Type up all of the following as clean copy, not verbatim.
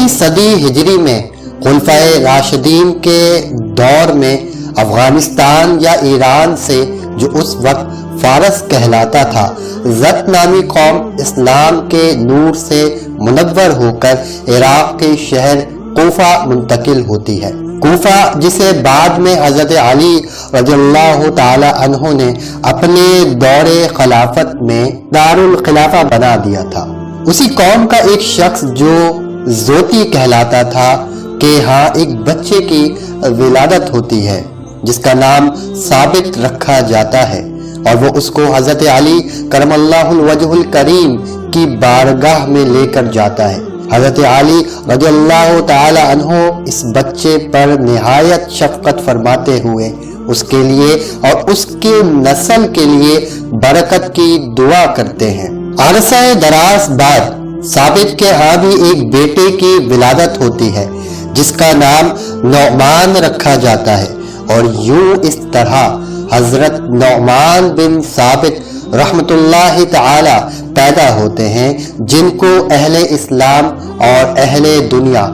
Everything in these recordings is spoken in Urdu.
6ویں صدی ہجری میں خلفائے راشدین کے دور میں افغانستان یا ایران سے، جو اس وقت فارس کہلاتا تھا، زت نامی قوم اسلام کے نور سے منور ہو کر عراق کے شہر کوفہ منتقل ہوتی ہے۔ کوفہ جسے بعد میں حضرت علی رضی اللہ تعالی عنہ نے اپنے دور خلافت میں دارالخلافہ بنا دیا تھا، اسی قوم کا ایک شخص جو زوتی کہلاتا تھا کہ ہاں ایک بچے کی ولادت ہوتی ہے جس کا نام ثابت رکھا جاتا ہے، اور وہ اس کو حضرت علی کرم اللہ الوجہ الکریم کی بارگاہ میں لے کر جاتا ہے۔ حضرت علی رضی اللہ تعالی عنہ اس بچے پر نہایت شفقت فرماتے ہوئے اس کے لیے اور اس کے نسل کے لیے برکت کی دعا کرتے ہیں۔ عرصہ دراز بعد ثابت کے ہاں بھی ایک بیٹے کی ولادت ہوتی ہے جس کا نام نعمان رکھا جاتا ہے، اور یوں اس طرح حضرت نعمان بن ثابت رحمت اللہ تعالی پیدا ہوتے ہیں، جن کو اہل اسلام اور اہل دنیا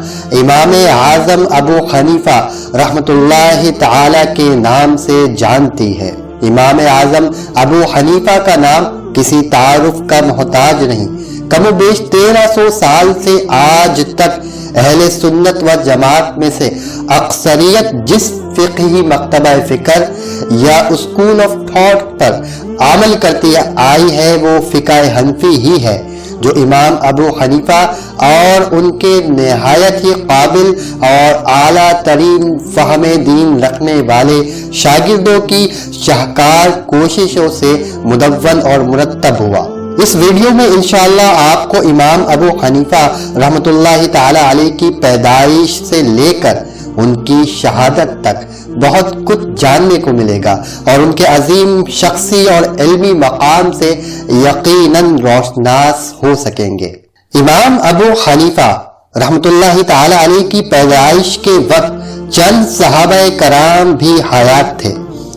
امام اعظم ابو حنیفہ رحمت اللہ تعالی کے نام سے جانتی ہے۔ امام اعظم ابو حنیفہ کا نام کسی تعارف کا محتاج نہیں، کم و بیش 1300 سال سے آج تک اہل سنت و جماعت میں سے اکثریت جس فقہی مکتبہ فکر یا اسکول آف تھاٹ پر عمل کرتی آئی ہے وہ فقہ حنفی ہی ہے، جو امام ابو حنیفہ اور ان کے نہایت ہی قابل اور اعلیٰ ترین فہم دین رکھنے والے شاگردوں کی شاہکار کوششوں سے مدون اور مرتب ہوا۔ اس ویڈیو میں انشاءاللہ آپ کو امام ابو حنیفہ رحمت اللہ تعالی علیہ کی پیدائش سے لے کر ان کی شہادت تک بہت کچھ جاننے کو ملے گا، اور ان کے عظیم شخصی اور علمی مقام سے یقیناً روشناس ہو سکیں گے۔ امام ابو حنیفہ رحمت اللہ تعالی علیہ کی پیدائش کے وقت چند صحابہ کرام بھی حیات تھے۔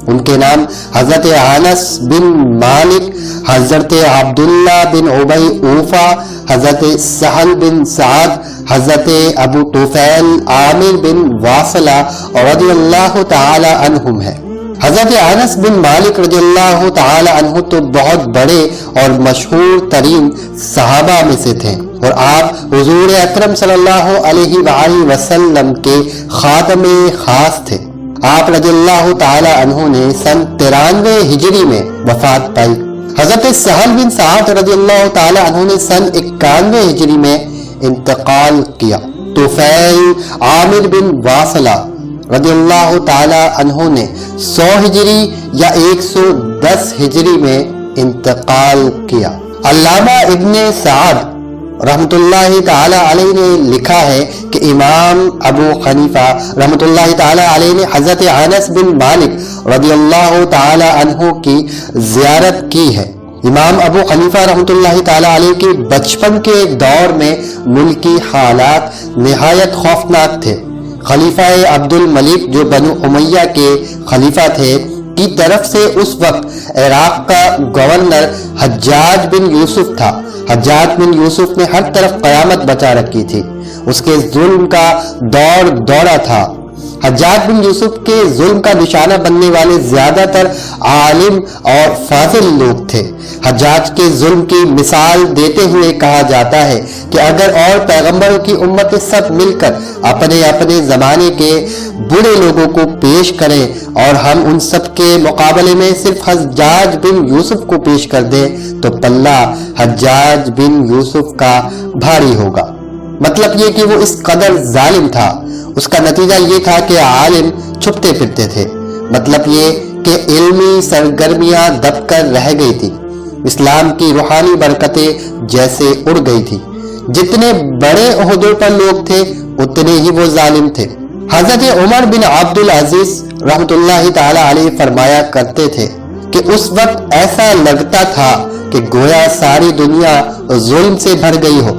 ان کے نام حضرت انس بن مالک، حضرت عبداللہ بن ابی اوفا، حضرت سہل بن سعد، حضرت ابو طفیل عامر بن واصلہ رضی اللہ تعالی عنہم ہے۔ حضرت انس بن مالک رضی اللہ تعالی عنہ تو بہت بڑے اور مشہور ترین صحابہ میں سے تھے، اور آپ حضور اکرم صلی اللہ علیہ وآلہ وسلم کے خادم خاص تھے۔ آپ رضی اللہ تعالی عنہ نے سن 93 ہجری میں وفات پائی۔ حضرت سہل بن سعد رضی اللہ تعالی عنہ نے سن 91 ہجری میں انتقال کیا۔ طفیل عامر بن واصلہ رضی اللہ تعالی عنہ نے 100 ہجری یا 110 ہجری میں انتقال کیا۔ علامہ ابن سعد رحمت اللہ تعالی علیہ نے لکھا ہے کہ امام ابو حنیفہ رحمت اللہ تعالی علیہ نے حضرت انس بن مالک رضی اللہ تعالی عنہ کی زیارت کی ہے۔ امام ابو حنیفہ رحمت اللہ تعالی علیہ کے بچپن کے دور میں ملکی حالات نہایت خوفناک تھے۔ خلیفہ عبد الملک جو بنو امیہ کے خلیفہ تھے کی طرف سے اس وقت عراق کا گورنر حجاج بن یوسف تھا۔ حجاج بن یوسف نے ہر طرف قیامت بچا رکھی تھی، اس کے ظلم کا دور دورہ تھا۔ حجاج بن یوسف کے ظلم کا نشانہ بننے والے زیادہ تر عالم اور فاضل لوگ تھے۔ حجاج کے ظلم کی مثال دیتے ہوئے کہا جاتا ہے کہ اگر اور پیغمبروں کی امت سب مل کر اپنے اپنے زمانے کے برے لوگوں کو پیش کریں اور ہم ان سب کے مقابلے میں صرف حجاج بن یوسف کو پیش کر دیں تو پلہ حجاج بن یوسف کا بھاری ہوگا۔ مطلب یہ کہ وہ اس قدر ظالم تھا۔ اس کا نتیجہ یہ تھا کہ عالم چھپتے پھرتے تھے، مطلب یہ کہ علمی سرگرمیاں دب کر رہ گئی تھی، اسلام کی روحانی برکتیں جیسے اڑ گئی تھی۔ جتنے بڑے عہدوں پر لوگ تھے اتنے ہی وہ ظالم تھے۔ حضرت عمر بن عبد العزیز رحمت اللہ تعالی علیہ فرمایا کرتے تھے کہ اس وقت ایسا لگتا تھا کہ گویا ساری دنیا ظلم سے بھر گئی ہو۔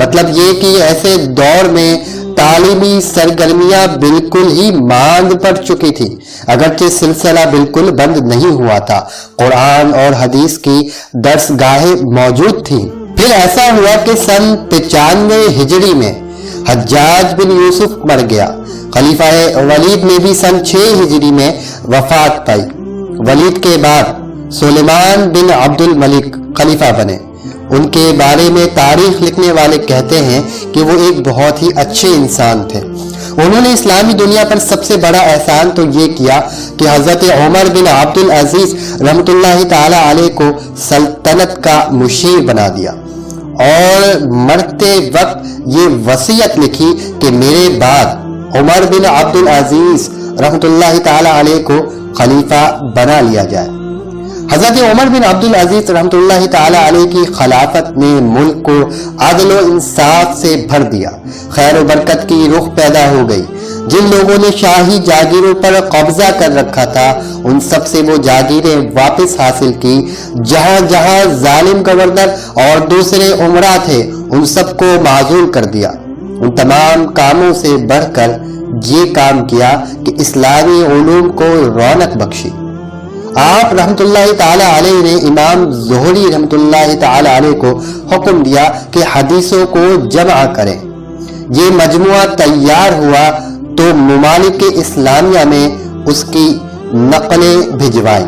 مطلب یہ کہ ایسے دور میں تعلیمی سرگرمیاں بالکل ہی ماند پڑ چکی تھی، اگرچہ سلسلہ بالکل بند نہیں ہوا تھا، قرآن اور حدیث کی درس گاہیں موجود تھیں۔ پھر ایسا ہوا کہ سن 95 ہجری میں حجاج بن یوسف مر گیا۔ خلیفہ ولید نے بھی سن 6 ہجری میں وفات پائی۔ ولید کے بعد سلیمان بن عبد الملک خلیفہ بنے۔ ان کے بارے میں تاریخ لکھنے والے کہتے ہیں کہ وہ ایک بہت ہی اچھے انسان تھے۔ انہوں نے اسلامی دنیا پر سب سے بڑا احسان تو یہ کیا کہ حضرت عمر بن عبد العزیز رحمۃ اللہ تعالی علیہ کو سلطنت کا مشیر بنا دیا، اور مرتے وقت یہ وصیت لکھی کہ میرے بعد عمر بن عبد العزیز رحمۃ اللہ تعالی علیہ کو خلیفہ بنا لیا جائے۔ حضرت عمر بن عبد العزیز رحمۃ اللہ تعالی علیہ کی خلافت نے ملک کو عدل و انصاف سے بھر دیا۔ خیر و برکت کی رخ پیدا ہو گئی۔ جن لوگوں نے شاہی جاگیروں پر قبضہ کر رکھا تھا ان سب سے وہ جاگیریں واپس حاصل کی۔ جہاں جہاں ظالم گورنر اور دوسرے امراء تھے ان سب کو معزول کر دیا۔ ان تمام کاموں سے بڑھ کر یہ کام کیا کہ اسلامی علوم کو رونق بخشی۔ آپ رحمت اللہ تعالی علیہ نے امام زہری رحمت اللہ تعالی علیہ کو حکم دیا کہ حدیثوں کو جمع کریں۔ یہ مجموعہ تیار ہوا تو ممالک اسلامیہ میں اس کی نقلیں بھجوائیں۔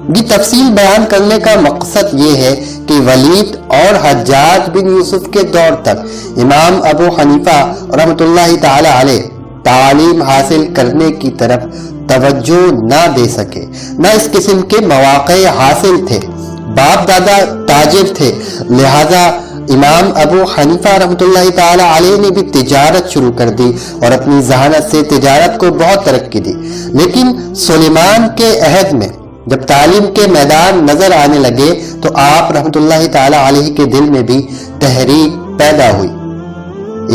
یہ تفصیل بیان کرنے کا مقصد یہ ہے کہ ولید اور حجاج بن یوسف کے دور تک امام ابو حنیفہ رحمت اللہ تعالی علیہ تعلیم حاصل کرنے کی طرف توجہ نہ دے سکے، نہ اس قسم کے مواقع حاصل تھے۔ باپ دادا تاجر تھے، لہذا امام ابو حنیفہ رحمۃ اللہ تعالی علیہ نے بھی تجارت شروع کر دی اور اپنی ذہانت سے تجارت کو بہت ترقی دی۔ لیکن سلیمان کے عہد میں جب تعلیم کے میدان نظر آنے لگے تو آپ رحمۃ اللہ تعالی علیہ کے دل میں بھی تحریک پیدا ہوئی۔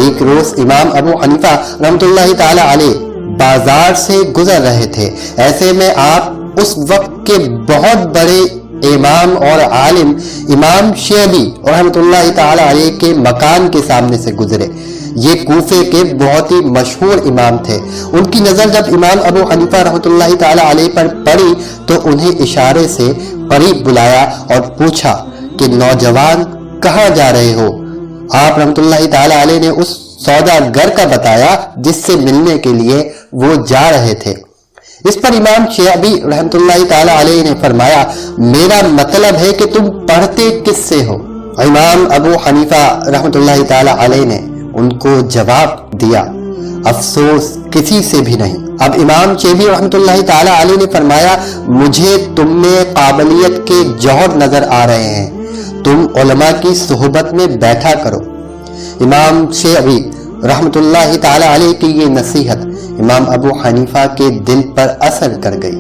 ایک روز امام ابو حنیفہ رحمۃ اللہ تعالی علیہ بازار سے گزر رہے تھے۔ ایسے میں آپ اس وقت کے بہت بڑے امام اور عالم امام شیبی رحمۃ اللہ تعالی علیہ کے مکان کے سامنے سے گزرے۔ یہ کوفے کے بہت ہی مشہور امام تھے۔ ان کی نظر جب امام ابو حنیفہ رحمۃ اللہ تعالی علیہ پر پڑی تو انہیں اشارے سے قریب بلایا اور پوچھا کہ نوجوان کہاں جا رہے ہو؟ آپ رحمۃ اللہ تعالی علیہ نے اس سوداگر کا بتایا جس سے ملنے کے لیے وہ جا رہے تھے۔ اس پر امام شیبی رحمۃ اللہ تعالی علیہ نے فرمایا میرا مطلب ہے کہ تم پڑھتے کس سے ہو؟ امام ابو حنیفہ رحمۃ اللہ تعالی علیہ نے ان کو جواب دیا افسوس کسی سے بھی نہیں۔ اب امام شیبی رحمۃ اللہ تعالی علیہ نے فرمایا مجھے تم میں قابلیت کے جوہر نظر آ رہے ہیں، تم علماء کی صحبت میں بیٹھا کرو۔ امام شیبی رحمۃ اللہ تعالی علیہ کی یہ نصیحت امام ابو حنیفہ کے دل پر اثر کر گئی۔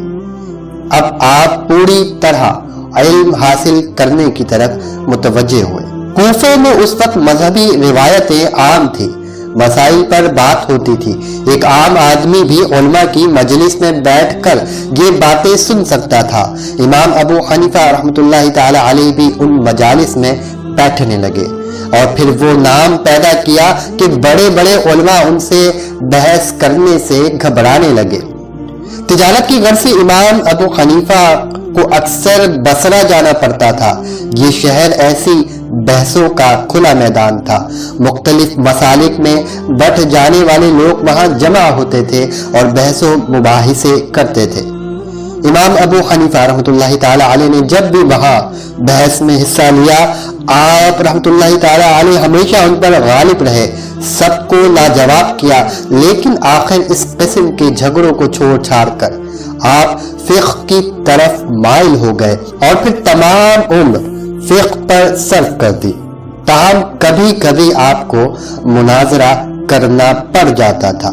اب آپ پوری طرح علم حاصل کرنے کی طرف متوجہ ہوئے۔ کوفے میں اس وقت مذہبی روایتیں عام تھیں، مسائل پر بات ہوتی تھی۔ ایک عام آدمی بھی علماء کی مجلس میں بیٹھ کر یہ باتیں سن سکتا تھا۔ امام ابو حنیفہ رحمۃ اللہ تعالی علیہ بھی ان مجالس میں بیٹھنے لگے اور پھر وہ نام پیدا کیا کہ بڑے بڑے علماء ان سے بحث کرنے سے گھبرانے لگے۔ تجارت کی غرض سے امام ابو حنیفہ کو اکثر بصرہ جانا پڑتا تھا۔ یہ شہر ایسی بحثوں کا کھلا میدان تھا، مختلف مسالک میں بٹ جانے والے لوگ وہاں جمع ہوتے تھے اور بحث و مباحثے کرتے تھے۔ امام ابو حنیفہ رحمۃ اللہ تعالی علیہ نے جب بھی وہاں بحث میں حصہ لیا آپ رحمۃ اللہ تعالی علیہ ہمیشہ ان پر غالب رہے، سب کو لاجواب کیا، لیکن آخر اس قسم کے جھگڑوں کو چھوڑ چھاڑ کر آپ فقہ کی طرف مائل ہو گئے اور پھر تمام عمر فقہ پر صرف کر دی۔ تاہم کبھی کبھی آپ کو مناظرہ کرنا پڑ جاتا تھا۔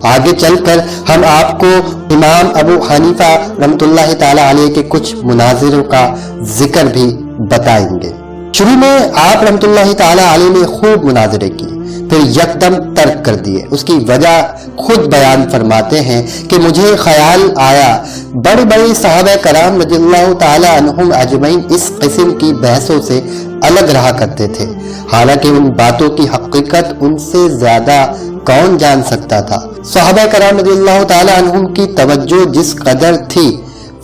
آگے چل کر ہم آپ کو امام ابو حنیفہ رحمۃ اللہ تعالی علیہ کے کچھ مناظروں کا ذکر بھی بتائیں گے۔ شروع میں آپ رحمۃ اللہ تعالی علیہ نے خوب مناظرے کی، پھر یکدم ترک کر دیے۔ اس کی وجہ خود بیان فرماتے ہیں کہ مجھے خیال آیا بڑے بڑے صحابہ کرام رضی اللہ تعالی عنہم اجمعین اس قسم کی بحثوں سے الگ رہا کرتے تھے، حالانکہ ان باتوں کی حقیقت ان سے زیادہ کون جان سکتا تھا۔ صحابہ کرام رضی اللہ تعالی عنہم کی توجہ جس قدر تھی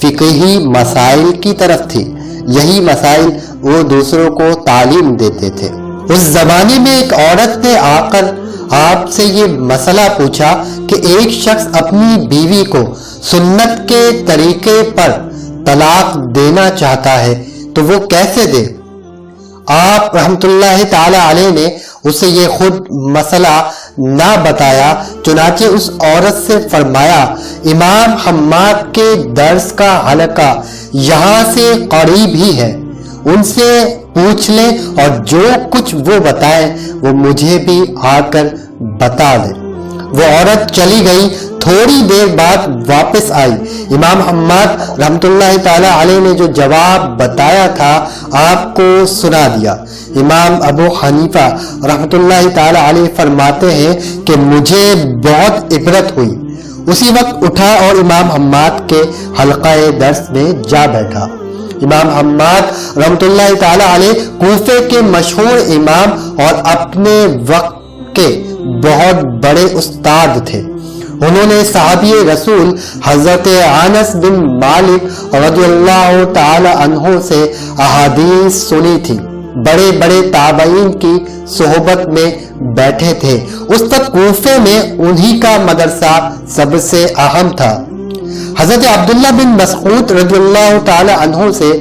فقہی مسائل کی طرف تھی، یہی مسائل وہ دوسروں کو تعلیم دیتے تھے۔ اس زمانے میں ایک عورت نے آ کر آپ سے یہ مسئلہ پوچھا کہ ایک شخص اپنی بیوی کو سنت کے طریقے پر طلاق دینا چاہتا ہے تو وہ کیسے دے؟ آپ رحمت اللہ تعالی علیہ نے اسے یہ خود مسئلہ نہ بتایا، چنانچہ اس عورت سے فرمایا امام حماد کے درس کا حلقہ یہاں سے قریب ہی ہے، ان سے پوچھ لیں اور جو کچھ وہ بتائیں وہ مجھے بھی آ کر بتا دیں۔ وہ عورت چلی گئی، تھوڑی دیر بعد واپس آئی۔ امام حماد رحمت اللہ تعالی علیہ نے جو جواب بتایا تھا آپ کو سنا دیا۔ امام ابو حنیفہ رحمت اللہ تعالی علیہ فرماتے ہیں کہ مجھے بہت عبرت ہوئی، اسی وقت اٹھا اور امام حماد کے حلقہ درس میں جا بیٹھا۔ امام حماد رحمت اللہ تعالی علیہ کوفے کے مشہور امام اور اپنے وقت کے بہت بڑے استاد تھے۔ انہوں نے صحابی رسول حضرت انس بن مالک رضی اللہ تعالی عنہ سے احادیث سنی تھی، بڑے بڑے تابعین کی صحبت میں بیٹھے تھے۔ اس وقت کوفے میں انہی کا مدرسہ سب سے اہم تھا۔ حضرت عبداللہ بن مسعود رضی اللہ تعالی عنہ سے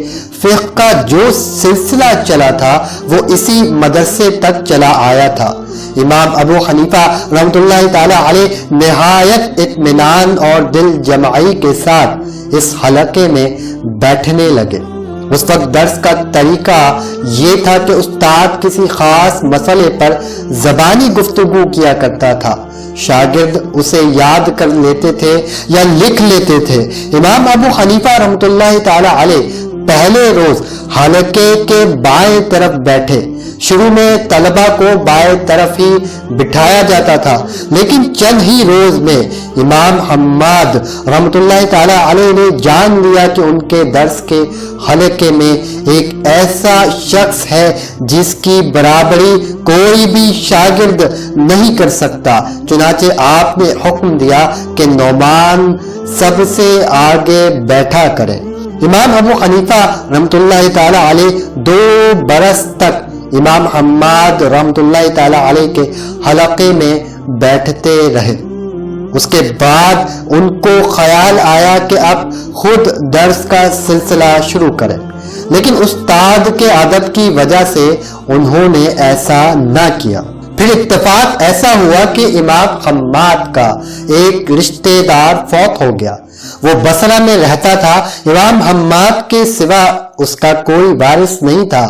فقہ کا جو سلسلہ چلا تھا وہ اسی مدرسے تک چلا آیا تھا۔ امام ابو حنیفہ رحمت اللہ تعالی علیہ نہایت اطمینان اور دل جمعی کے ساتھ اس حلقے میں بیٹھنے لگے۔ اس وقت درس کا طریقہ یہ تھا کہ استاد کسی خاص مسئلے پر زبانی گفتگو کیا کرتا تھا، شاگرد اسے یاد کر لیتے تھے یا لکھ لیتے تھے۔ امام ابو حنیفہ رحمت اللہ تعالی علیہ پہلے روز حلقے کے بائیں طرف بیٹھے۔ شروع میں طلبہ کو بائیں طرف ہی بٹھایا جاتا تھا، لیکن چند ہی روز میں امام حماد رحمت اللہ تعالی علیہ نے جان لیا کہ ان کے درس کے حلقے میں ایک ایسا شخص ہے جس کی برابری کوئی بھی شاگرد نہیں کر سکتا۔ چنانچہ آپ نے حکم دیا کہ نعمان سب سے آگے بیٹھا کرے۔ امام ابو حنیفہ رحمت اللہ تعالی علیہ 2 برس تک امام حماد رحمت اللہ تعالی علیہ کے حلقے میں بیٹھتے رہے۔ اس کے بعد ان کو خیال آیا کہ اب خود درس کا سلسلہ شروع کریں، لیکن استاد کے ادب کی وجہ سے انہوں نے ایسا نہ کیا۔ پھر اتفاق ایسا ہوا کہ امام حماد کا ایک رشتہ دار فوت ہو گیا۔ وہ بصرہ میں رہتا تھا، امام حماد کے سوا اس کا کوئی وارث نہیں تھا،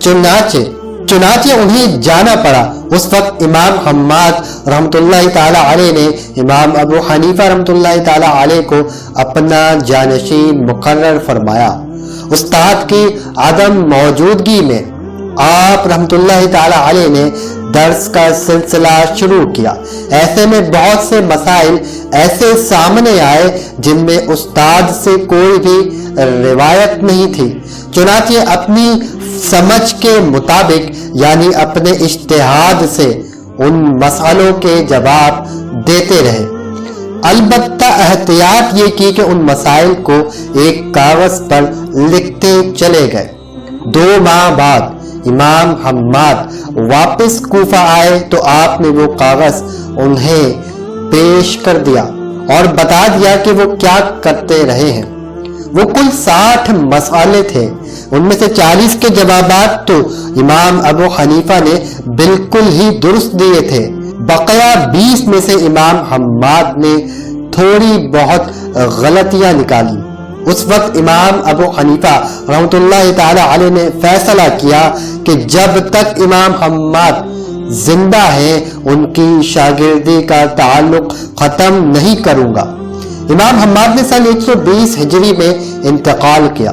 چنانچہ انہیں جانا پڑا۔ اس وقت امام حماد رحمت اللہ تعالی علیہ نے امام ابو حنیفہ رحمت اللہ تعالی علیہ کو اپنا جانشین مقرر فرمایا۔ استاد کی عدم موجودگی میں آپ رحمت اللہ تعالی علیہ نے درس کا سلسلہ شروع کیا۔ ایسے میں بہت سے مسائل ایسے سامنے آئے جن میں استاد سے کوئی بھی روایت نہیں تھی، چنانچہ اپنی سمجھ کے مطابق یعنی اپنے اجتہاد سے ان مسئلوں کے جواب دیتے رہے۔ البتہ احتیاط یہ کی کہ ان مسائل کو ایک کاغذ پر لکھتے چلے گئے۔ 2 ماہ بعد امام حماد واپس کوفہ آئے تو آپ نے وہ کاغذ انہیں پیش کر دیا اور بتا دیا کہ وہ کیا کرتے رہے ہیں۔ وہ کل 60 مسئلے تھے، ان میں سے 40 کے جوابات تو امام ابو حنیفہ نے بالکل ہی درست دیے تھے، بقیہ 20 میں سے امام حماد نے تھوڑی بہت غلطیاں نکالی۔ اس وقت امام ابو حنیفہ رحمت اللہ تعالی علیہ نے فیصلہ کیا کہ جب تک امام حماد زندہ ہیں ان کی شاگردی کا تعلق ختم نہیں کروں گا۔ امام حماد نے سن 120 ہجری میں انتقال کیا۔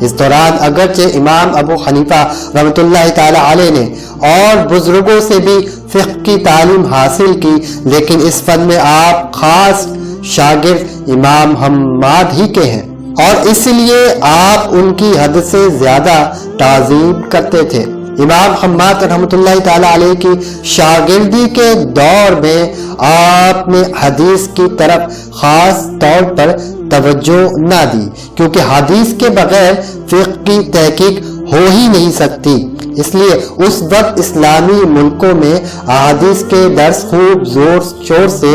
اس دوران اگرچہ امام ابو حنیفہ رحمت اللہ تعالی علیہ نے اور بزرگوں سے بھی فقہ کی تعلیم حاصل کی، لیکن اس فن میں آپ خاص شاگرد امام حماد ہی کے ہیں اور اس لیے آپ ان کی حد سے زیادہ تعظیم کرتے تھے۔ امام حماد رحمت اللہ تعالی علیہ کی شاگردی کے دور میں آپ نے حدیث کی طرف خاص طور پر توجہ نہ دی، کیونکہ حدیث کے بغیر فقہ کی تحقیق ہو ہی نہیں سکتی۔ اس لیے اس وقت اسلامی ملکوں میں احادیث کے درس خوب زور شور سے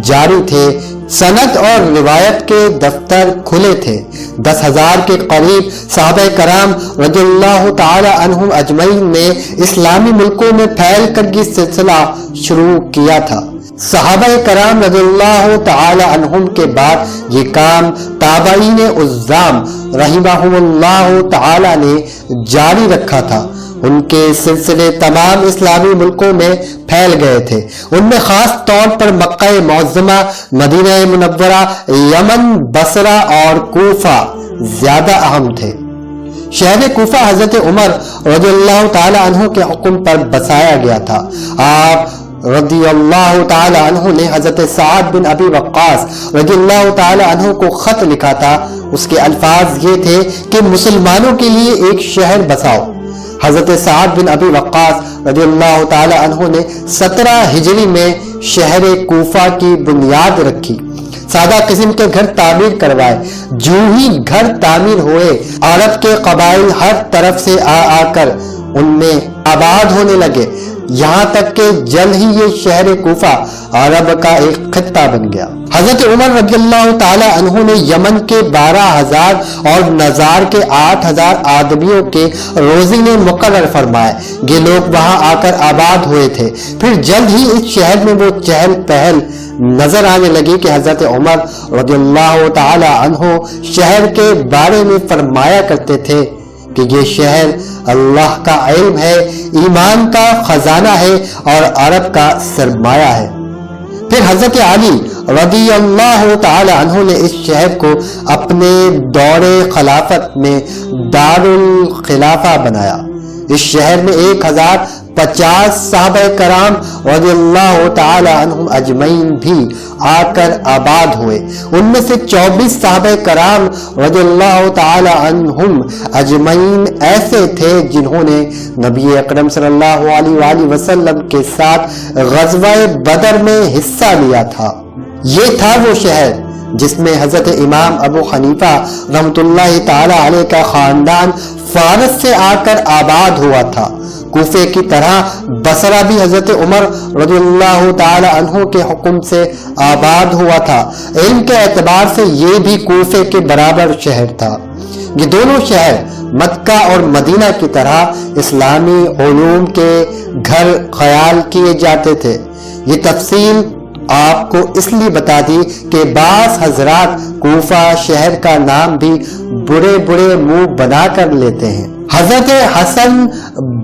جاری تھے، سند اور روایت کے دفتر کھلے تھے۔ 10,000 کے قریب صحابہ کرام رضی اللہ تعالی عنہم اجمعین نے اسلامی ملکوں میں پھیل کر یہ سلسلہ شروع کیا تھا۔ صحابہ کرام رضی اللہ تعالی عنہم کے بعد یہ کام تابعین عظام رحمہم اللہ تعالی نے جاری رکھا تھا۔ ان کے سلسلے تمام اسلامی ملکوں میں پھیل گئے تھے۔ ان میں خاص طور پر مکہ معظمہ، مدینہ منورہ، یمن، بصرہ اور کوفہ زیادہ اہم تھے۔ شہر کوفہ حضرت عمر رضی اللہ تعالی عنہ کے حکم پر بسایا گیا تھا۔ آپ رضی اللہ تعالی عنہ نے حضرت سعد بن ابی وقاص رضی اللہ تعالی عنہ کو خط لکھا تھا۔ اس کے الفاظ یہ تھے کہ مسلمانوں کے لیے ایک شہر بساؤ۔ حضرت سعد بن ابی وقاص رضی اللہ تعالی عنہ نے 17 ہجری میں شہر کوفہ کی بنیاد رکھی۔ سادہ قسم کے گھر تعمیر کروائے۔ جو ہی گھر تعمیر ہوئے، عرب کے قبائل ہر طرف سے آ کر ان میں آباد ہونے لگے، یہاں تک کہ جلد ہی یہ شہر کوفہ عرب کا ایک خطہ بن گیا۔ حضرت عمر رضی اللہ تعالی عنہ نے یمن کے 12,000 اور نزار کے 8,000 آدمیوں کے روزینے مقرر فرمائے۔ یہ لوگ وہاں آ کر آباد ہوئے تھے۔ پھر جلد ہی اس شہر میں وہ چہل پہل نظر آنے لگی کہ حضرت عمر رضی اللہ تعالی عنہ شہر کے بارے میں فرمایا کرتے تھے کہ یہ شہر اللہ کا علم ہے، ایمان کا خزانہ ہے اور عرب کا سرمایہ ہے۔ پھر حضرت علی رضی اللہ تعالی عنہ نے اس شہر کو اپنے دور خلافت میں دار الخلافہ بنایا۔ اس شہر میں 1050 صحابہ کرام رضی اللہ تعالی عنہم اجمعین بھی آ کر آباد ہوئے۔ ان میں سے 24 صحابہ کرام رضی اللہ تعالی عنہم اجمعین ایسے تھے جنہوں نے نبی اکرم صلی اللہ علیہ وآلہ وسلم کے ساتھ غزوہ بدر میں حصہ لیا تھا۔ یہ تھا وہ شہر جس میں حضرت امام ابو حنیفہ رحمۃ اللہ تعالی علیہ کا خاندان فارس سے آ کر آباد ہوا تھا۔ کوفے کی طرح بصرہ بھی حضرت عمر رضی اللہ تعالی عنہ کے حکم سے آباد ہوا تھا۔ علم کے اعتبار سے یہ بھی کوفے کے برابر شہر تھا۔ یہ دونوں شہر مکہ اور مدینہ کی طرح اسلامی علوم کے گھر خیال کیے جاتے تھے۔ یہ تفصیل آپ کو اس لیے بتا دی کہ بعض حضرات کوفہ شہر کا نام بھی برے برے منہ بنا کر لیتے ہیں۔ حضرت حسن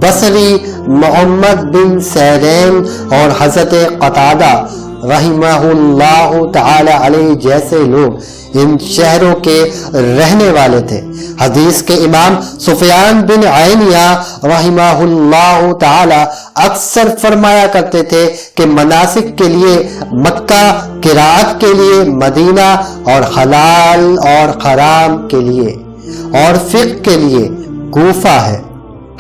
بصری، محمد بن سیرین اور حضرت قتادہ رحمہ اللہ تعالی علیہ جیسے لوگ ان شہروں کے رہنے والے تھے۔ حدیث کے امام سفیان بن عینیہ رحمہ اللہ تعالی اکثر فرمایا کرتے تھے کہ مناسک کے لیے مکہ، قرات کے لیے مدینہ اور حلال اور حرام کے لیے اور فقہ کے لیے کوفہ ہے۔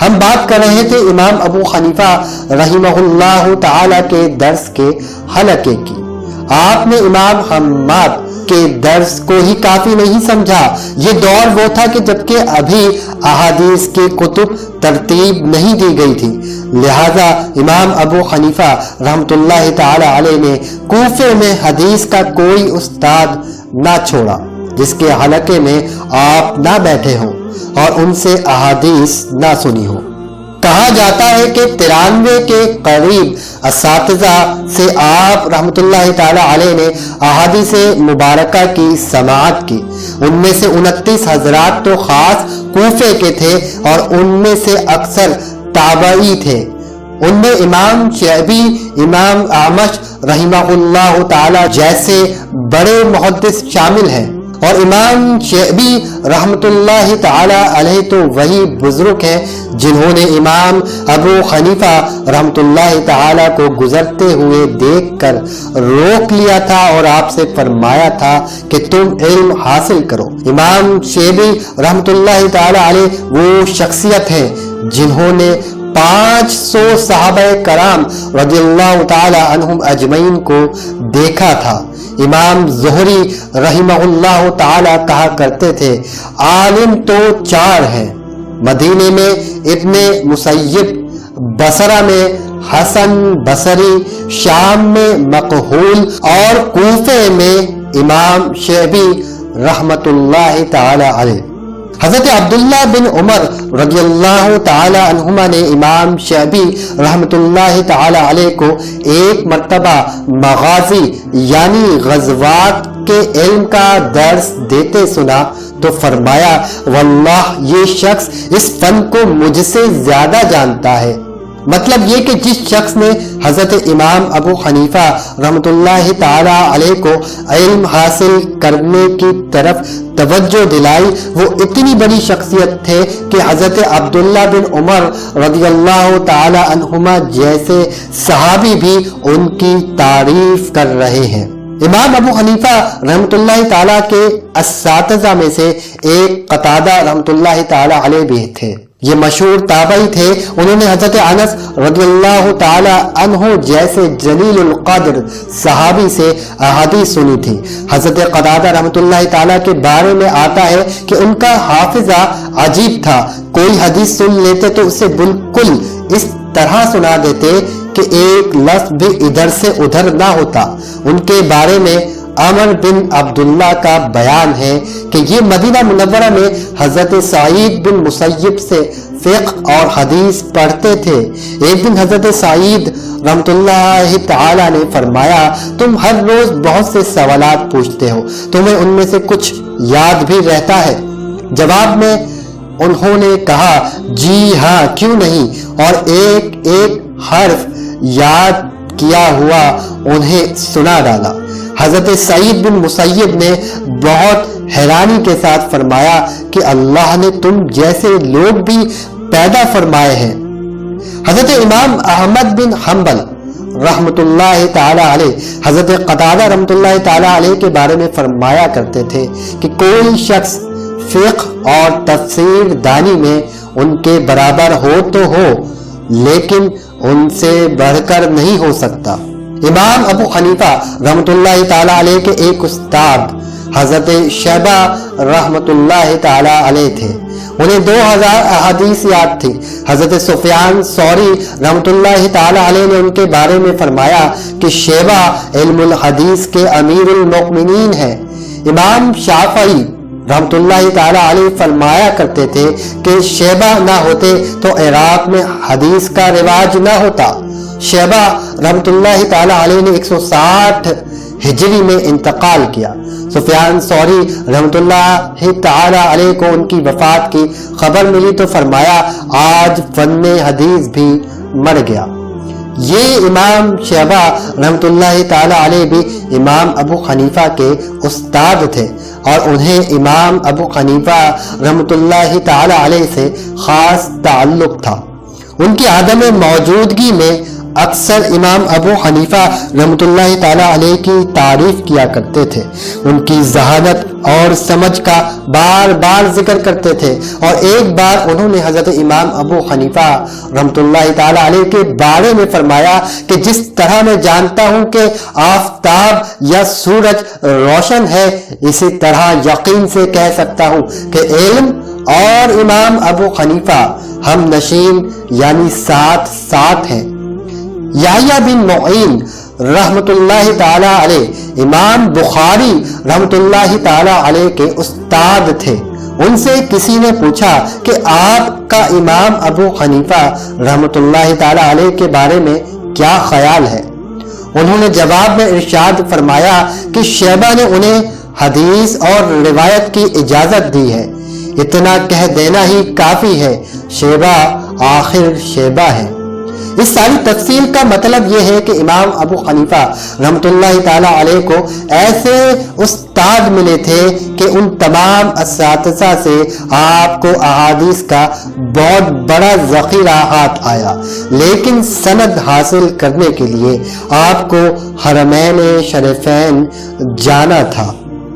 ہم بات کر رہے تھے امام ابو حنیفہ رحمہ اللہ تعالی کے درس کے حلقے کی۔ آپ نے امام حماد کے درس کو ہی کافی نہیں سمجھا۔ یہ دور وہ تھا کہ جبکہ ابھی احادیث کی کتب ترتیب نہیں دی گئی تھی، لہذا امام ابو حنیفہ رحمۃ اللہ تعالی علیہ نے کوفے میں حدیث کا کوئی استاد نہ چھوڑا جس کے حلقے میں آپ نہ بیٹھے ہوں اور ان سے احادیث نہ سنی ہو۔ کہا جاتا ہے کہ 93 کے قریب اساتذہ سے آپ رحمۃ اللہ تعالی علیہ نے احادیث مبارکہ کی سماعت کی۔ ان میں سے 29 حضرات تو خاص کوفے کے تھے اور ان میں سے اکثر تابعی تھے۔ ان میں امام شعبی، امام اعمش رحمہ اللہ تعالی جیسے بڑے محدث شامل ہیں، اور امام شعبی رحمۃ اللہ تعالی علیہ تو وہی بزرگ ہیں جنہوں نے امام ابو حنیفہ رحمۃ اللہ تعالی کو گزرتے ہوئے دیکھ کر روک لیا تھا اور آپ سے فرمایا تھا کہ تم علم حاصل کرو۔ امام شعبی رحمۃ اللہ تعالی علیہ وہ شخصیت ہیں جنہوں نے 500 صحابہ کرام رضی اللہ تعالی عنہم اجمعین کو دیکھا تھا۔ امام زہری رحمہ اللہ تعالی کہا کرتے تھے، عالم تو 4 ہیں، مدینے میں ابن مسیب، بصرہ میں حسن بصری، شام میں مقہول اور کوفے میں امام شعبی رحمت اللہ تعالی علیہ۔ حضرت عبداللہ بن عمر رضی اللہ تعالی عنہما نے امام شعبی رحمت اللہ تعالی علیہ کو ایک مرتبہ مغازی یعنی غزوات کے علم کا درس دیتے سنا تو فرمایا واللہ یہ شخص اس فن کو مجھ سے زیادہ جانتا ہے۔ مطلب یہ کہ جس شخص نے حضرت امام ابو حنیفہ رحمت اللہ تعالی علیہ کو علم حاصل کرنے کی طرف توجہ دلائی وہ اتنی بڑی شخصیت تھے کہ حضرت عبداللہ بن عمر رضی اللہ تعالی عنہما جیسے صحابی بھی ان کی تعریف کر رہے ہیں۔ امام ابو حنیفہ رحمت اللہ تعالی کے اساتذہ میں سے ایک قتادہ رحمت اللہ تعالی علیہ بھی تھے۔ یہ مشہور تابعی تھے۔ انہوں نے حضرت انس رضی اللہ تعالی عنہ جیسے جلیل القدر صحابی سے احادیث سنی تھی۔ حضرت قتادہ رحمت اللہ تعالی کے بارے میں آتا ہے کہ ان کا حافظہ عجیب تھا، کوئی حدیث سن لیتے تو اسے بالکل اس طرح سنا دیتے کہ ایک لفظ بھی ادھر سے ادھر نہ ہوتا۔ ان کے بارے میں عمر بن عبداللہ کا بیان ہے کہ یہ مدینہ منورہ میں حضرت سعید بن مسیب سے فقہ اور حدیث پڑھتے تھے۔ ایک دن حضرت سعید رحمت اللہ تعالی نے فرمایا تم ہر روز بہت سے سوالات پوچھتے ہو، تمہیں ان میں سے کچھ یاد بھی رہتا ہے؟ جواب میں انہوں نے کہا جی ہاں کیوں نہیں، اور ایک ایک حرف یاد کیا ہوا انہیں سنا ڈالا۔ حضرت سعید بن مسیب نے بہت حیرانی کے ساتھ فرمایا کہ اللہ نے تم جیسے لوگ بھی پیدا فرمائے ہیں۔ حضرت امام احمد بن حنبل رحمت اللہ تعالی علیہ حضرت قتادہ رحمت اللہ تعالی علیہ کے بارے میں فرمایا کرتے تھے کہ کوئی شخص فقہ اور تفسیر دانی میں ان کے برابر ہو تو ہو لیکن ان سے بڑھ کر نہیں ہو سکتا۔ امام ابو حنیفہ رحمت اللہ تعالی علیہ کے ایک استاد حضرت شیبہ رحمت اللہ تعالی علیہ تھے، انہیں 2000 احادیث یاد تھی۔ حضرت سفیان ثوری رحمت اللہ تعالی علیہ نے ان کے بارے میں فرمایا کہ شیبہ علم الحدیث کے امیر المؤمنین ہیں۔ امام شافعی رحمت اللہ تعالی علیہ فرمایا کرتے تھے کہ شیبہ نہ ہوتے تو عراق میں حدیث کا رواج نہ ہوتا۔ شیبہ رحمت اللہ تعالی علیہ نے 160 ہجری میں انتقال کیا۔ سفیان ثوری رحمت اللہ تعالی علیہ کو ان کی وفات کی خبر ملی تو فرمایا آج فن حدیث بھی مر گیا۔ یہ امام شیبہ رحمت اللہ تعالی علیہ بھی امام ابو حنیفہ کے استاد تھے اور انہیں امام ابو حنیفہ رحمت اللہ تعالی علیہ سے خاص تعلق تھا۔ ان کی عدم موجودگی میں اکثر امام ابو حنیفہ رحمت اللہ تعالی علیہ کی تعریف کیا کرتے تھے، ان کی ذہانت اور سمجھ کا بار بار ذکر کرتے تھے، اور ایک بار انہوں نے حضرت امام ابو حنیفہ رحمت اللہ تعالی علیہ کے بارے میں فرمایا کہ جس طرح میں جانتا ہوں کہ آفتاب یا سورج روشن ہے، اسی طرح یقین سے کہہ سکتا ہوں کہ علم اور امام ابو حنیفہ ہم نشین یعنی ساتھ ساتھ ہیں۔ یحییٰ بن معین رحمت اللہ تعالی علیہ امام بخاری رحمت اللہ تعالی علیہ کے استاد تھے۔ ان سے کسی نے پوچھا کہ آپ کا امام ابو حنیفہ رحمت اللہ تعالی علیہ کے بارے میں کیا خیال ہے؟ انہوں نے جواب میں ارشاد فرمایا کہ شیبہ نے انہیں حدیث اور روایت کی اجازت دی ہے، اتنا کہہ دینا ہی کافی ہے، شیبہ آخر شیبہ ہے۔ اس ساری تفصیل کا مطلب یہ ہے کہ امام ابو حنیفہ رحمت اللہ تعالی علیہ کو ایسے استاد ملے تھے کہ ان تمام اساتذہ سے آپ کو احادیث کا بہت بڑا ذخیرہ ہاتھ آیا، لیکن سند حاصل کرنے کے لیے آپ کو حرمین شریفین جانا تھا۔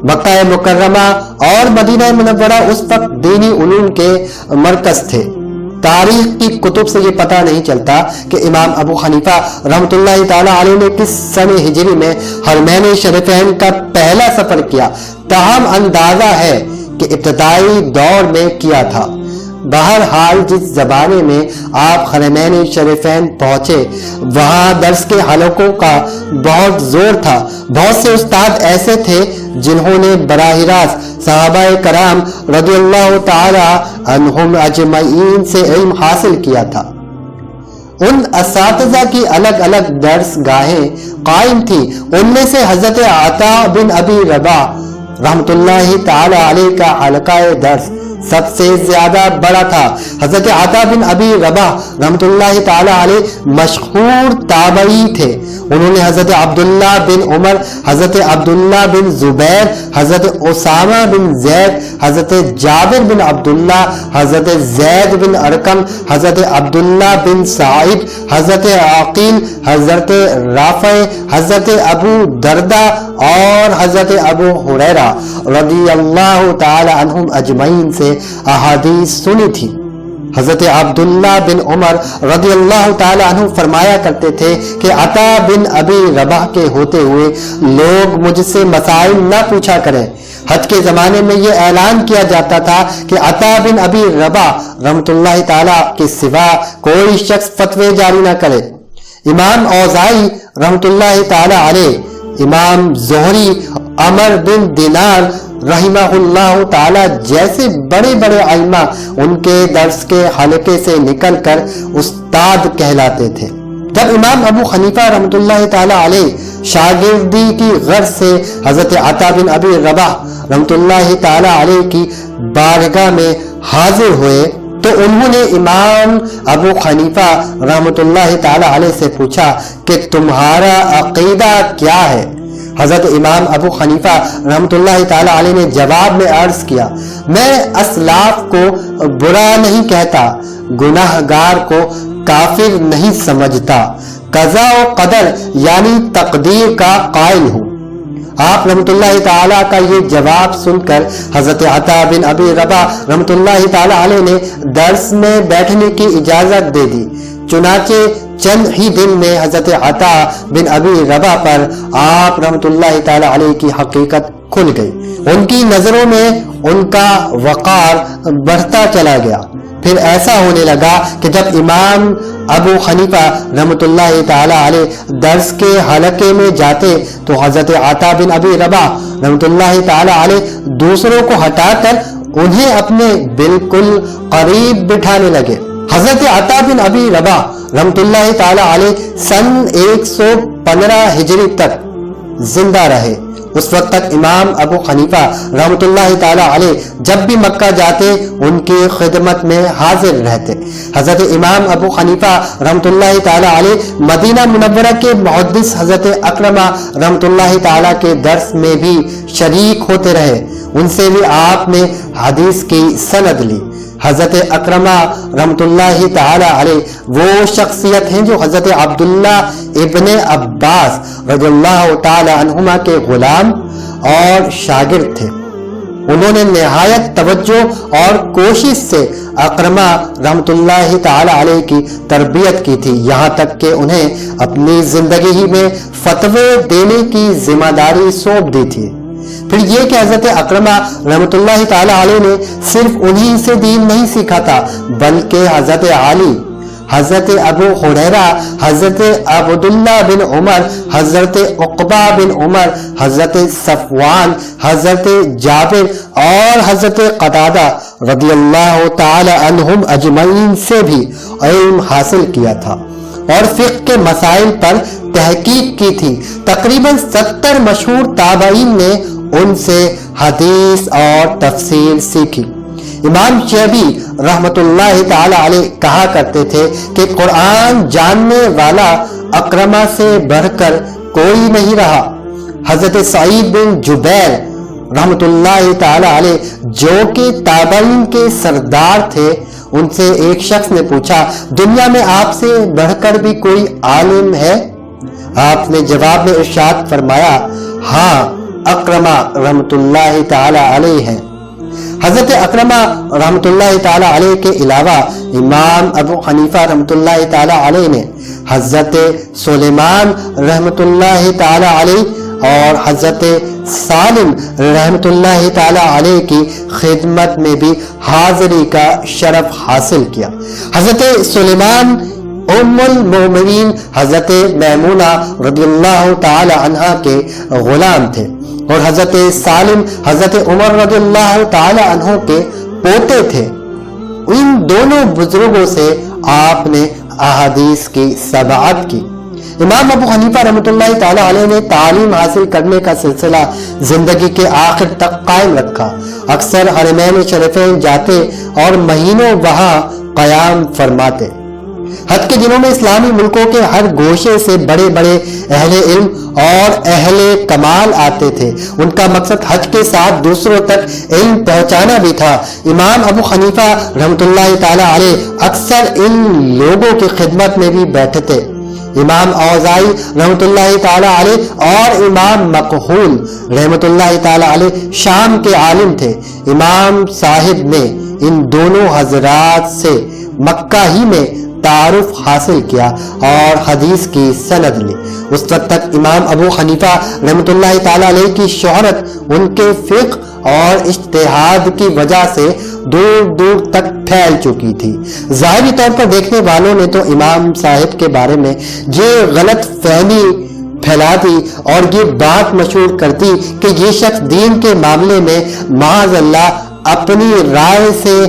مکہ مکرمہ اور مدینہ منورہ اس وقت دینی علوم کے مرکز تھے۔ تاریخ کی کتب سے یہ پتہ نہیں چلتا کہ امام ابو حنیفہ رحمت اللہ تعالی علیہ نے کس سنہ ہجری میں حرمین شریفین کا پہلا سفر کیا، تاہم اندازہ ہے کہ ابتدائی دور میں کیا تھا۔ بہرحال جس زمانے میں آپ حرمین شریفین پہنچے وہاں درس کے حلقوں کا بہت زور تھا. بہت سے استاد ایسے تھے جنہوں نے براہ راست صحابہ کرام رضی اللہ تعالی عنہم اجمعین سے علم حاصل کیا تھا. ان اساتذہ کی الگ الگ درس گاہیں قائم تھیں. ان میں سے حضرت عطا بن ابی رباح رحمۃ اللہ تعالی علیہ کا حلقہ درس سب سے زیادہ بڑا تھا. حضرت عطا بن ابی رباح رحمۃ اللہ تعالی علیہ مشہور تابعی تھے. انہوں نے حضرت عبداللہ بن عمر، حضرت عبداللہ بن زبیر، حضرت اسامہ بن زید، حضرت جابر بن عبداللہ، حضرت زید بن ارقم، حضرت عبداللہ بن سعید، حضرت عقیل، حضرت رافع، حضرت ابو دردہ اور حضرت ابو ہریرہ رضی اللہ تعالی عنہم اجمعین سے احادیث سنی تھی. حضرت عبداللہ بن عمر رضی اللہ تعالی عنہ فرمایا کرتے تھے کہ عطا بن ابی رباح کے ہوتے ہوئے لوگ مجھ سے مسائل نہ پوچھا کریں. حج کے زمانے میں یہ اعلان کیا جاتا تھا کہ عطا بن ابی رباح رحمۃ اللہ تعالی کے سوا کوئی شخص فتوے جاری نہ کرے. امام اوزاعی رحمۃ اللہ تعالی علیہ، امام زہری، عمر بن دینار رحمہ اللہ تعالی جیسے بڑے بڑے ائمہ ان کے درس کے حلقے سے نکل کر استاد کہلاتے تھے. جب امام ابو حنیفہ رحمۃ اللہ تعالی علیہ شاگردی کی غرض سے حضرت عطا بن ابی رباح رحمۃ اللہ تعالی علیہ کی بارگاہ میں حاضر ہوئے تو انہوں نے امام ابو حنیفہ رحمۃ اللہ تعالی علیہ سے پوچھا کہ تمہارا عقیدہ کیا ہے؟ حضرت امام ابو حنیفہ رحمۃ اللہ تعالی علیہ نے جواب میں عرض کیا، میں اسلاف کو برا نہیں کہتا، گناہ گار کو کافر نہیں سمجھتا، قضا و قدر یعنی تقدیر کا قائل ہوں. آپ رحمۃ اللہ تعالیٰ کا یہ جواب سن کر حضرت عطا بن ابی رباح رحمۃ اللہ تعالیٰ علیہ نے درس میں بیٹھنے کی اجازت دے دی. چنانچہ چند ہی دن میں حضرت عطا بن ابی رباح پر آپ رحمۃ اللہ تعالیٰ علیہ کی حقیقت کھل گئی. ان کی نظروں میں ان کا وقار بڑھتا چلا گیا. پھر ایسا ہونے لگا کہ جب امام ابو حنیفہ رحمۃ اللہ تعالی علیہ درس کے حلقے میں جاتے تو حضرت عطا بن ابی رباح رحمۃ اللہ تعالی علیہ دوسروں کو ہٹا کر انہیں اپنے بالکل قریب بٹھانے لگے. حضرت عطا بن ابی رباح رحمۃ اللہ تعالی علیہ سن 115 ہجری تک زندہ رہے. اس وقت تک امام ابو حنیفہ رحمۃ اللہ تعالی علیہ جب بھی مکہ جاتے ان کی خدمت میں حاضر رہتے. حضرت امام ابو حنیفہ رحمۃ اللہ تعالی علیہ مدینہ منورہ کے محدث حضرت اکرمہ رحمۃ اللہ تعالی کے درس میں بھی شریک ہوتے رہے. ان سے بھی آپ نے حدیث کی سند لی. حضرت اکرمہ رحمۃ اللہ تعالی علیہ وہ شخصیت ہیں جو حضرت عبداللہ ابن عباس رضی اللہ تعالی عنہما کے غلام اور شاگرد تھے. انہوں نے نہایت توجہ اور کوشش سے اکرمہ رحمۃ اللہ تعالی علیہ کی تربیت کی تھی، یہاں تک کہ انہیں اپنی زندگی ہی میں فتوے دینے کی ذمہ داری سونپ دی تھی. پھر یہ کہ حضرت اکرمہ رحمۃ اللہ تعالی علیہ نے صرف انہی سے دین نہیں سیکھا تھا بلکہ حضرت علی، حضرت ابو ہریرہ، حضرت عبداللہ بن عمر، حضرت عقبہ بن عمر، حضرت صفوان، حضرت جابر اور حضرت قتادہ رضی اللہ تعالی عنہم اجمعین سے بھی علم حاصل کیا تھا اور فقہ کے مسائل پر تحقیق کی تھی. تقریباً 70 مشہور تابعین نے ان سے حدیث اور تفسیر سیکھی. امام شعبی رحمت اللہ تعالی علیہ کہا کرتے تھے کہ قرآن جاننے والا اکرمہ سے بڑھ کر کوئی نہیں رہا. حضرت سعید بن جبیر رحمت اللہ تعالی علیہ جو کہ تابعین کے سردار تھے، ان سے ایک شخص نے پوچھا، دنیا میں آپ سے بڑھ کر بھی کوئی عالم ہے؟ آپ نے جواب میں ارشاد فرمایا، ہاں اکرمہ رحمت اللہ تعالی علیہ ہے. حضرت اکرمہ رحمت اللہ تعالی علیہ کے علاوہ امام ابو حنیفہ رحمت اللہ تعالی علیہ نے حضرت سلیمان رحمت اللہ تعالی علیہ، اور حضرت سالم رحمۃ اللہ تعالی علیہ کی خدمت میں بھی حاضری کا شرف حاصل کیا۔ حضرت سلیمان ام المومنین حضرت میمونہ رضی اللہ تعالی عنہا کے غلام تھے، اور حضرت سالم حضرت عمر رضی اللہ تعالی عنہ کے پوتے تھے۔ ان دونوں بزرگوں سے آپ نے احادیث کی سماعت کی۔ امام ابو حنیفہ رحمۃ اللہ تعالی علیہ نے تعلیم حاصل کرنے کا سلسلہ زندگی کے آخر تک قائم رکھا۔ اکثر حرمین شریفین جاتے اور مہینوں وہاں قیام فرماتے۔ حج کے دنوں میں اسلامی ملکوں کے ہر گوشے سے بڑے بڑے اہل علم اور اہل کمال آتے تھے۔ ان کا مقصد حج کے ساتھ دوسروں تک علم پہنچانا بھی تھا۔ امام ابو حنیفہ رحمۃ اللہ تعالی علیہ اکثر ان لوگوں کی خدمت میں بھی بیٹھتے۔ امام اوزاعی رحمۃ اللہ تعالی علیہ اور امام مکحول رحمۃ اللہ تعالی علیہ شام کے عالم تھے۔ امام صاحب نے ان دونوں حضرات سے مکہ ہی میں تعارف حاصل کیا اور حدیث کی سند لی۔ اس وقت تک امام ابو حنیفہ رحمۃ اللہ تعالی علیہ کی شہرت ان کے فقہ اور اجتہاد کی وجہ سے دور دور تک پھیل چکی تھی۔ ظاہری طور پر دیکھنے والوں نے تو امام صاحب کے بارے میں یہ غلط فہمی پھیلاتی اور یہ بات مشہور کرتی کہ یہ شخص دین کے معاملے میں معاذ اللہ اپنی رائے سے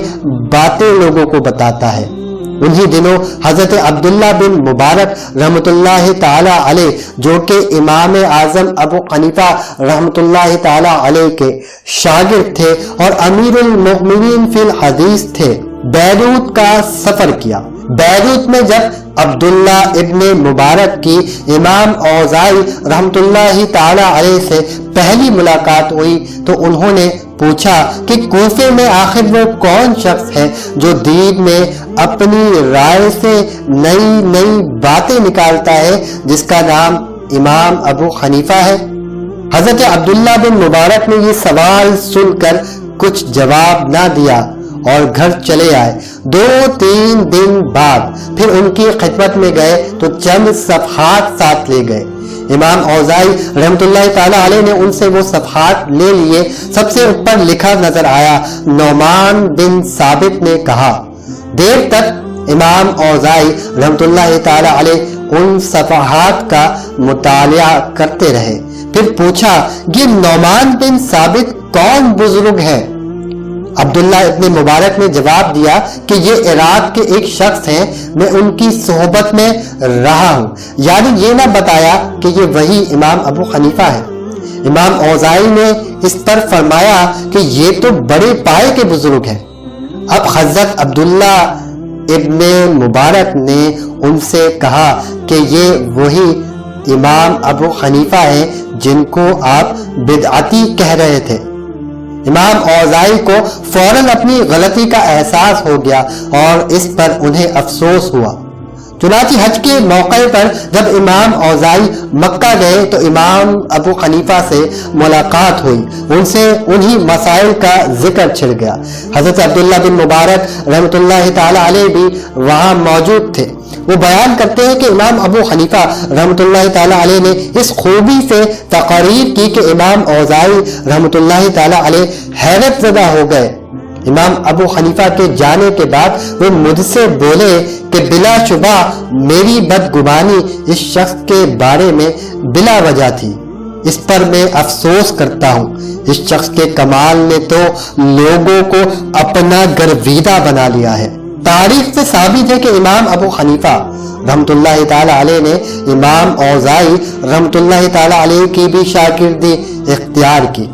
باتیں لوگوں کو بتاتا ہے۔ انہی دنوں حضرت عبداللہ بن مبارک رحمۃ اللہ تعالی علیہ، جو کہ امام اعظم ابو حنیفہ رحمۃ اللہ تعالی علیہ کے شاگرد تھے اور امیر المؤمنین فی الحدیث تھے، بیروت کا سفر کیا۔ بیروت میں جب عبداللہ ابن مبارک کی امام اوزاعی رحمۃ اللہ تعالی علیہ سے پہلی ملاقات ہوئی تو انہوں نے پوچھا کہ کوفے میں آخر وہ کون شخص ہے جو دین میں اپنی رائے سے نئی نئی باتیں نکالتا ہے جس کا نام امام ابو حنیفہ ہے؟ حضرت عبداللہ بن مبارک نے یہ سوال سن کر کچھ جواب نہ دیا اور گھر چلے آئے۔ 2-3 دن بعد پھر ان کی خدمت میں گئے تو چند صفحات ساتھ لے گئے۔ امام اوزاعی رحمۃ اللہ تعالی علیہ نے ان سے وہ صفحات لے لیے۔ سب سے اوپر لکھا نظر آیا، نعمان بن ثابت نے کہا۔ دیر تک امام اوزاعی رحمۃ اللہ تعالی علیہ ان صفحات کا مطالعہ کرتے رہے۔ پھر پوچھا، یہ نعمان بن ثابت کون بزرگ ہے؟ عبداللہ ابن مبارک نے جواب دیا کہ یہ عراق کے ایک شخص ہیں، میں ان کی صحبت میں رہا ہوں، یعنی یہ نہ بتایا کہ یہ وہی امام ابو حنیفہ ہے۔ امام اوزاعی نے اس پر فرمایا کہ یہ تو بڑے پائے کے بزرگ ہیں۔ اب حضرت عبداللہ ابن مبارک نے ان سے کہا کہ یہ وہی امام ابو حنیفہ ہیں جن کو آپ بدعتی کہہ رہے تھے۔ امام اوزاعی کو فوراً اپنی غلطی کا احساس ہو گیا اور اس پر انہیں افسوس ہوا۔ چنانچہ حج کے موقع پر جب امام اوزاعی مکہ گئے تو امام ابو حنیفہ سے ملاقات ہوئی، ان سے انہی مسائل کا ذکر چھڑ گیا۔ حضرت عبداللہ بن مبارک رحمۃ اللہ تعالی علیہ بھی وہاں موجود تھے۔ وہ بیان کرتے ہیں کہ امام ابو حنیفہ رحمۃ اللہ تعالی علیہ نے اس خوبی سے تقریر کی کہ امام اوزاعی رحمۃ اللہ تعالی علیہ حیرت زدہ ہو گئے۔ امام ابو حنیفہ کے جانے کے بعد وہ مجھ سے بولے کہ بلا شبہ میری بدگمانی اس شخص کے بارے میں بلا وجہ تھی، اس پر میں افسوس کرتا ہوں۔ اس شخص کے کمال نے تو لوگوں کو اپنا گرویدہ بنا لیا ہے۔ تاریخ سے ثابت ہے کہ امام ابو حنیفہ رحمۃ اللہ تعالی علیہ نے امام اوزاعی رحمۃ اللہ تعالی علیہ کی بھی شاگردی اختیار کی۔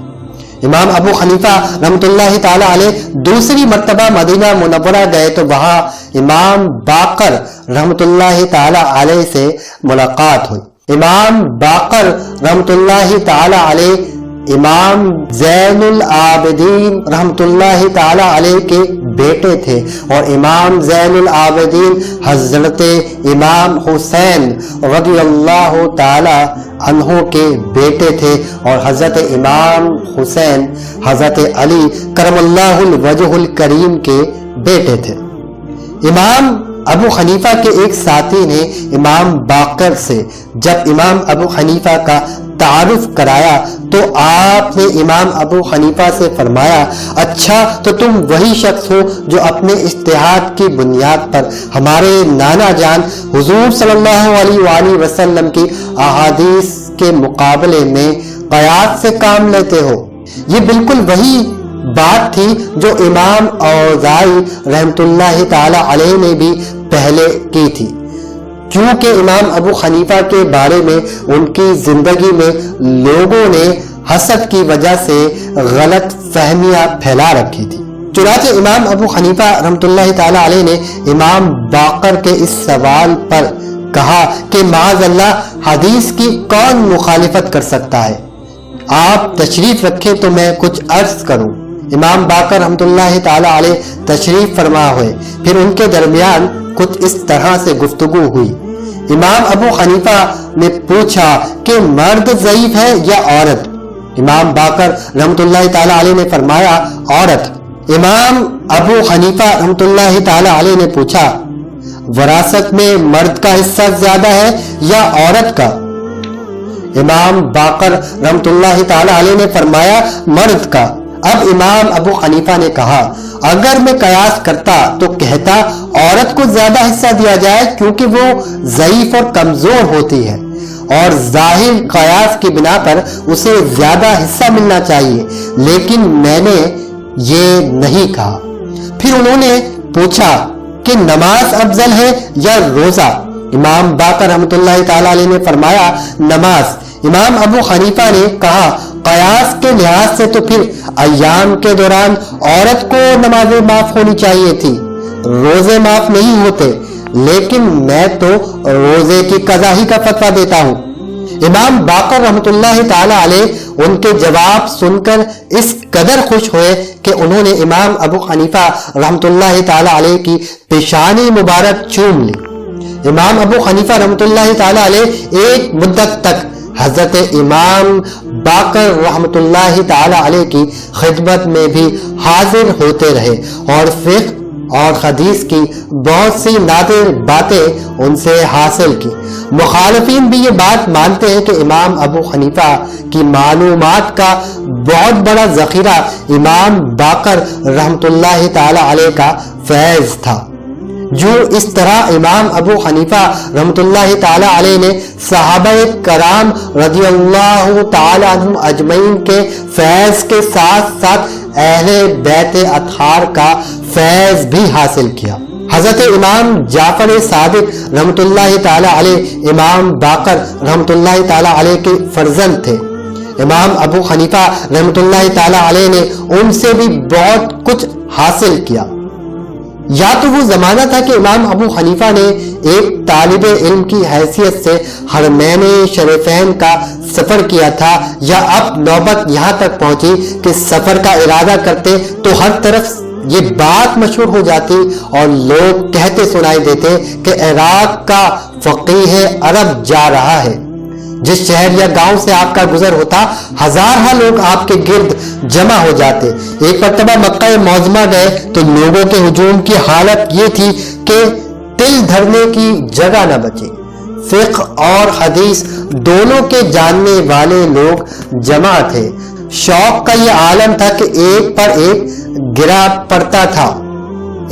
امام ابو حنیفہ رحمۃ اللہ تعالی علیہ دوسری مرتبہ مدینہ منورہ گئے تو وہاں امام باقر رحمۃ اللہ تعالی علیہ سے ملاقات ہوئی۔ امام باقر رحمۃ اللہ تعالی علیہ امام زین العابدین رحمۃ اللہ تعالی علیہ کے بیٹے تھے اور امام زین العابدین حضرت امام حسین رضی اللہ تعالی عنہ کے بیٹے تھے اور حضرت امام حسین حضرت علی کرم اللہ الوجہ الکریم کے بیٹے تھے۔ امام ابو حنیفہ کے ایک ساتھی نے امام باقر سے جب امام ابو حنیفہ کا تعارف کرایا تو آپ نے امام ابو حنیفہ سے فرمایا، اچھا تو تم وہی شخص ہو جو اپنے اجتہاد کی بنیاد پر ہمارے نانا جان حضور صلی اللہ علیہ وآلہ وسلم کی احادیث کے مقابلے میں قیاس سے کام لیتے ہو۔ یہ بالکل وہی بات تھی جو امام اوزاعی رحمۃ اللہ تعالی علیہ نے بھی پہلے کی تھی، کیونکہ امام ابو حنیفہ کے بارے میں ان کی زندگی میں لوگوں نے حسد کی وجہ سے غلط فہمیاں پھیلا رکھی تھی۔ چنانچہ امام ابو حنیفہ رحمۃ اللہ تعالی علیہ نے امام باقر کے اس سوال پر کہا کہ معاذ اللہ حدیث کی کون مخالفت کر سکتا ہے؟ آپ تشریف رکھیں تو میں کچھ عرض کروں۔ امام باقر رحمۃ اللہ تعالی علیہ تشریف فرما ہوئے، پھر ان کے درمیان کچھ اس طرح سے گفتگو ہوئی۔ امام ابو حنیفہ نے پوچھا کہ مرد ضعیف ہے یا عورت؟ امام باقر رحمۃ اللہ تعالی علیہ نے فرمایا عورت۔ امام ابو حنیفہ رحمۃ اللہ تعالی علیہ نے پوچھا وراثت میں مرد کا حصہ زیادہ ہے یا عورت کا؟ امام باقر رحمۃ اللہ تعالی علیہ نے فرمایا مرد کا۔ اب امام ابو حنیفہ نے کہا اگر میں قیاس کرتا تو کہتا عورت کو زیادہ حصہ دیا جائے کیونکہ وہ ضعیف اور کمزور ہوتی ہے، اور ظاہر قیاس کی بنا پر اسے زیادہ حصہ ملنا چاہیے، لیکن میں نے یہ نہیں کہا۔ پھر انہوں نے پوچھا کہ نماز افضل ہے یا روزہ؟ امام باقر رحمۃ اللہ تعالی علیہ نے فرمایا نماز۔ امام ابو حنیفہ نے کہا قیاس کے لحاظ سے تو پھر ایام کے دوران عورت کو نمازیں معاف ہونی چاہیے تھی، روزے معاف نہیں ہوتے، لیکن میں تو روزے کی قضا ہی کا فتویٰ دیتا ہوں۔ امام باقر رحمۃ اللہ تعالی علیہ ان کے جواب سن کر اس قدر خوش ہوئے کہ انہوں نے امام ابو حنیفہ رحمۃ اللہ تعالی علیہ کی پیشانی مبارک چوم لی۔ امام ابو حنیفہ رحمۃ اللہ تعالی علیہ ایک مدت تک حضرت امام باقر رحمۃ اللہ تعالی علیہ کی خدمت میں بھی حاضر ہوتے رہے اور فقہ اور حدیث کی بہت سی نادر باتیں ان سے حاصل کی۔ مخالفین بھی یہ بات مانتے ہیں کہ امام ابو حنیفہ کی معلومات کا بہت بڑا ذخیرہ امام باقر رحمۃ اللہ تعالی علیہ کا فیض تھا۔ جو اس طرح امام ابو حنیفہ رحمۃ اللہ تعالی علیہ نے صحابہ کرام رضی اللہ تعالی عنہم اجمعین کے فیض کے ساتھ ساتھ اہل بیت اطہار کا فیض بھی حاصل کیا۔ حضرت امام جعفر صادق رحمۃ اللہ تعالی علیہ امام باقر رحمۃ اللہ تعالی علیہ کے فرزند تھے۔ امام ابو حنیفہ رحمۃ اللہ تعالی علیہ نے ان سے بھی بہت کچھ حاصل کیا۔ یا تو وہ زمانہ تھا کہ امام ابو حنیفہ نے ایک طالب علم کی حیثیت سے حرمین شریفین کا سفر کیا تھا، یا اب نوبت یہاں تک پہنچی کہ سفر کا ارادہ کرتے تو ہر طرف یہ بات مشہور ہو جاتی اور لوگ کہتے سنائی دیتے کہ عراق کا فقیہ عرب جا رہا ہے۔ جس شہر یا گاؤں سے آپ کا گزر ہوتا ہزارہ لوگ آپ کے گرد جمع ہو جاتے۔ ایک مرتبہ مکہ معظمہ گئے تو لوگوں کے ہجوم کی حالت یہ تھی کہ تل دھرنے کی جگہ نہ بچی۔ فقہ اور حدیث دونوں کے جاننے والے لوگ جمع تھے۔ شوق کا یہ عالم تھا کہ ایک پر ایک گرا پڑتا تھا۔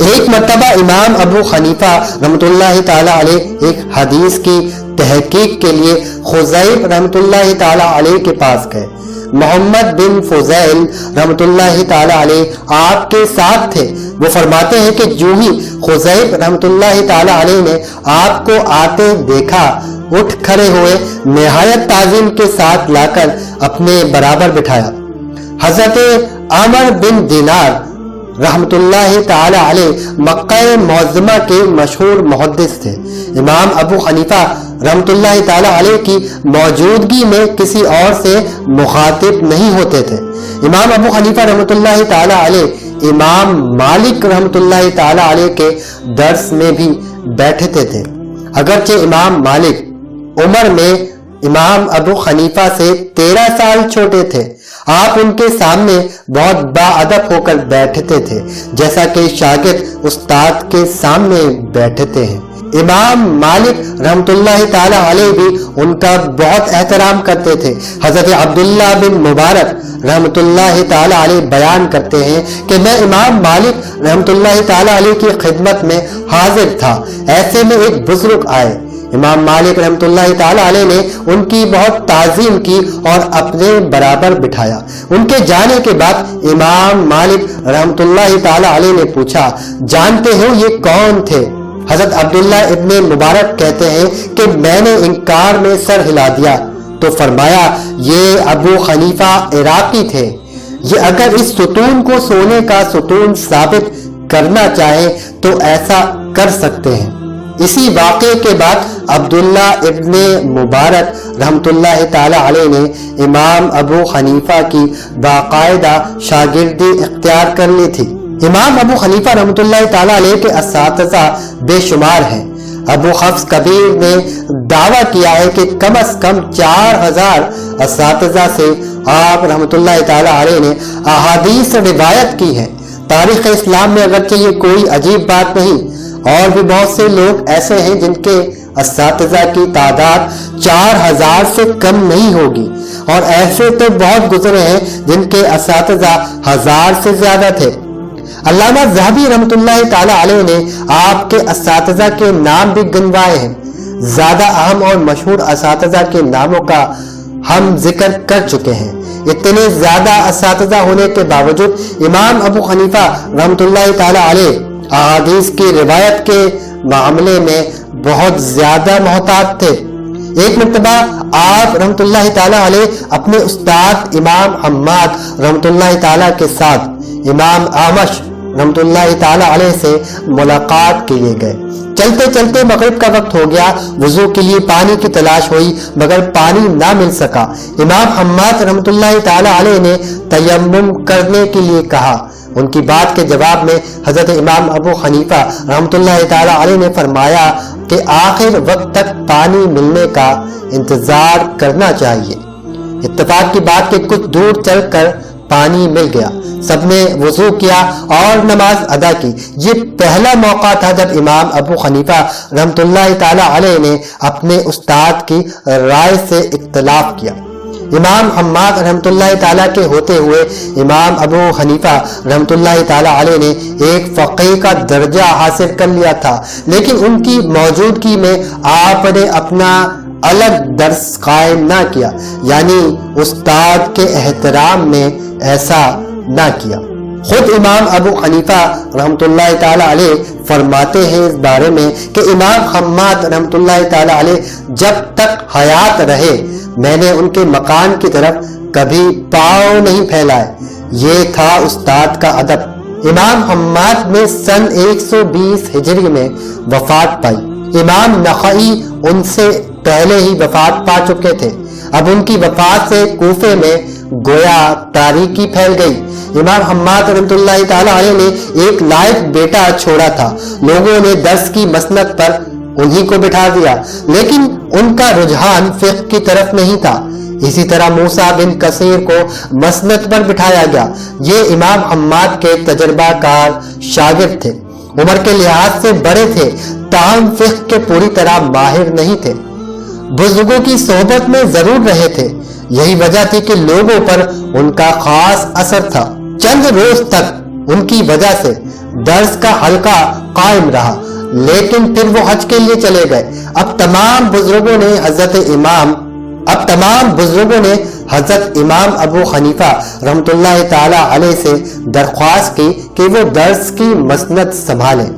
ایک مرتبہ امام ابو حنیفہ رحمۃ اللہ تعالی علیہ ایک حدیث کی تحقیق کے لیے خزیب رحمۃ اللہ تعالی علیہ کے پاس گئے۔ محمد بن فضیل رحمۃ اللہ تعالی علیہ آپ کے ساتھ تھے۔ وہ فرماتے ہیں کہ جو ہی خزیب رحمۃ اللہ تعالی علیہ نے آپ کو آتے دیکھا، اٹھ کھڑے ہوئے، نہایت تعظیم کے ساتھ لا کر اپنے برابر بٹھایا۔ حضرت عمر بن دینار رحمت اللہ تعالی علیہ مکہ معظمہ کے مشہور محدث تھے۔ امام ابو حنیفہ رحمت اللہ تعالی علیہ کی موجودگی میں کسی اور سے مخاطب نہیں ہوتے تھے۔ امام ابو حنیفہ رحمت اللہ تعالی علیہ امام مالک رحمت اللہ تعالی علیہ کے درس میں بھی بیٹھتے تھے۔ اگرچہ امام مالک عمر میں امام ابو حنیفہ سے 13 سال چھوٹے تھے، آپ ان کے سامنے بہت باادب ہو کر بیٹھتے تھے، جیسا کہ شاگرد استاد کے سامنے بیٹھتے ہیں۔ امام مالک رحمۃ اللہ تعالی علیہ بھی ان کا بہت احترام کرتے تھے۔ حضرت عبداللہ بن مبارک رحمۃ اللہ تعالی علیہ بیان کرتے ہیں کہ میں امام مالک رحمۃ اللہ تعالی علیہ کی خدمت میں حاضر تھا، ایسے میں ایک بزرگ آئے، امام مالک رحمۃ اللہ تعالی علیہ نے ان کی بہت تعظیم کی اور اپنے برابر بٹھایا۔ ان کے جانے کے بعد امام مالک رحمۃ اللہ تعالی علیہ نے پوچھا، جانتے ہو یہ کون تھے؟ حضرت عبداللہ ابن مبارک کہتے ہیں کہ میں نے انکار میں سر ہلا دیا تو فرمایا، یہ ابو حنیفہ عراقی تھے، یہ اگر اس ستون کو سونے کا ستون ثابت کرنا چاہیں تو ایسا کر سکتے ہیں۔ اسی واقعے کے بعد عبداللہ ابن مبارک رحمۃ اللہ تعالی علیہ نے امام ابو حنیفہ کی باقاعدہ شاگردی اختیار کر لی تھی۔ امام ابو حنیفہ رحمۃ اللہ تعالی علیہ کے اساتذہ بے شمار ہیں۔ ابو حفص کبیر نے دعویٰ کیا ہے کہ کم از کم 4000 اساتذہ سے آپ رحمۃ اللہ تعالی علیہ نے احادیث روایت کی ہیں۔ تاریخ اسلام میں اگرچہ یہ کوئی عجیب بات نہیں، اور بھی بہت سے لوگ ایسے ہیں جن کے اساتذہ کی تعداد 4000 سے کم نہیں ہوگی، اور ایسے تو بہت گزرے ہیں جن کے اساتذہ 1000 سے زیادہ تھے۔ علامہ ذہبی رحمۃ اللہ تعالی علیہ نے آپ کے اساتذہ کے نام بھی گنوائے ہیں۔ زیادہ اہم اور مشہور اساتذہ کے ناموں کا ہم ذکر کر چکے ہیں۔ اتنے زیادہ اساتذہ ہونے کے باوجود امام ابو حنیفہ رحمۃ اللہ تعالی علیہ احادیث کی روایت کے معاملے میں بہت زیادہ محتاط تھے۔ ایک مرتبہ آپ رحمۃ اللہ تعالی علیہ اپنے استاد امام حماد رحمۃ اللہ تعالی کے ساتھ امام اعمش رحمۃ اللہ تعالی علیہ سے ملاقات کے لیے گئے۔ چلتے چلتے مغرب کا وقت ہو گیا، وضو کے لیے پانی کی تلاش ہوئی مگر پانی نہ مل سکا۔ امام حماد رحمۃ اللہ تعالی علیہ نے تیمم کرنے کے لیے کہا۔ ان کی بات کے جواب میں حضرت امام ابو حنیفہ رحمۃ اللہ تعالی علیہ نے فرمایا کہ آخر وقت تک پانی ملنے کا انتظار کرنا چاہیے۔ اتفاق کی بات کہ کچھ دور چل کر پانی مل گیا، سب نے وضو کیا اور نماز ادا کی۔ یہ پہلا موقع تھا جب امام ابو حنیفہ رحمۃ اللہ تعالی علیہ نے اپنے استاد کی رائے سے اختلاف کیا۔ امام حماد رحمۃ اللہ تعالیٰ کے ہوتے ہوئے امام ابو حنیفہ رحمۃ اللہ تعالیٰ علیہ نے ایک فقیہ کا درجہ حاصل کر لیا تھا، لیکن ان کی موجودگی میں آپ نے اپنا الگ درس قائم نہ کیا، یعنی استاد کے احترام میں ایسا نہ کیا۔ خود امام ابو حنیفہ رحمۃ اللہ تعالی علیہ فرماتے ہیں اس بارے میں کہ امام حماد رحمۃ اللہ تعالی علیہ جب تک حیات رہے میں نے ان کے مکان کی طرف کبھی پاؤں نہیں پھیلائے، یہ تھا استاد کا ادب۔ امام حماد نے سن 120 ہجری میں وفات پائی۔ امام نخعی ان سے پہلے ہی وفات پا چکے تھے۔ اب ان کی وفات سے کوفے میں گویا تاریکی پھیل گئی۔ امام حماد رحمۃ اللہ تعالی علیہ نے ایک لائق بیٹا چھوڑا تھا، لوگوں نے درس کی مسند پر انہی کو بٹھا دیا، لیکن ان کا رجحان فقہ کی طرف نہیں تھا۔ اسی طرح موسیٰ بن کثیر کو مسند پر بٹھایا گیا۔ یہ امام حماد کے تجربہ کار شاگرد تھے، عمر کے لحاظ سے بڑے تھے، تاہم فقہ کے پوری طرح ماہر نہیں تھے۔ بزرگوں کی صحبت میں ضرور رہے تھے، یہی وجہ تھی کہ لوگوں پر ان کا خاص اثر تھا۔ چند روز تک ان کی وجہ سے درس کا حلقہ قائم رہا، لیکن پھر وہ حج کے لیے چلے گئے۔ اب تمام بزرگوں نے حضرت امام ابو حنیفہ رحمۃ اللہ تعالی علیہ سے درخواست کی کہ وہ درس کی مسند سنبھالیں۔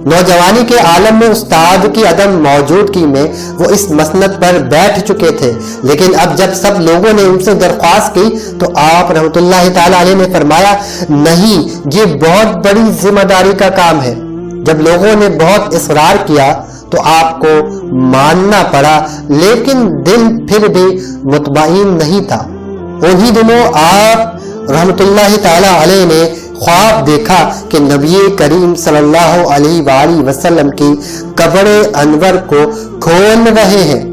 نوجوانی کے عالم میں استاد کی عدم موجودگی میں وہ اس مسند پر بیٹھ چکے تھے، لیکن اب جب سب لوگوں نے ان سے درخواست کی تو آپ رحمۃ اللہ تعالی علیہ نے فرمایا، نہیں، یہ بہت بڑی ذمہ داری کا کام ہے۔ جب لوگوں نے بہت اصرار کیا تو آپ کو ماننا پڑا، لیکن دل پھر بھی مطمئن نہیں تھا۔ انہی دنوں آپ رحمۃ اللہ تعالی علیہ نے خواب دیکھا کہ نبی کریم صلی اللہ علیہ وآلہ وسلم کی قبر انور کو کھول رہے ہیں۔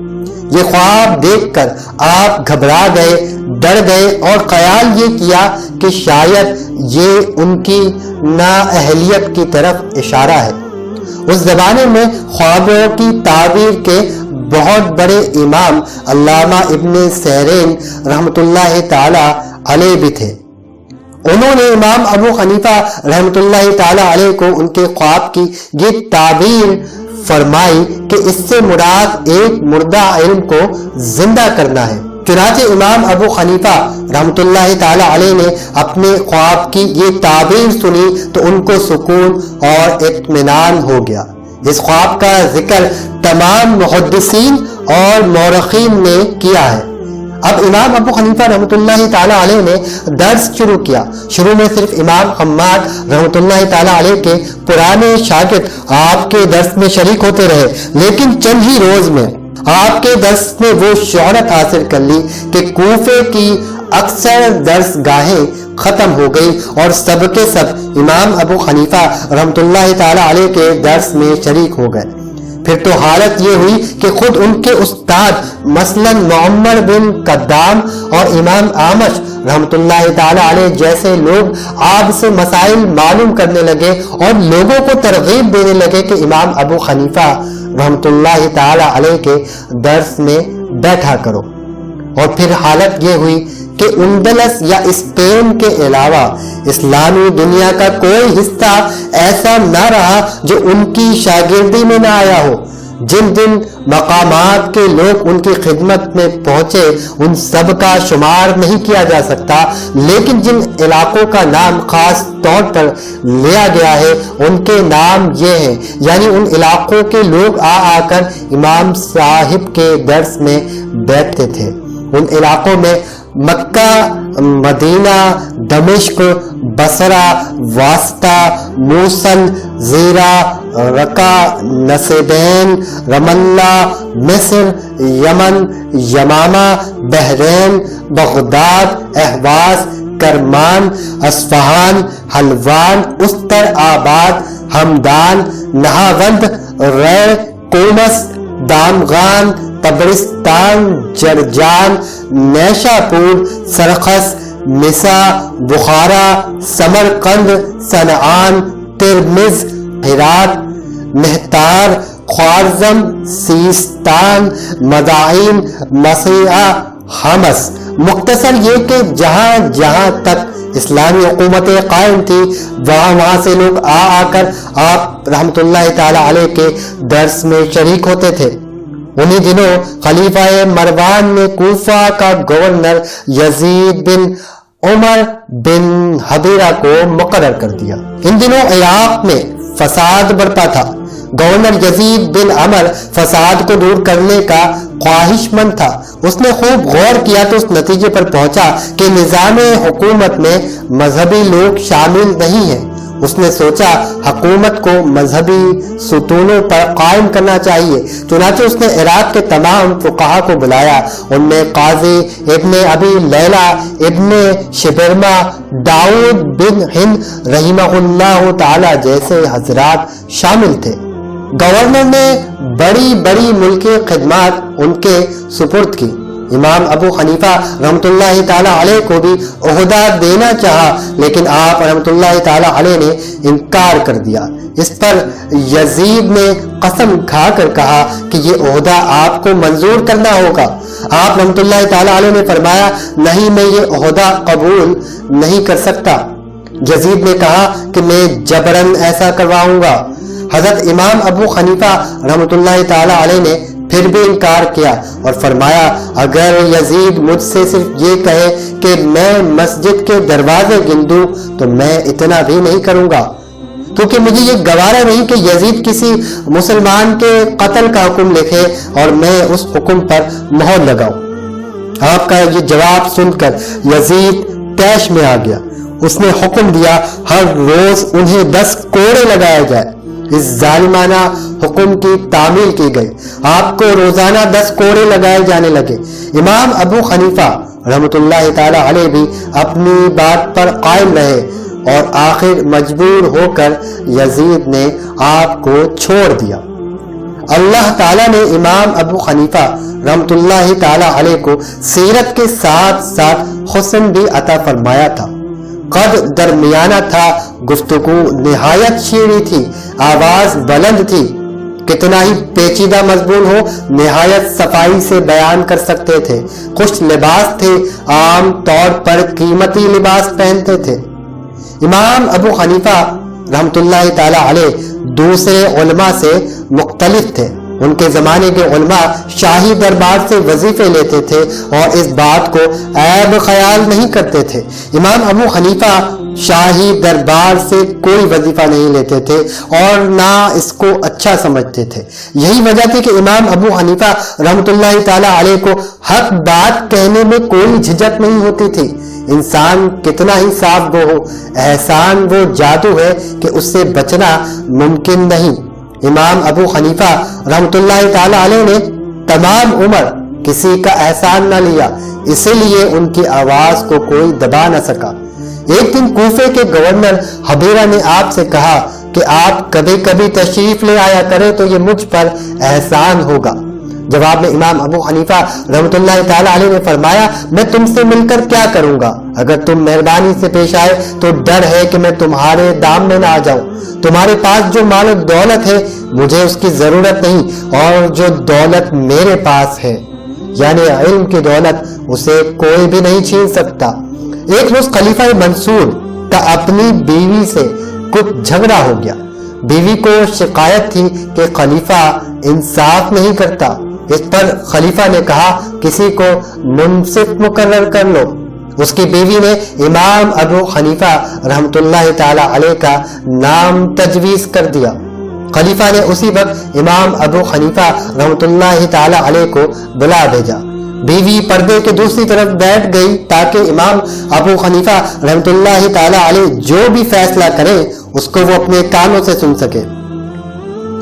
یہ خواب دیکھ کر آپ گھبرا گئے، ڈر گئے اور خیال یہ کیا کہ شاید یہ ان کی نااہلیت کی طرف اشارہ ہے۔ اس زمانے میں خوابوں کی تعبیر کے بہت بڑے امام علامہ ابن سیرین رحمۃ اللہ تعالی علیہ بھی تھے۔ انہوں نے امام ابو حنیفہ رحمۃ اللہ تعالی علیہ کو ان کے خواب کی یہ تعبیر فرمائی کہ اس سے مراد ایک مردہ علم کو زندہ کرنا ہے۔ چنانچہ امام ابو حنیفہ رحمۃ اللہ تعالی علیہ نے اپنے خواب کی یہ تعبیر سنی تو ان کو سکون اور اطمینان ہو گیا۔ اس خواب کا ذکر تمام محدثین اور مورخین نے کیا ہے۔ اب امام ابو حنیفہ رحمۃ اللہ تعالی علیہ نے درس شروع کیا۔ شروع میں صرف امام حماد رحمۃ اللہ تعالی علیہ کے پرانے شاگرد آپ کے درس میں شریک ہوتے رہے، لیکن چند ہی روز میں آپ کے درس نے وہ شہرت حاصل کر لی کہ کوفے کی اکثر درس گاہیں ختم ہو گئی اور سب کے سب امام ابو حنیفہ رحمۃ اللہ تعالی علیہ کے درس میں شریک ہو گئے۔ پھر تو حالت یہ ہوئی کہ خود ان کے استاد مثلا معمر بن قدام اور امام اعمش رحمۃ اللہ تعالی علیہ جیسے لوگ آپ سے مسائل معلوم کرنے لگے اور لوگوں کو ترغیب دینے لگے کہ امام ابو حنیفہ رحمۃ اللہ تعالی علیہ کے درس میں بیٹھا کرو۔ اور پھر حالت یہ ہوئی کہ اندلس یا اسپین کے علاوہ اسلامی دنیا کا کوئی حصہ ایسا نہ رہا جو ان کی شاگردی میں نہ آیا ہو۔ جن جن مقامات کے لوگ ان کی خدمت میں پہنچے ان سب کا شمار نہیں کیا جا سکتا، لیکن جن علاقوں کا نام خاص طور پر لیا گیا ہے ان کے نام یہ ہیں، یعنی ان علاقوں کے لوگ آ کر امام صاحب کے درس میں بیٹھتے تھے۔ ان علاقوں میں مکہ، مدینہ، دمشق، بصرہ، واسطہ، موصل، زیرہ، رقہ، نصیبین، رم اللہ، مصر، یمن، یمامہ، بحرین، بغداد، اہواز، کرمان، اصفہان، حلوان، استر آباد، ہمدان، نہاوند، رے، قومس، دامغان، تبرستان، جرجان، نیشا پور، سرخس، مسا، بخارا، سمرقند، صنعان، ترمز، ہرات، مہتار، خوارزم، سیستان، مدائن، مسیحہ، حمص۔ مختصر یہ کہ جہاں جہاں تک اسلامی حکومتیں قائم تھی وہاں سے لوگ آ کر آپ رحمۃ اللہ تعالی علیہ کے درس میں شریک ہوتے تھے۔ انہی دنوں خلیفہ مروان نے کوفہ کا گورنر یزید بن عمر بن حبیرہ کو مقرر کر دیا۔ ان دنوں عراق میں فساد برپا تھا۔ گورنر یزید بن عمر فساد کو دور کرنے کا خواہش مند تھا۔ اس نے خوب غور کیا تو اس نتیجے پر پہنچا کہ نظام حکومت میں مذہبی لوگ شامل نہیں ہیں۔ اس نے سوچا حکومت کو مذہبی ستونوں پر قائم کرنا چاہیے۔ چنانچہ اس نے عراق کے تمام فقہا کو بلایا۔ ان میں قاضی ابن ابی لیلہ، ابن شبرما، داؤد بن ہند رحمہ اللہ تعالی جیسے حضرات شامل تھے۔ گورنر نے بڑی بڑی ملکی خدمات ان کے سپرد کی۔ امام ابو حنیفہ رحمۃ اللہ تعالی علیہ کو بھی عہدہ دینا چاہا، لیکن آپ رحمۃ اللہ تعالی علیہ نے انکار کر دیا۔ اس پر یزید نے قسم کھا کر کہا کہ یہ عہدہ آپ کو منظور کرنا ہوگا۔ آپ رحمۃ اللہ تعالی علیہ نے فرمایا نہیں، میں یہ عہدہ قبول نہیں کر سکتا۔ یزید نے کہا کہ میں جبرن ایسا کرواؤں گا۔ حضرت امام ابو حنیفہ رحمۃ اللہ تعالی علیہ نے پھر بھی انکار کیا اور فرمایا اگر یزید مجھ سے صرف یہ کہے کہ میں مسجد کے دروازے گن دوں تو میں اتنا بھی نہیں کروں گا، کیونکہ مجھے یہ گوارا نہیں کہ یزید کسی مسلمان کے قتل کا حکم لکھے اور میں اس حکم پر مہر لگاؤں۔ آپ کا یہ جواب سن کر یزید طیش میں آ گیا۔ اس نے حکم دیا ہر روز انہیں 10 کوڑے لگائے جائے۔ اس ظالمانہ حکم کی تعمیل کی گئی۔ آپ کو روزانہ 10 کوڑے لگائے جانے لگے۔ امام ابو حنیفہ رحمۃ اللہ تعالی علیہ بھی اپنی بات پر قائم رہے اور آخر مجبور ہو کر یزید نے آپ کو چھوڑ دیا۔ اللہ تعالیٰ نے امام ابو حنیفہ رحمۃ اللہ تعالی علیہ کو سیرت کے ساتھ ساتھ حسن بھی عطا فرمایا تھا۔ قد درمیانہ تھا، گفتگو نہایت شیریں تھی، آواز بلند تھی، کتنا ہی پیچیدہ مضمون ہو نہایت صفائی سے بیان کر سکتے تھے، خوش لباس تھے، عام طور پر قیمتی لباس پہنتے تھے۔ امام ابو حنیفہ رحمۃ اللہ تعالی علیہ دوسرے علماء سے مختلف تھے۔ ان کے زمانے کے علماء شاہی دربار سے وظیفے لیتے تھے اور اس بات کو عیب خیال نہیں کرتے تھے۔ امام ابو حنیفہ شاہی دربار سے کوئی وظیفہ نہیں لیتے تھے اور نہ اس کو اچھا سمجھتے تھے۔ یہی وجہ تھی کہ امام ابو حنیفہ رحمۃ اللہ تعالی علیہ کو حق بات کہنے میں کوئی جھجک نہیں ہوتی تھی۔ انسان کتنا ہی صاف گو ہو، احسان وہ جادو ہے کہ اس سے بچنا ممکن نہیں۔ امام ابو حنیفہ رحمۃ اللہ تعالی علیہ نے تمام عمر کسی کا احسان نہ لیا، اسی لیے ان کی آواز کو کوئی دبا نہ سکا۔ ایک دن کوفے کے گورنر حبیرہ نے آپ سے کہا کہ آپ کبھی کبھی تشریف لے آیا کریں تو یہ مجھ پر احسان ہوگا۔ جواب میں امام ابو حنیفہ رحمۃ اللہ تعالی علیہ نے فرمایا، میں تم سے مل کر کیا کروں گا؟ اگر تم مہربانی سے پیش آئے تو ڈر ہے کہ میں تمہارے دام میں نہ آ جاؤں۔ تمہارے پاس جو مال و دولت ہے مجھے اس کی ضرورت نہیں، اور جو دولت میرے پاس ہے یعنی علم کی دولت اسے کوئی بھی نہیں چھین سکتا۔ ایک روز خلیفہ منصور کا اپنی بیوی سے کچھ جھگڑا ہو گیا۔ بیوی کو شکایت تھی کہ خلیفہ انصاف نہیں کرتا۔ اس پر خلیفہ نے کہا کسی کو منصف مقرر کر لو۔ اس کی بیوی نے امام ابو حنیفہ رحمۃ اللہ تعالی علیہ کا نام تجویز کر دیا۔ خلیفہ نے اسی وقت امام ابو حنیفہ رحمۃ اللہ تعالی علیہ کو بلا بھیجا۔ بیوی پردے کے دوسری طرف بیٹھ گئی تاکہ امام ابو حنیفہ رحمۃ اللہ تعالی علیہ جو بھی فیصلہ کریں اس کو وہ اپنے کانوں سے سن سکے۔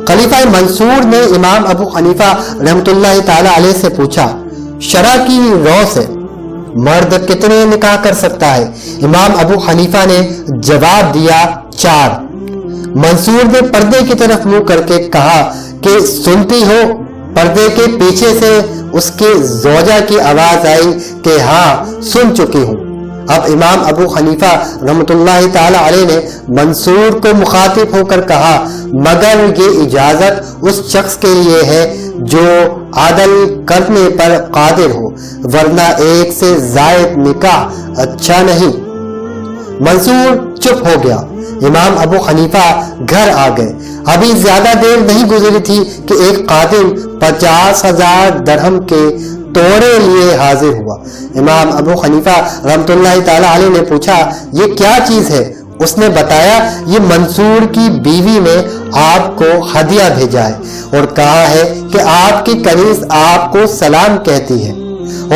خلیفہ منصور نے امام ابو حنیفہ رحمۃ اللہ تعالی علیہ سے پوچھا، شرع کی رو سے مرد کتنے نکاح کر سکتا ہے؟ امام ابو حنیفہ نے جواب دیا 4۔ منصور نے پردے کی طرف منہ کر کے کہا کہ سنتی ہو؟ پردے کے پیچھے سے اس کی زوجہ کی آواز آئی کہ ہاں سن چکی ہوں۔ اب امام ابو حنیفہ رحمۃ اللہ تعالی علیہ نے منصور کو مخاطب ہو کر کہا، مگر یہ اجازت اس شخص کے لیے ہے جو عدل کرنے پر قادر ہو، ورنہ ایک سے زائد نکاح اچھا نہیں۔ منصور چپ ہو گیا۔ امام ابو حنیفہ گھر آ گئے۔ ابھی زیادہ دیر نہیں گزری تھی کہ ایک خادم 50,000 درہم کے توڑے لیے حاضر ہوا۔ امام ابو حنیفہ رحمۃ اللہ تعالی علیہ نے پوچھا، یہ کیا چیز ہے؟ اس نے بتایا، یہ منصور کی بیوی نے آپ کو ہدیہ بھیجا ہے اور کہا ہے کہ آپ کی کنیز آپ کو سلام کہتی ہے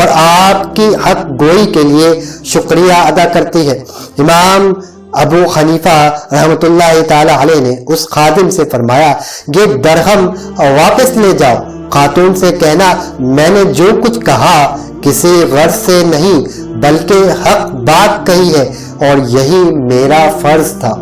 اور آپ کی حق گوئی کے لیے شکریہ ادا کرتی ہے۔ امام ابو حنیفہ رحمۃ اللہ تعالی علیہ نے اس خادم سے فرمایا، یہ درہم واپس لے جاؤ۔ خاتون سے کہنا، میں نے جو کچھ کہا کسی غرض سے نہیں بلکہ حق بات کہی ہے اور یہی میرا فرض تھا۔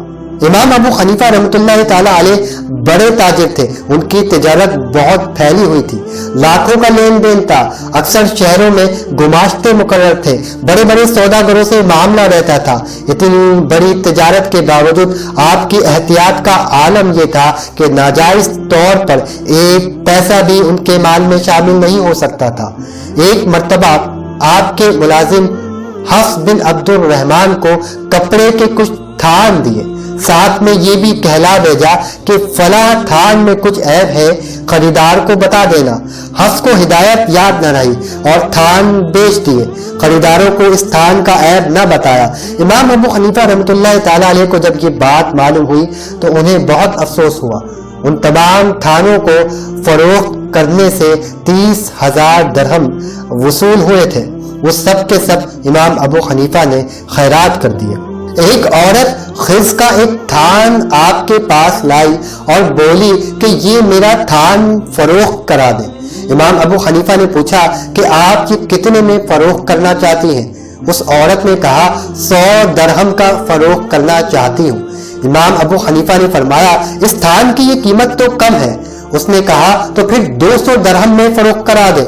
امام ابو حنیفہ رحمۃ اللہ تعالی علیہ بڑے تاجر تھے۔ ان کی تجارت بہت پھیلی ہوئی تھی، لاکھوں کا لین دین تھا۔ اکثر شہروں میں گماشتے مقرر تھے، بڑے بڑے سوداگروں سے معاملہ رہتا تھا۔ اتنی بڑی تجارت کے باوجود آپ کی احتیاط کا عالم یہ تھا کہ ناجائز طور پر ایک پیسہ بھی ان کے مال میں شامل نہیں ہو سکتا تھا۔ ایک مرتبہ آپ کے ملازم حفص بن عبد الرحمن کو کپڑے کے کچھ تھان دیے، ساتھ میں یہ بھی کہلا بھیجا کہ فلاں تھان میں کچھ عیب ہے، خریدار کو بتا دینا۔ حفص کو ہدایت یاد نہ رہی اور تھان بیچ دیے، خریداروں کو اس تھان کا عیب نہ بتایا۔ امام ابو حنیفہ رحمۃ اللہ تعالی علیہ کو جب یہ بات معلوم ہوئی تو انہیں بہت افسوس ہوا۔ ان تمام تھانوں کو فروخت کرنے سے 30,000 درہم وصول ہوئے تھے، وہ سب کے سب امام ابو حنیفہ نے خیرات کر دیے۔ ایک عورت خز کا ایک تھان آپ کے پاس لائی اور بولی کہ یہ میرا تھان فروخت کرا دیں۔ امام ابو حنیفہ نے پوچھا کہ آپ یہ کتنے میں فروخت کرنا چاہتی ہیں؟ اس عورت نے کہا 100 درہم کا فروخت کرنا چاہتی ہوں۔ امام ابو حنیفہ نے فرمایا اس تھان کی یہ قیمت تو کم ہے۔ اس نے کہا تو پھر 200 درہم میں فروخت کرا دے۔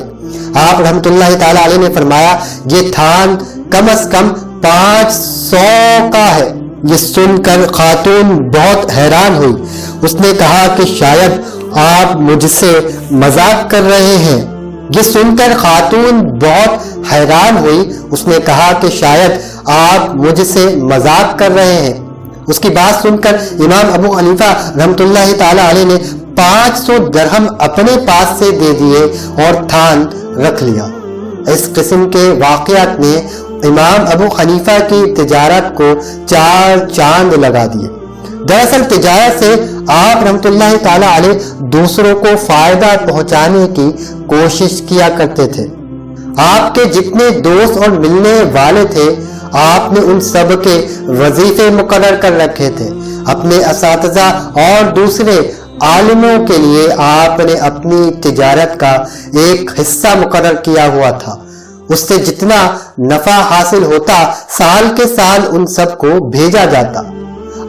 آپ رحمۃ اللہ تعالی علیہ نے فرمایا یہ تھان کم از کم 500 100 کا ہے۔ یہ سن کر خاتون بہت حیران ہوئی۔ اس نے کہا کہ شاید آپ مجھ سے مذاق کر رہے ہیں۔ یہ سن کر خاتون بہت حیران ہوئی۔ اس نے کہا کہ شاید آپ مجھ سے مذاق کر رہے ہیں۔ اس کی بات سن کر امام ابو حنیفہ رحمۃ اللہ تعالی علیہ نے 500 درہم اپنے پاس سے دے دیے اور تھان رکھ لیا۔ اس قسم کے واقعات نے امام ابو حنیفہ کی تجارت کو 4 چاند لگا دیے۔ دراصل تجارت سے آپ رحمۃ اللہ تعالی علیہ دوسروں کو فائدہ پہنچانے کی کوشش کیا کرتے تھے۔ آپ کے جتنے دوست اور ملنے والے تھے آپ نے ان سب کے وظیفے مقرر کر رکھے تھے۔ اپنے اساتذہ اور دوسرے عالموں کے لیے آپ نے اپنی تجارت کا ایک حصہ مقرر کیا ہوا تھا۔ اس سے جتنا نفع حاصل ہوتا سال کے سال ان سب کو بھیجا جاتا۔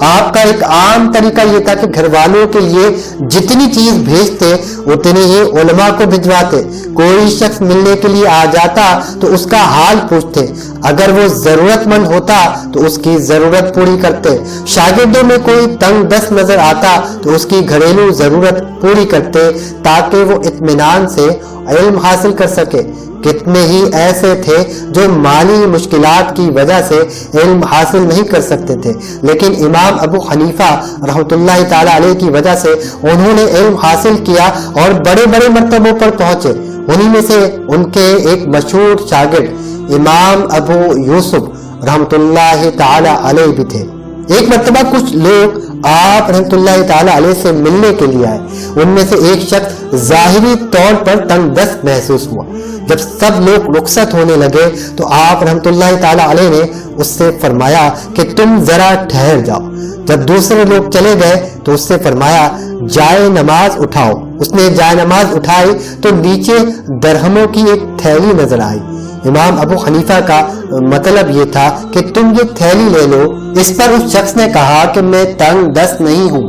آپ کا ایک عام طریقہ یہ تھا کہ گھر والوں کے لیے جتنی چیز بھیجتے اتنی ہی علماء کو بھجواتے۔ کوئی شخص ملنے کے لیے آ جاتا تو اس کا حال پوچھتے، اگر وہ ضرورت مند ہوتا تو اس کی ضرورت پوری کرتے۔ شاگردوں میں کوئی تنگ دست نظر آتا تو اس کی گھریلو ضرورت پوری کرتے تاکہ وہ اطمینان سے علم حاصل کر سکے۔ کتنے ہی ایسے تھے جو مالی مشکلات کی وجہ سے علم حاصل نہیں کر سکتے تھے، لیکن امام ابو حنیفہ رحمۃ اللہ تعالی علیہ کی وجہ سے انہوں نے علم حاصل کیا اور بڑے بڑے مرتبوں پر پہنچے۔ انہی میں سے ان کے ایک مشہور شاگرد امام ابو یوسف رحمۃ اللہ تعالی علیہ بھی تھے۔ ایک مرتبہ کچھ لوگ آپ رحمۃ اللہ تعالی علیہ سے ملنے کے لیے آئے۔ ان میں سے ایک شخص ظاہری طور پر تنگ دست محسوس ہوا۔ جب سب لوگ رخصت ہونے لگے تو آپ رحمۃ اللہ تعالی علیہ نے اس سے فرمایا کہ تم ذرا ٹھہر جاؤ۔ جب دوسرے لوگ چلے گئے تو اس سے فرمایا جائے نماز اٹھاؤ۔ اس نے جائے نماز اٹھائی تو نیچے درہموں کی ایک تھیلی نظر آئی۔ امام ابو حنیفہ کا مطلب یہ تھا کہ تم یہ تھیلی لے لو۔ اس پر اس شخص نے کہا کہ میں تنگ دست نہیں ہوں۔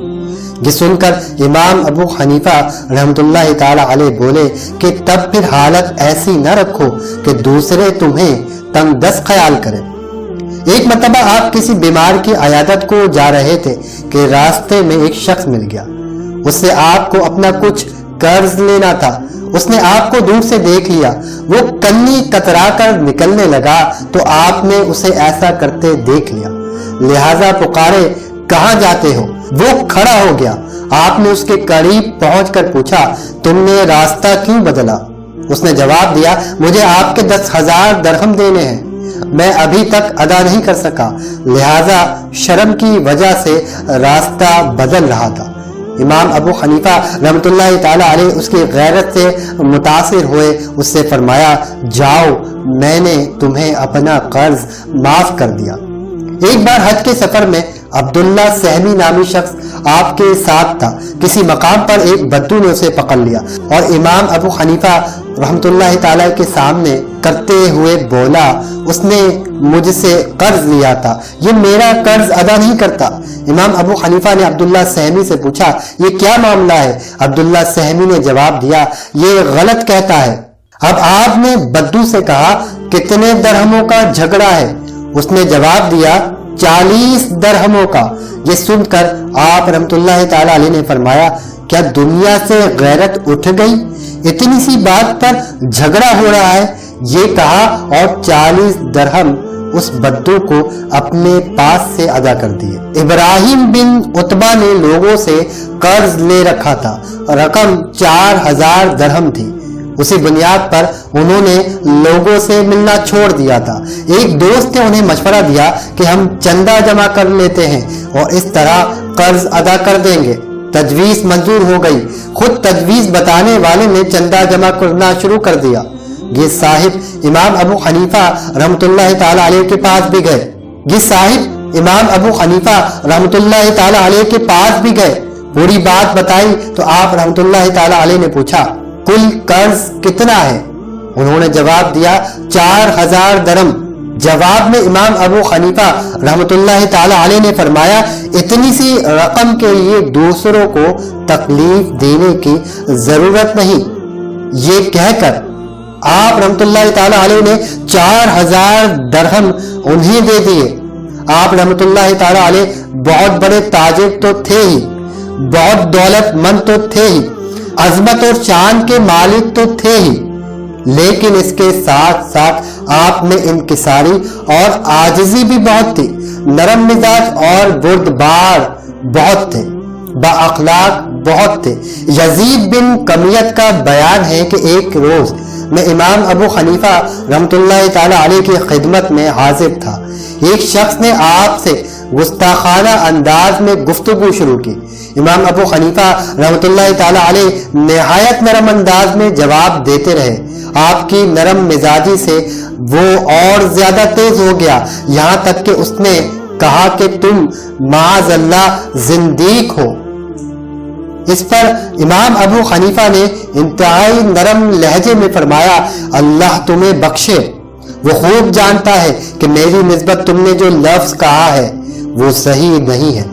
یہ سن کر امام ابو حنیفہ رحمۃ اللہ تعالی علیہ بولے کہ تب پھر حالت ایسی نہ رکھو کہ دوسرے تمہیں تنگ دست خیال کریں۔ ایک مرتبہ آپ کسی بیمار کی عیادت کو جا رہے تھے کہ راستے میں ایک شخص مل گیا۔ اس سے آپ کو اپنا کچھ قرض لینا تھا۔ اس نے آپ کو دور سے دیکھ لیا، وہ کنی کترا کر نکلنے لگا تو آپ نے اسے ایسا کرتے دیکھ لیا، لہذا پکارے کہاں جاتے ہو؟ وہ کھڑا ہو گیا۔ آپ نے اس کے قریب پہنچ کر پوچھا تم نے راستہ کیوں بدلا؟ اس نے جواب دیا مجھے آپ کے 10,000 درہم دینے ہیں، میں ابھی تک ادا نہیں کر سکا، لہذا شرم کی وجہ سے راستہ بدل رہا تھا۔ امام ابو حنیفہ رحمۃ اللہ تعالی علیہ اس کی غیرت سے متاثر ہوئے، اس سے فرمایا جاؤ میں نے تمہیں اپنا قرض معاف کر دیا۔ ایک بار حج کے سفر میں عبداللہ سہمی نامی شخص آپ کے ساتھ تھا۔ کسی مقام پر ایک بدو نے اسے پکڑ لیا اور امام ابو حنیفہ رحمۃ اللہ تعالی کے سامنے کرتے ہوئے بولا اس نے مجھ سے قرض لیا تھا، یہ میرا قرض ادا نہیں کرتا۔ امام ابو حنیفہ نے عبداللہ سہمی سے پوچھا یہ کیا معاملہ ہے؟ عبداللہ سہمی نے جواب دیا یہ غلط کہتا ہے۔ اب آپ نے بدو سے کہا کتنے درہموں کا جھگڑا ہے؟ اس نے جواب دیا 40 درہموں کا۔ یہ سن کر آپ رحمۃ اللہ تعالی علیہ نے فرمایا کیا دنیا سے غیرت اٹھ گئی؟ اتنی سی بات پر جھگڑا ہو رہا ہے؟ یہ کہا اور 40 درہم اس بدو کو اپنے پاس سے ادا کر دیے۔ ابراہیم بن عتبہ نے لوگوں سے قرض لے رکھا تھا، رقم 4000 درہم تھی۔ اسی بنیاد پر انہوں نے لوگوں سے ملنا چھوڑ دیا تھا۔ ایک دوست نے انہیں مشورہ دیا کہ ہم چندہ جمع کر لیتے ہیں اور اس طرح قرض ادا کر دیں گے۔ تجویز منظور ہو گئی۔ خود تجویز بتانے والے نے چندہ جمع کرنا شروع کر دیا۔ یہ صاحب امام ابو حنیفہ رحمۃ اللہ تعالی علیہ کے پاس بھی گئے۔ پوری بات بتائی تو آپ رحمۃ اللہ تعالی علیہ نے پوچھا کل قرض کتنا ہے؟ انہوں نے جواب دیا 4000 درہم۔ جواب میں امام ابو حنیفہ رحمۃ اللہ تعالی علیہ نے فرمایا اتنی سی رقم کے لیے دوسروں کو تکلیف دینے کی ضرورت نہیں۔ یہ کہہ کر آپ رحمۃ اللہ تعالی علیہ نے 4000 درہم انہیں دے دیے۔ آپ رحمت اللہ تعالی علیہ بہت بڑے تاجر تو تھے ہی، بہت دولت مند تو تھے ہی، عظمت اور شان کے مالک تو تھے ہی، لیکن اس کے ساتھ ساتھ آپ میں انکساری اور عاجزی بھی بہت تھی، نرم مزاج اور بردبار بہت تھے، با اخلاق بہت تھے۔ یزید بن کمیت کا بیان ہے کہ ایک روز میں امام ابو حنیفہ رحمۃ اللہ تعالی علیہ کی خدمت میں حاضر تھا۔ ایک شخص نے آپ سے گستاخانہ انداز میں گفتگو شروع کی۔ امام ابو حنیفہ رحمۃ اللہ تعالی علیہ نہایت نرم انداز میں جواب دیتے رہے۔ آپ کی نرم مزاجی سے وہ اور زیادہ تیز ہو گیا، یہاں تک کہ اس نے کہا کہ تم معاذ اللہ زندیق ہو۔ اس پر امام ابو حنیفہ نے انتہائی نرم لہجے میں فرمایا، اللہ تمہیں بخشے، وہ خوب جانتا ہے کہ میری نسبت تم نے جو لفظ کہا ہے وہ صحیح نہیں ہے۔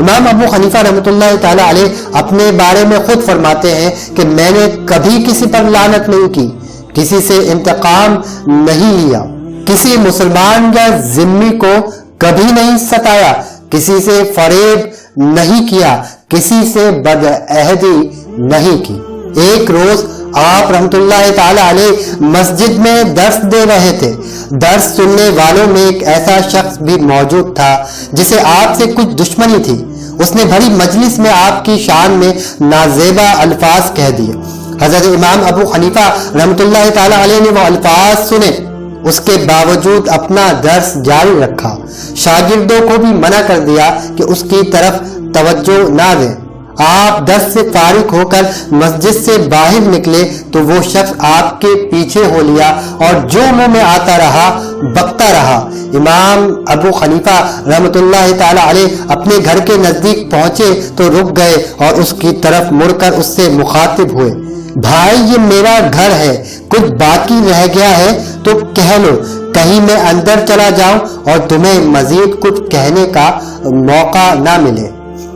امام ابو حنیفہ رحمۃ اللہ تعالی علیہ اپنے بارے میں خود فرماتے ہیں کہ میں نے کبھی کسی پر لعنت نہیں کی، کسی سے انتقام نہیں لیا، کسی مسلمان یا ذمہ کو کبھی نہیں ستایا، کسی سے فریب نہیں کیا، کسی سے بدعہدی نہیں کی۔ ایک روز آپ رحمت اللہ تعالی علیہ مسجد میں درس دے رہے تھے۔ درس سننے والوں میں ایک ایسا شخص بھی موجود تھا جسے آپ سے کچھ دشمنی تھی۔ اس نے بڑی مجلس میں آپ کی شان میں نازیبا الفاظ کہہ دیے۔ حضرت امام ابو حنیفہ رحمت اللہ تعالی علیہ نے وہ الفاظ سنے، اس کے باوجود اپنا درس جاری رکھا۔ شاگردوں کو بھی منع کر دیا کہ اس کی طرف توجہ نہ دیں۔ آپ درس سے فارغ ہو کر مسجد سے باہر نکلے تو وہ شخص آپ کے پیچھے ہو لیا اور جو منہ میں آتا رہا بکتا رہا۔ امام ابو حنیفہ رحمت اللہ تعالی علیہ اپنے گھر کے نزدیک پہنچے تو رک گئے اور اس کی طرف مڑ کر اس سے مخاطب ہوئے، بھائی یہ میرا گھر ہے، کچھ باقی رہ گیا ہے تو کہہ لو، کہیں میں اندر چلا جاؤں اور تمہیں مزید کچھ کہنے کا موقع نہ ملے۔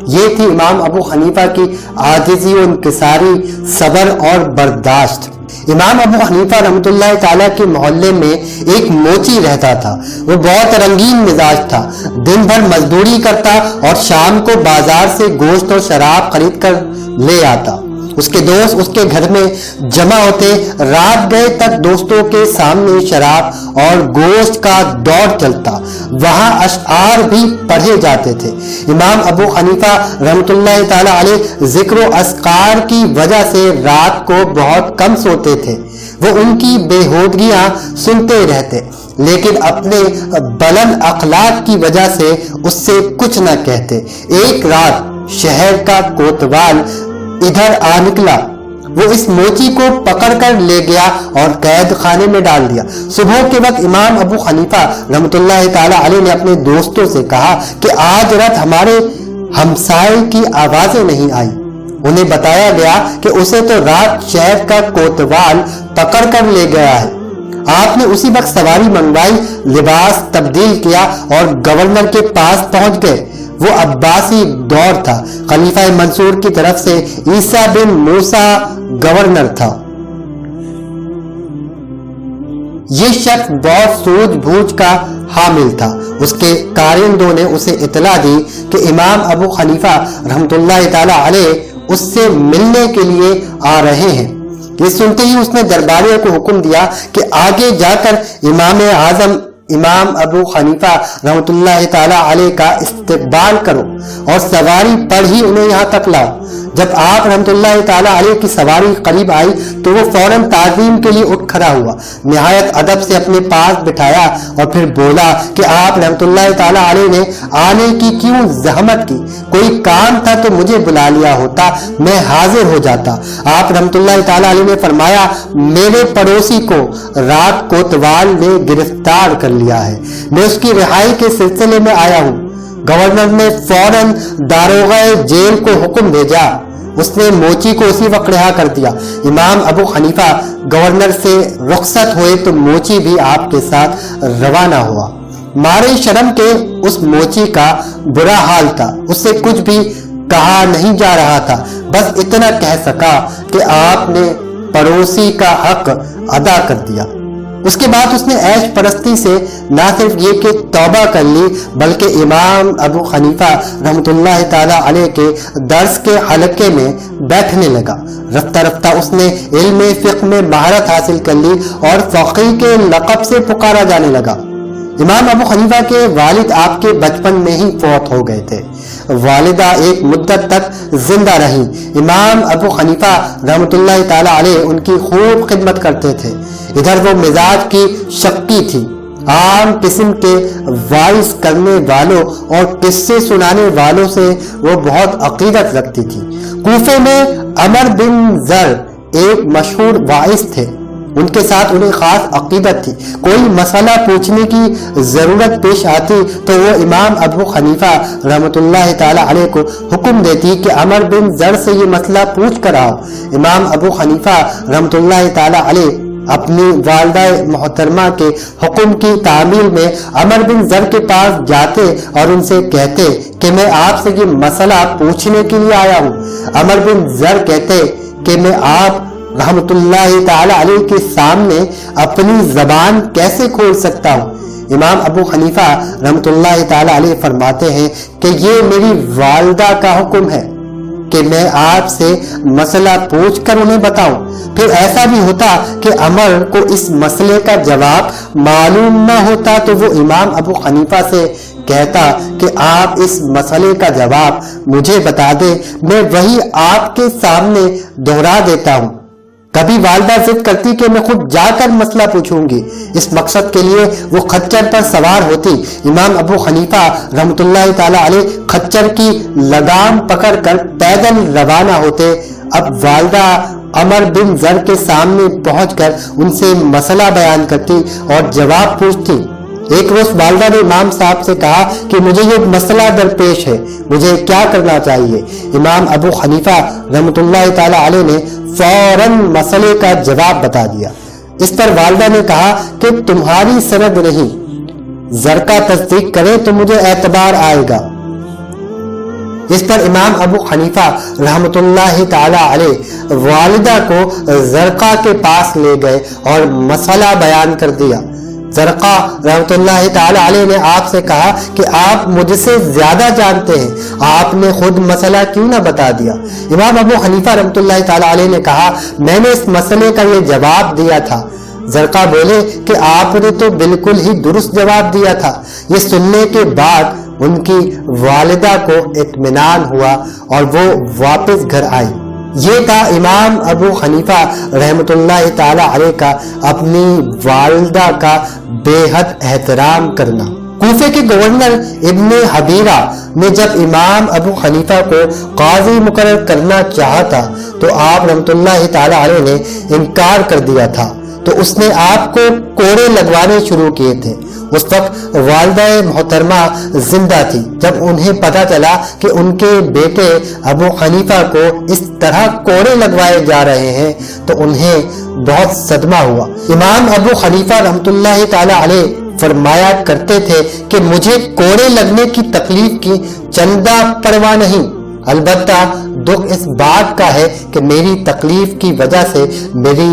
یہ تھی امام ابو حنیفہ کی عاجزی و انکساری، صبر اور برداشت۔ امام ابو حنیفہ رحمۃ اللہ تعالیٰ کے محلے میں ایک موچی رہتا تھا۔ وہ بہت رنگین مزاج تھا، دن بھر مزدوری کرتا اور شام کو بازار سے گوشت اور شراب خرید کر لے آتا۔ اس کے دوست اس کے گھر میں جمع ہوتے، رات گئے تک دوستوں کے سامنے شراب اور گوشت کا دور چلتا، وہاں اشعار بھی پڑھے جاتے تھے۔ امام ابو حنیفہ رحمۃ اللہ تعالی علیہ ذکر و اذکار کی وجہ سے رات کو بہت کم سوتے تھے۔ وہ ان کی بے ہودگیاں سنتے رہتے، لیکن اپنے بلند اخلاق کی وجہ سے اس سے کچھ نہ کہتے۔ ایک رات شہر کا کوتوال ادھر آ نکلا، وہ اس موچی کو پکڑ کر لے گیا اور قید خانے میں ڈال دیا۔ صبح کے وقت امام ابو حنیفہ رحمۃ اللہ تعالی علیہ نے اپنے دوستوں سے کہا کہ آج رات ہمارے ہمسائے کی آوازیں نہیں آئی۔ انہیں بتایا گیا کہ اسے تو رات شہر کا کوتوال پکڑ کر لے گیا ہے۔ آپ نے اسی وقت سواری منگوائی، لباس تبدیل کیا اور گورنر کے پاس پہنچ گئے۔ وہ عباسی دور تھا، خلیفہ منصور کی طرف سے عیسیٰ بن موسیٰ گورنر تھا۔ یہ شخص بہت سوجھ بوجھ کا حامل تھا۔ اس کے کارندوں نے اسے اطلاع دی کہ امام ابو حنیفہ رحمۃ اللہ تعالی علیہ اس سے ملنے کے لیے آ رہے ہیں۔ یہ سنتے ہی اس نے درباریوں کو حکم دیا کہ آگے جا کر امام اعظم امام ابو حنیفہ رحمۃ اللہ تعالی علیہ کا استقبال کرو اور سواری پر ہی انہیں یہاں تک لاؤ۔ جب آپ رحمۃ اللہ تعالی علیہ کی سواری قریب آئی تو وہ فوراً تعظیم کے لیے اٹھ کھڑا ہوا، نہایت ادب سے اپنے پاس بٹھایا اور پھر بولا کہ آپ رحمۃ اللہ تعالی علیہ نے آنے کی کیوں زحمت کی؟ کوئی کام تھا تو مجھے بلا لیا ہوتا، میں حاضر ہو جاتا۔ آپ رحمۃ اللہ تعالی علیہ نے فرمایا، میرے پڑوسی کو رات کوتوال نے گرفتار کر لیا ہے، میں اس کی رہائی کے سلسلے میں آیا ہوں۔ گورنر نے فوراً داروغہ جیل کو حکم بھیجا، اس نے موچی کو اسی وقت رہا کر دیا۔ امام ابو حنیفہ گورنر سے رخصت ہوئے تو موچی بھی آپ کے ساتھ روانہ ہوا۔ مارے شرم کے اس موچی کا برا حال تھا، اس سے کچھ بھی کہا نہیں جا رہا تھا، بس اتنا کہہ سکا کہ آپ نے پڑوسی کا حق ادا کر دیا۔ اس کے بعد اس نے عیش پرستی سے نہ صرف یہ کہ توبہ کر لی بلکہ امام ابو حنیفہ رحمۃ اللہ تعالی علیہ کے درس کے حلقے میں بیٹھنے لگا۔ رفتہ رفتہ اس نے علم فقہ میں مہارت حاصل کر لی اور فقیہ کے لقب سے پکارا جانے لگا۔ امام ابو حنیفہ کے والد آپ کے بچپن میں ہی فوت ہو گئے تھے، والدہ ایک مدت تک زندہ رہیں۔ امام ابو حنیفہ رحمۃ اللہ تعالی علیہ ان کی خوب خدمت کرتے تھے۔ ادھر وہ مزاج کی شکی تھی، عام قسم کے وائز کرنے والوں اور قصے سنانے والوں سے وہ بہت عقیدت رکھتی تھی۔ کوفے میں عمر بن زر ایک مشہور واعظ تھے، ان کے ساتھ انہیں خاص عقیدت تھی۔ کوئی مسئلہ پوچھنے کی ضرورت پیش آتی تو وہ امام ابو حنیفہ رحمۃ اللہ تعالی علیہ کو حکم دیتی کہ عمر بن زر سے یہ مسئلہ پوچھ کر آؤ۔ امام ابو حنیفہ رحمۃ اللہ تعالی علیہ اپنی والدہ محترمہ کے حکم کی تعمیل میں عمر بن زر کے پاس جاتے اور ان سے کہتے کہ میں آپ سے یہ مسئلہ پوچھنے کے لیے آیا ہوں۔ عمر بن زر کہتے کہ میں آپ رحمت اللہ تعالی علیہ کے سامنے اپنی زبان کیسے کھول سکتا ہوں؟ امام ابو حنیفہ رحمت اللہ تعالی علیہ فرماتے ہیں کہ یہ میری والدہ کا حکم ہے کہ میں آپ سے مسئلہ پوچھ کر انہیں بتاؤں۔ پھر ایسا بھی ہوتا کہ عمر کو اس مسئلے کا جواب معلوم نہ ہوتا تو وہ امام ابو حنیفہ سے کہتا کہ آپ اس مسئلے کا جواب مجھے بتا دیں، میں وہی آپ کے سامنے دہرا دیتا ہوں۔ کبھی والدہ ضد کرتی کہ میں خود جا کر مسئلہ پوچھوں گی، اس مقصد کے لیے وہ خچر پر سوار ہوتی۔ امام ابو حنیفہ رحمۃ اللہ تعالی علیہ خچر کی لگام پکڑ کر پیدل روانہ ہوتے۔ اب والدہ عمر بن زر کے سامنے پہنچ کر ان سے مسئلہ بیان کرتی اور جواب پوچھتی۔ ایک روز والدہ نے امام صاحب سے کہا کہ مجھے یہ مسئلہ درپیش ہے، مجھے کیا کرنا چاہیے؟ امام ابو حنیفہ رحمۃ اللہ تعالی علیہ نے فوراً مسئلے کا جواب بتا دیا۔ اس پر والدہ نے کہا کہ تمہاری سند نہیں، زر کا تصدیق کرے تو مجھے اعتبار آئے گا۔ اس پر امام ابو حنیفہ رحمۃ اللہ تعالی علیہ والدہ کو زرقہ کے پاس لے گئے اور مسئلہ بیان کر دیا۔ زرقہ رحمۃ اللہ تعالی علیہ نے آپ سے کہا کہ آپ مجھ سے زیادہ جانتے ہیں، آپ نے خود مسئلہ کیوں نہ بتا دیا؟ امام ابو حنیفہ رحمۃ اللہ تعالی علیہ نے کہا میں نے اس مسئلے کا یہ جواب دیا تھا۔ زرقہ بولے کہ آپ نے تو بالکل ہی درست جواب دیا تھا۔ یہ سننے کے بعد ان کی والدہ کو اطمینان ہوا اور وہ واپس گھر آئی۔ یہ تھا امام ابو حنیفہ رحمۃ اللہ تعالی علیہ کا اپنی والدہ کا بے حد احترام کرنا۔ کوفے کے گورنر ابن حبیرہ نے جب امام ابو حنیفہ کو قاضی مقرر کرنا چاہا تھا تو آپ رحمۃ اللہ تعالی علیہ نے انکار کر دیا تھا، تو اس نے آپ کو کوڑے لگوانے شروع کیے تھے۔ اس وقت والدہ محترمہ زندہ تھی۔ جب انہیں پتا چلا کہ ان کے بیٹے ابو حنیفہ کو اس طرح کوڑے لگوائے جا رہے ہیں تو انہیں بہت صدمہ ہوا۔ امام ابو حنیفہ رحمۃ اللہ تعالی علیہ فرمایا کرتے تھے کہ مجھے کوڑے لگنے کی تکلیف کی چندہ پرواہ نہیں، البتہ دکھ اس بات کا ہے کہ میری تکلیف کی وجہ سے میری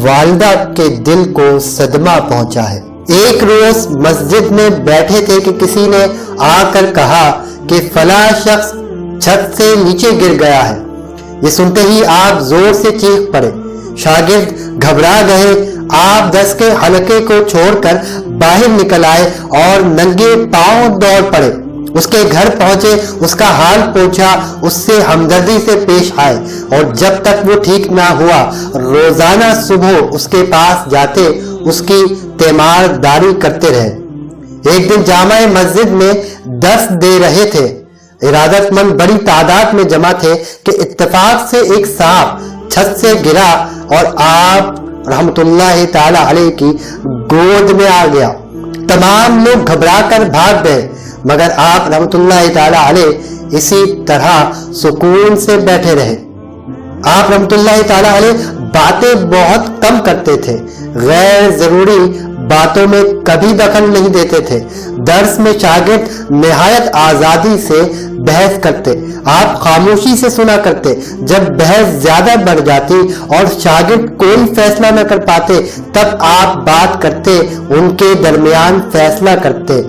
والدہ کے دل کو صدمہ پہنچا ہے۔ ایک روز مسجد میں بیٹھے تھے کہ کسی نے آ کر کہا کہ فلاں شخص چھت سے نیچے گر گیا ہے۔ یہ سنتے ہی آپ زور سے چیخ پڑے، شاگرد گھبرا گئے۔ آپ دس کے حلقے کو چھوڑ کر باہر نکل آئے اور ننگے پاؤں دوڑ پڑے۔ اس کے گھر پہنچے، اس کا حال پوچھا، اس سے ہمدردی سے پیش آئے اور جب تک وہ ٹھیک نہ ہوا روزانہ صبح اس کے پاس جاتے، اس کی تیمارداری کرتے رہے۔ ایک دن جامع مسجد میں درس دے رہے تھے، ارادت مند بڑی تعداد میں جمع تھے کہ اتفاق سے ایک سانپ چھت سے گرا اور آپ رحمت اللہ تعالی علیہ کی گود میں آ گیا۔ تمام لوگ گھبرا کر بھاگ گئے، مگر آپ رحمت اللہ تعالی علیہ اسی طرح سکون سے بیٹھے رہے۔ آپ رحمت اللہ تعالی علیہ باتیں بہت کم کرتے تھے، غیر ضروری باتوں میں کبھی دخل نہیں دیتے تھے۔ درس میں شاگرد نہایت آزادی سے بحث کرتے، آپ خاموشی سے سنا کرتے۔ جب بحث زیادہ بڑھ جاتی اور شاگرد کوئی فیصلہ نہ کر پاتے تب آپ بات کرتے، ان کے درمیان فیصلہ کرتے۔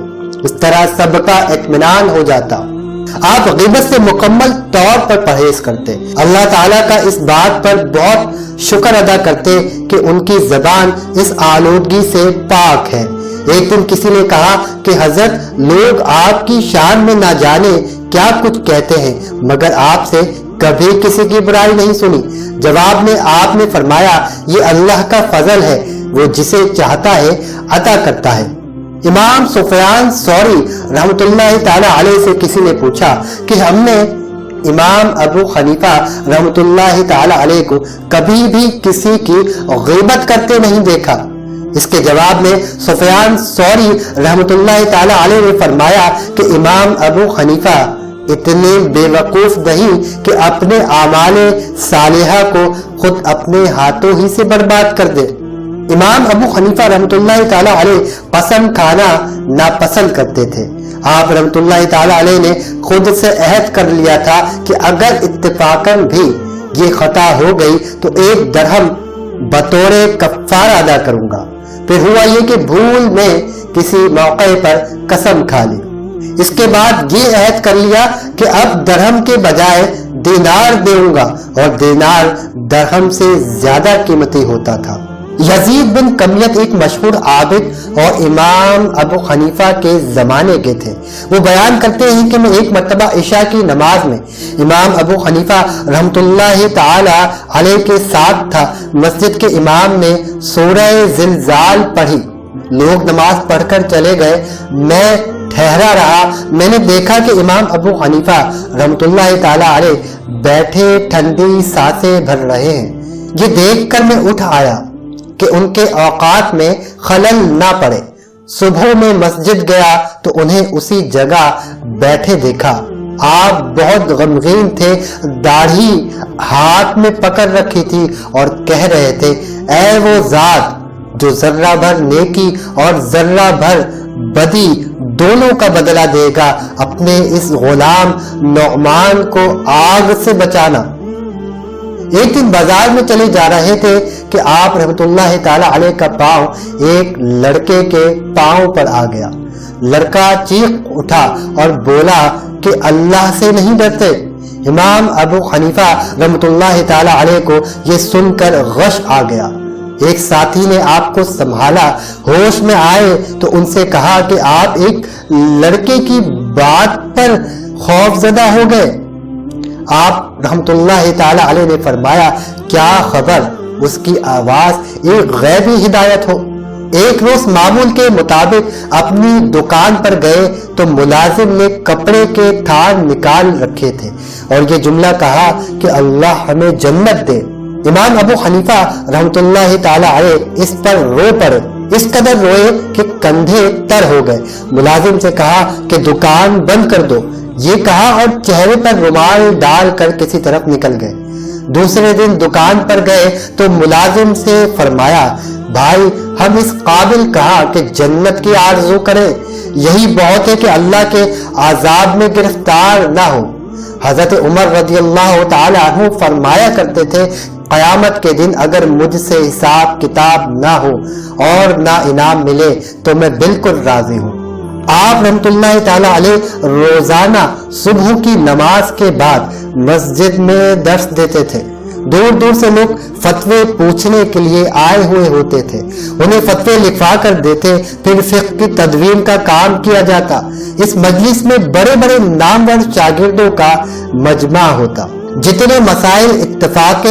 اس طرح سب کا اطمینان ہو جاتا۔ آپ غیبت سے مکمل طور پر پرہیز کرتے۔ اللہ تعالیٰ کا اس بات پر بہت شکر ادا کرتے کہ ان کی زبان اس آلودگی سے پاک ہے۔ ایک دن کسی نے کہا کہ حضرت، لوگ آپ کی شان میں نہ جانے کیا کچھ کہتے ہیں، مگر آپ سے کبھی کسی کی برائی نہیں سنی۔ جواب میں آپ نے فرمایا، یہ اللہ کا فضل ہے، وہ جسے چاہتا ہے عطا کرتا ہے۔ امام سفیان ثوری رحمۃ اللہ تعالی علیہ سے کسی نے پوچھا کہ ہم نے امام ابو حنیفہ رحمۃ اللہ تعالی علیہ کو کبھی بھی کسی کی غیبت کرتے نہیں دیکھا۔ اس کے جواب میں سفیان ثوری رحمۃ اللہ تعالی علیہ نے فرمایا کہ امام ابو حنیفہ اتنے بے وقوف نہیں کہ اپنے اعمال صالحہ کو خود اپنے ہاتھوں ہی سے برباد کر دے۔ امام ابو حنیفہ رحمۃ اللہ تعالی علیہ قسم کھانا ناپسند کرتے تھے۔ آپ رحمۃ اللہ تعالی علیہ نے خود سے عہد کر لیا تھا کہ اگر اتفاقاً بھی یہ خطا ہو گئی تو 1 درہم بطور کفارہ ادا کروں گا۔ پھر ہوا یہ کہ بھول میں کسی موقع پر قسم کھا لی۔ اس کے بعد یہ عہد کر لیا کہ اب درہم کے بجائے دینار دوں گا، اور دینار درہم سے زیادہ قیمتی ہوتا تھا۔ یزید بن کمیت ایک مشہور عابد اور امام ابو حنیفہ کے زمانے کے تھے۔ وہ بیان کرتے ہیں کہ میں ایک مرتبہ عشاء کی نماز میں امام ابو حنیفہ رحمۃ اللہ تعالی علیہ کے ساتھ تھا۔ مسجد کے امام نے سورہ زلزال پڑھی، لوگ نماز پڑھ کر چلے گئے، میں ٹھہرا رہا۔ میں نے دیکھا کہ امام ابو حنیفہ رحمۃ اللہ تعالی علیہ بیٹھے ٹھنڈی سانسیں بھر رہے ہیں۔ یہ دیکھ کر میں اٹھ آیا کہ ان کے اوقات میں خلل نہ پڑے۔ صبح میں مسجد گیا تو انہیں اسی جگہ بیٹھے دیکھا۔ آپ بہت غمگین تھے، داڑھی ہاتھ میں پکڑ رکھی تھی اور کہہ رہے تھے، اے وہ ذات جو ذرہ بھر نیکی اور ذرہ بھر بدی دونوں کا بدلہ دے گا، اپنے اس غلام نعمان کو آگ سے بچانا۔ ایک دن بازار میں چلے جا رہے تھے کہ آپ رحمۃ اللہ تعالی علیہ کا پاؤں ایک لڑکے کے پاؤں پر آ گیا۔ لڑکا چیخ اٹھا اور بولا کہ اللہ سے نہیں ڈرتے۔ امام ابو حنیفہ رحمۃ اللہ تعالی علیہ کو یہ سن کر غش آ گیا۔ ایک ساتھی نے آپ کو سنبھالا، ہوش میں آئے تو ان سے کہا کہ آپ ایک لڑکے کی بات پر خوف زدہ ہو گئے۔ آپ رحمت اللہ تعالی علیہ نے فرمایا، کیا خبر اس کی آواز ایک غیبی ہدایت ہو۔ ایک روز معمول کے مطابق اپنی دکان پر گئے تو ملازم نے کپڑے کے تھان نکال رکھے تھے اور یہ جملہ کہا کہ اللہ ہمیں جنت دے۔ امام ابو حنیفہ رحمت اللہ تعالی علیہ اس پر رو پڑے، اس قدر روئے کہ کندھے تر ہو گئے۔ ملازم سے کہا کہ دکان بند کر دو، یہ کہا اور چہرے پر رومال ڈال کر کسی طرف نکل گئے۔ دوسرے دن دکان پر گئے تو ملازم سے فرمایا، بھائی ہم اس قابل کہا کہ جنت کی آرزو کریں، یہی بہت ہے کہ اللہ کے عذاب میں گرفتار نہ ہو۔ حضرت عمر رضی اللہ تعالی عنہ فرمایا کرتے تھے، قیامت کے دن اگر مجھ سے حساب کتاب نہ ہو اور نہ انعام ملے تو میں بالکل راضی ہوں۔ آپ رحمت اللہ تعالی علیہ روزانہ صبح کی نماز کے بعد مسجد میں درس دیتے تھے۔ دور دور سے لوگ فتوے پوچھنے کے لیے آئے ہوئے ہوتے تھے، انہیں فتوے لکھوا کر دیتے، پھر فقہ کی تدوین کا کام کیا جاتا۔ اس مجلس میں بڑے بڑے نامور شاگردوں کا مجمع ہوتا۔ جتنے مسائل اتفاق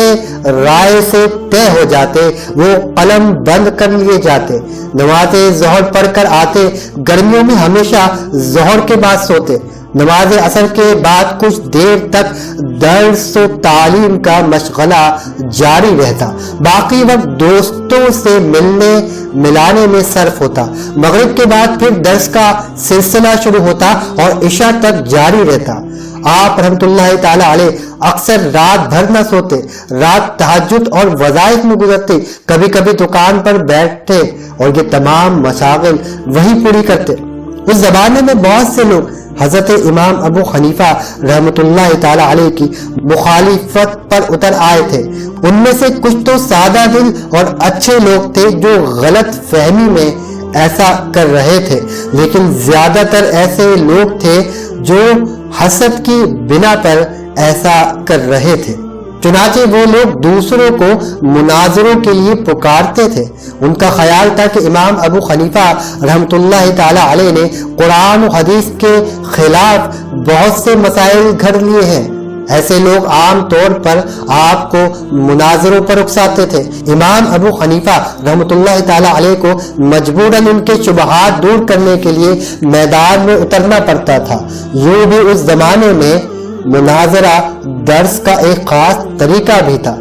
رائے سے طے ہو جاتے وہ قلم بند کر لیے جاتے۔ نماز ظہر پڑھ کر آتے، گرمیوں میں ہمیشہ ظہر کے بعد سوتے۔ نماز عصر کے بعد کچھ دیر تک درس و تعلیم کا مشغلہ جاری رہتا، باقی وقت دوستوں سے ملنے ملانے میں صرف ہوتا۔ مغرب کے بعد پھر درس کا سلسلہ شروع ہوتا اور عشاء تک جاری رہتا۔ آپ رحمۃ اللہ تعالی علیہ اکثر رات بھر نہ سوتے، رات تہجد اور وظائف میں گزرتے، کبھی کبھی دکان پر بیٹھتے اور یہ تمام مشاغل وہی پوری کرتے۔ اس زمانے میں بہت سے لوگ حضرت امام ابو حنیفہ رحمۃ اللہ تعالی علیہ کی مخالفت پر اتر آئے تھے۔ ان میں سے کچھ تو سادہ دل اور اچھے لوگ تھے جو غلط فہمی میں ایسا کر رہے تھے، لیکن زیادہ تر ایسے لوگ تھے جو حسد کی بنا پر ایسا کر رہے تھے۔ چنانچہ وہ لوگ دوسروں کو مناظروں کے لیے پکارتے تھے۔ ان کا خیال تھا کہ امام ابو حنیفہ رحمۃ اللہ تعالی علیہ نے قرآن و حدیث کے خلاف بہت سے مسائل گھڑ لیے ہیں۔ ایسے لوگ عام طور پر آپ کو مناظروں پر اکساتے تھے۔ امام ابو حنیفہ رحمۃ اللہ تعالی علیہ کو مجبوراً ان کے شبہات دور کرنے کے لیے میدان میں اترنا پڑتا تھا۔ یوں بھی اس زمانے میں مناظرہ درس کا ایک خاص طریقہ بھی تھا۔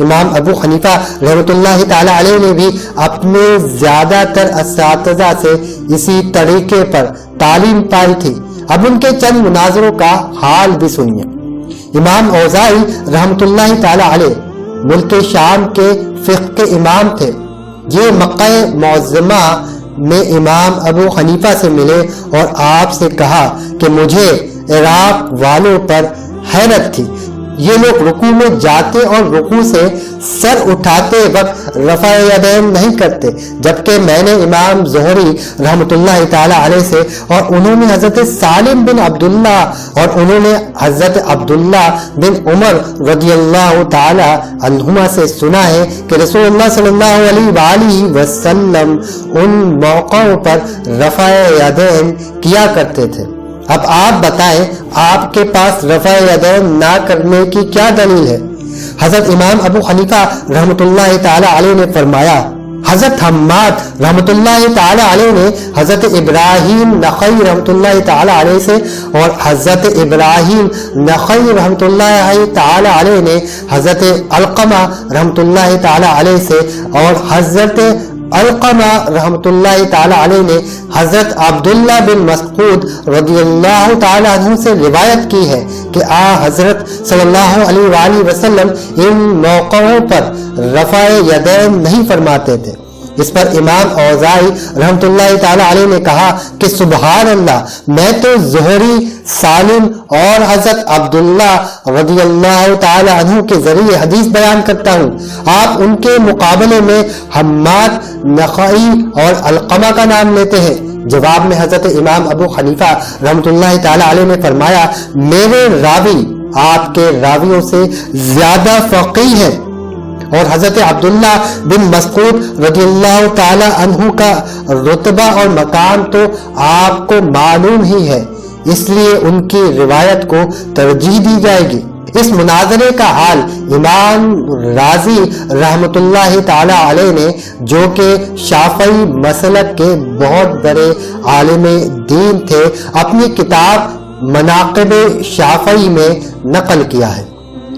امام ابو حنیفہ رحمۃ اللہ تعالی علیہ نے بھی اپنے زیادہ تر اساتذہ سے اسی طریقے پر تعلیم پائی تھی۔ اب ان کے چند مناظروں کا حال بھی سنیے۔ امام اوزاعی رحمۃ اللہ تعالی علیہ ملک شام کے فقہ کے امام تھے۔ یہ مکہ معظمہ میں امام ابو حنیفہ سے ملے اور آپ سے کہا کہ مجھے عراق والوں پر حیرت تھی، یہ لوگ رکوع میں جاتے اور رکوع سے سر اٹھاتے وقت رفع یدین نہیں کرتے، جبکہ میں نے امام زہری رحمۃ اللہ تعالی علیہ سے اور انہوں نے حضرت سالم بن عبداللہ اور انہوں نے حضرت عبداللہ بن عمر رضی اللہ تعالی عنہما سے سنا ہے کہ رسول اللہ صلی اللہ علیہ وآلہ وسلم ان موقعوں پر رفع یدین کیا کرتے تھے۔ اب آپ بتائیں آپ کے پاس رفع یدین نہ کرنے کی کیا دلیل ہے؟ حضرت امام ابو حنیفہ رحمۃ اللہ تعالی علیہ نے فرمایا۔ حضرت حماد رحمۃ اللہ تعالی علیہ نے حضرت ابراہیم نخعی رحمۃ اللہ تعالی علیہ سے اور حضرت ابراہیم نخعی رحمۃ اللہ تعالی علیہ نے حضرت علقمہ رحمۃ اللہ تعالی علیہ سے اور حضرت علقمہ رحمۃ اللہ تعالی علیہ نے حضرت عبداللہ بن مسعود رضی اللہ تعالی عنہ سے روایت کی ہے کہ حضرت صلی اللہ علیہ وآلہ وسلم ان موقعوں پر رفع یدین نہیں فرماتے تھے۔ اس پر امام اوزاعی رحمۃ اللہ تعالی علیہ نے کہا کہ سبحان اللہ، میں تو زہری، سالم اور حضرت عبداللہ رضی اللہ تعالی عنہ کے ذریعے حدیث بیان کرتا ہوں، آپ ان کے مقابلے میں حماد نخعی اور علقمہ کا نام لیتے ہیں۔ جواب میں حضرت امام ابو حنیفہ رحمۃ اللہ تعالی علیہ نے فرمایا، میرے راوی آپ کے راویوں سے زیادہ فقیہ ہیں اور حضرت عبداللہ بن مسعود رضی اللہ تعالی عنہ کا رتبہ اور مقام تو آپ کو معلوم ہی ہے، اس لیے ان کی روایت کو ترجیح دی جائے گی۔ اس مناظرے کا حال امام راضی رحمۃ اللہ تعالی علیہ نے، جو کہ شافعی مسلک کے بہت بڑے عالم دین تھے، اپنی کتاب مناقب شافعی میں نقل کیا ہے۔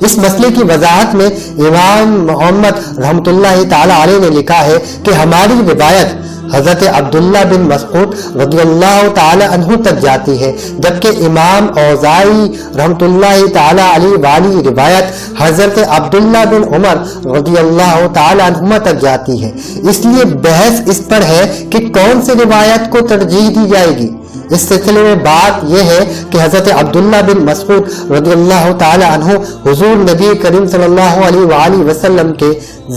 اس مسئلے کی وضاحت میں امام محمد رحمۃ اللہ تعالی علیہ نے لکھا ہے کہ ہماری روایت حضرت عبداللہ بن مسعود رضی اللہ تعالی عنہ تک جاتی ہے، جبکہ امام اوزاعی رحمۃ اللہ تعالی علیہ والی روایت حضرت عبداللہ بن عمر رضی اللہ تعالی عنہما تک جاتی ہے۔ اس لیے بحث اس پر ہے کہ کون سی روایت کو ترجیح دی جائے گی۔ اس سلسلے میں بات یہ ہے کہ حضرت عبداللہ بن مسعود رضی اللہ تعالی عنہ حضور نبی کریم صلی اللہ علیہ وآلہ وسلم کے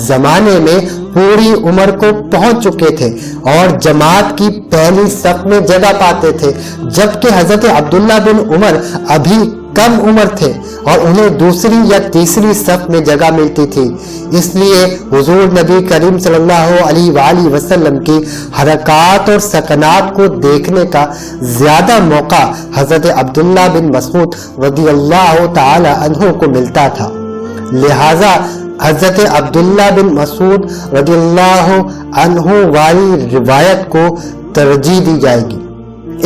زمانے میں پوری عمر کو پہنچ چکے تھے اور جماعت کی پہلی صف میں جگہ پاتے تھے، جبکہ حضرت عبداللہ بن عمر ابھی کم عمر تھے اور انہیں دوسری یا تیسری صف میں جگہ ملتی تھی۔ اس لیے حضور نبی کریم صلی اللہ علیہ وآلہ وسلم کی حرکات اور سکنات کو دیکھنے کا زیادہ موقع حضرت عبداللہ بن مسعود رضی اللہ تعالی عنہ کو ملتا تھا، لہذا حضرت عبداللہ بن مسعود رضی اللہ عنہ والی روایت کو ترجیح دی جائے گی۔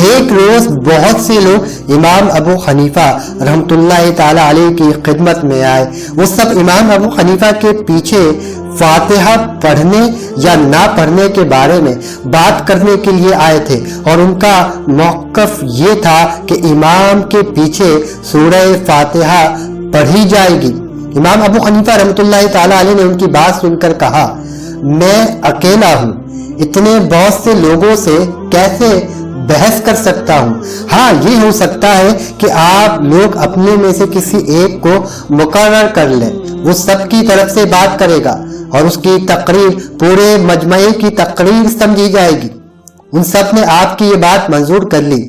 ایک روز بہت سے لوگ امام ابو حنیفہ رحمۃ اللہ تعالی علیہ کی خدمت میں آئے۔ وہ سب امام ابو حنیفہ کے پیچھے فاتحہ پڑھنے یا نہ پڑھنے کے بارے میں بات کرنے کے لیے آئے تھے، اور ان کا موقف یہ تھا کہ امام کے پیچھے سورہ فاتحہ پڑھی جائے گی۔ امام ابو حنیفہ رحمۃ اللہ تعالی علیہ نے ان کی بات سن کر کہا، میں اکیلا ہوں، اتنے بہت سے لوگوں سے کیسے بحث کر سکتا ہوں؟ ہاں، یہ ہو سکتا ہے کہ آپ لوگ اپنے میں سے کسی ایک کو مقرر کر لیں، وہ سب کی طرف سے بات کرے گا اور اس کی تقریر پورے مجمع کی تقریر سمجھی جائے گی۔ ان سب نے آپ کی یہ بات منظور کر لی۔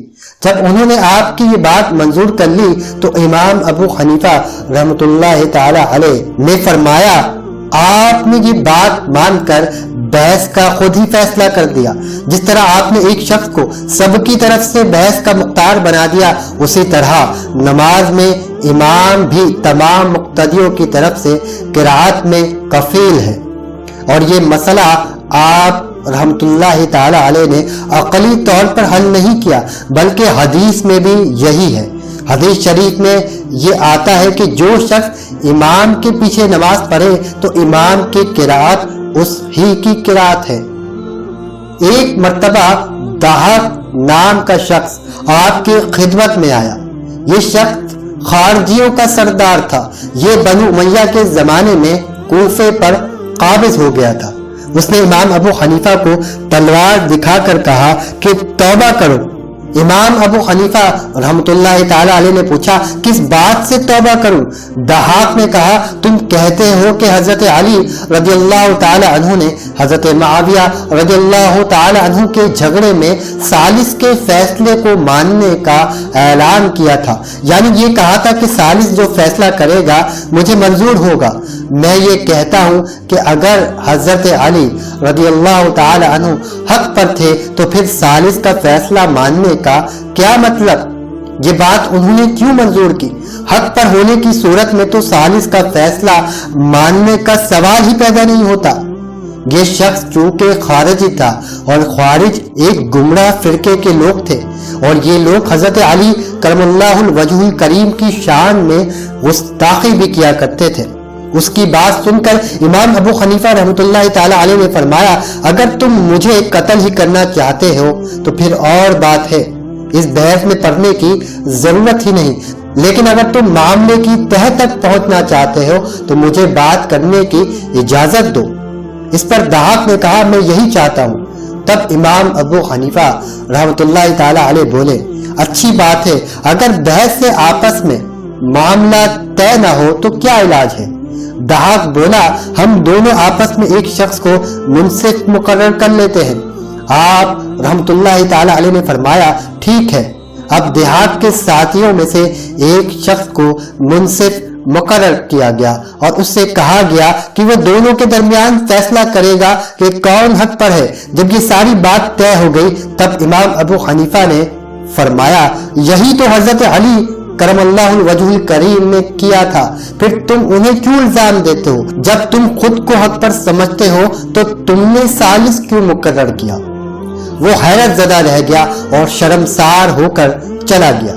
جب انہوں نے آپ کی یہ بات منظور کر لی تو امام ابو حنیفہ رحمۃ اللہ تعالی علیہ نے فرمایا، آپ نے یہ بات مان کر بحث کا خود ہی فیصلہ کر دیا۔ جس طرح آپ نے ایک شخص کو سب کی طرف سے بحث کا مختار بنا دیا، اسی طرح نماز میں امام بھی تمام مقتدیوں کی طرف سے قرات میں کفیل ہے۔ اور یہ مسئلہ آپ رحمت اللہ تعالی علیہ نے عقلی طور پر حل نہیں کیا، بلکہ حدیث میں بھی یہی ہے۔ حدیث شریف میں یہ آتا ہے کہ جو شخص امام کے پیچھے نماز پڑھے تو امام کی قرات اس ہی کی قرات ہے۔ ایک مرتبہ دہاق نام کا شخص آپ کی خدمت میں آیا۔ یہ شخص خارجیوں کا سردار تھا۔ یہ بنو امیہ کے زمانے میں کوفے پر قابض ہو گیا تھا۔ اس نے امام ابو حنیفہ کو تلوار دکھا کر کہا کہ توبہ کرو۔ امام ابو حنیفہ رحمۃ اللہ تعالی علیہ نے پوچھا، کس بات سے توبہ کروں؟ دہاق نے کہا، تم کہتے ہو کہ حضرت علی رضی اللہ تعالی عنہ نے حضرت معاویہ رضی اللہ تعالی عنہ کے جھگڑے میں ثالث کے فیصلے کو ماننے کا اعلان کیا تھا، یعنی یہ کہا تھا کہ ثالث جو فیصلہ کرے گا مجھے منظور ہوگا۔ میں یہ کہتا ہوں کہ اگر حضرت علی رضی اللہ تعالی عنہ حق پر تھے تو پھر ثالث کا فیصلہ ماننے کا کیا مطلب؟ یہ بات انہوں نے کیوں منظور کی؟ حق پر ہونے کی صورت میں تو ثالث کا فیصلہ ماننے کا سوال ہی پیدا نہیں ہوتا۔ یہ شخص چونکہ خارجی تھا، اور خارج ایک گمراہ فرقے کے لوگ تھے، اور یہ لوگ حضرت علی کرم اللہ وجہ الکریم کی شان میں گستاخی بھی کیا کرتے تھے۔ اس کی بات سن کر امام ابو حنیفہ رحمۃ اللہ تعالی علیہ نے فرمایا، اگر تم مجھے قتل ہی کرنا چاہتے ہو تو پھر اور بات ہے، اس بحث میں پڑھنے کی ضرورت ہی نہیں، لیکن اگر تم معاملے کی تہ تک پہنچنا چاہتے ہو تو مجھے بات کرنے کی اجازت دو۔ اس پر دہاق نے کہا، میں یہی چاہتا ہوں۔ تب امام ابو حنیفہ رحمۃ اللہ تعالی علیہ بولے، اچھی بات ہے، اگر بحث سے آپس میں معاملہ طے نہ ہو تو کیا علاج ہے؟ دہاق بولا، ہم دونوں آپس میں ایک شخص کو منصف مقرر کر لیتے ہیں۔ آپ رحمت اللہ تعالی علیہ نے فرمایا، ٹھیک ہے۔ اب دہاق کے ساتھیوں میں سے ایک شخص کو منصف مقرر کیا گیا اور اس سے کہا گیا کہ وہ دونوں کے درمیان فیصلہ کرے گا کہ کون حق پر ہے۔ جب یہ ساری بات طے ہو گئی تب امام ابو حنیفہ نے فرمایا، یہی تو حضرت علی کرم اللہ وجہ الکریم نے کیا تھا، پھر تم انہیں کیوں الزام دیتے ہو؟ جب تم خود کو حق پر سمجھتے ہو تو تم نے ثالث کیوں مقرر کیا؟ وہ حیرت زدہ رہ گیا اور شرمسار ہو کر چلا گیا۔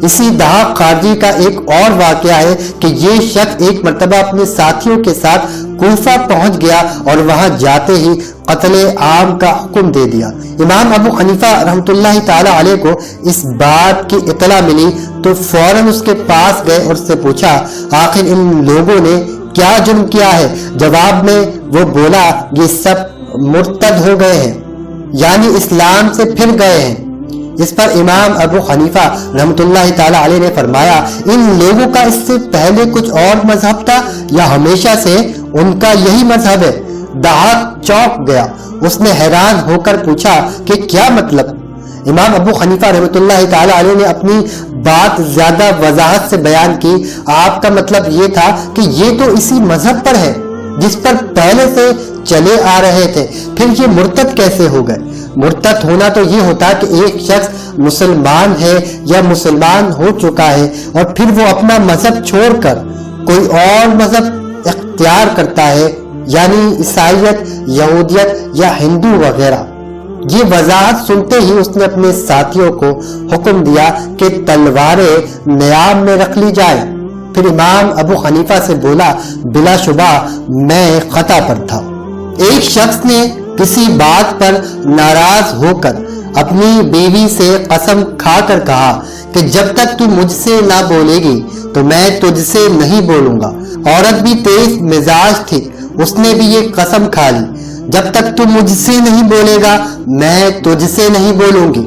اسی دہاق خارجی کا ایک اور واقعہ ہے کہ یہ شخص ایک مرتبہ اپنے ساتھیوں کے ساتھ کوفہ پہنچ گیا اور وہاں جاتے ہی قتل عام کا حکم دے دیا۔ امام ابو حنیفہ رحمۃ اللہ تعالی علیہ کو اس بات کی اطلاع ملی تو فوراً اس کے پاس گئے اور اس سے پوچھا، آخر ان لوگوں نے کیا جرم کیا ہے؟ جواب میں وہ بولا، یہ سب مرتد ہو گئے ہیں، یعنی اسلام سے پھر گئے ہیں۔ اس پر امام ابو حنیفہ رحمۃ اللہ تعالی علیہ نے فرمایا، ان لوگوں کا اس سے پہلے کچھ اور مذہب تھا یا ہمیشہ سے ان کا یہی مذہب ہے؟ دہاق چونک گیا، اس نے حیران ہو کر پوچھا کہ کیا مطلب؟ امام ابو حنیفہ رحمۃ اللہ تعالی علیہ نے اپنی بات زیادہ وضاحت سے بیان کی۔ آپ کا مطلب یہ تھا کہ یہ تو اسی مذہب پر ہے جس پر پہلے سے چلے آ رہے تھے، پھر یہ مرتد کیسے ہو گئے؟ مرتد ہونا تو یہ ہوتا کہ ایک شخص مسلمان ہے یا مسلمان ہو چکا ہے اور پھر وہ اپنا مذہب چھوڑ کر کوئی اور مذہب اختیار کرتا ہے، یعنی عیسائیت، یہودیت یا ہندو وغیرہ۔ یہ وضاحت سنتے ہی اس نے اپنے ساتھیوں کو حکم دیا کہ تلواریں نیام میں رکھ لی جائیں۔ پھر امام ابو حنیفہ سے بولا، بلا شبہ میں خطا پر تھا۔ ایک شخص نے کسی بات پر ناراض ہو کر اپنی بیوی سے قسم کھا کر کہا کہ جب تک تو مجھ سے نہ بولے گی تو میں تجھ سے نہیں بولوں گا۔ عورت بھی تیز مزاج تھی، اس نے بھی یہ قسم کھا لی، جب تک تو مجھ سے نہیں بولے گا میں تجھ سے نہیں بولوں گی۔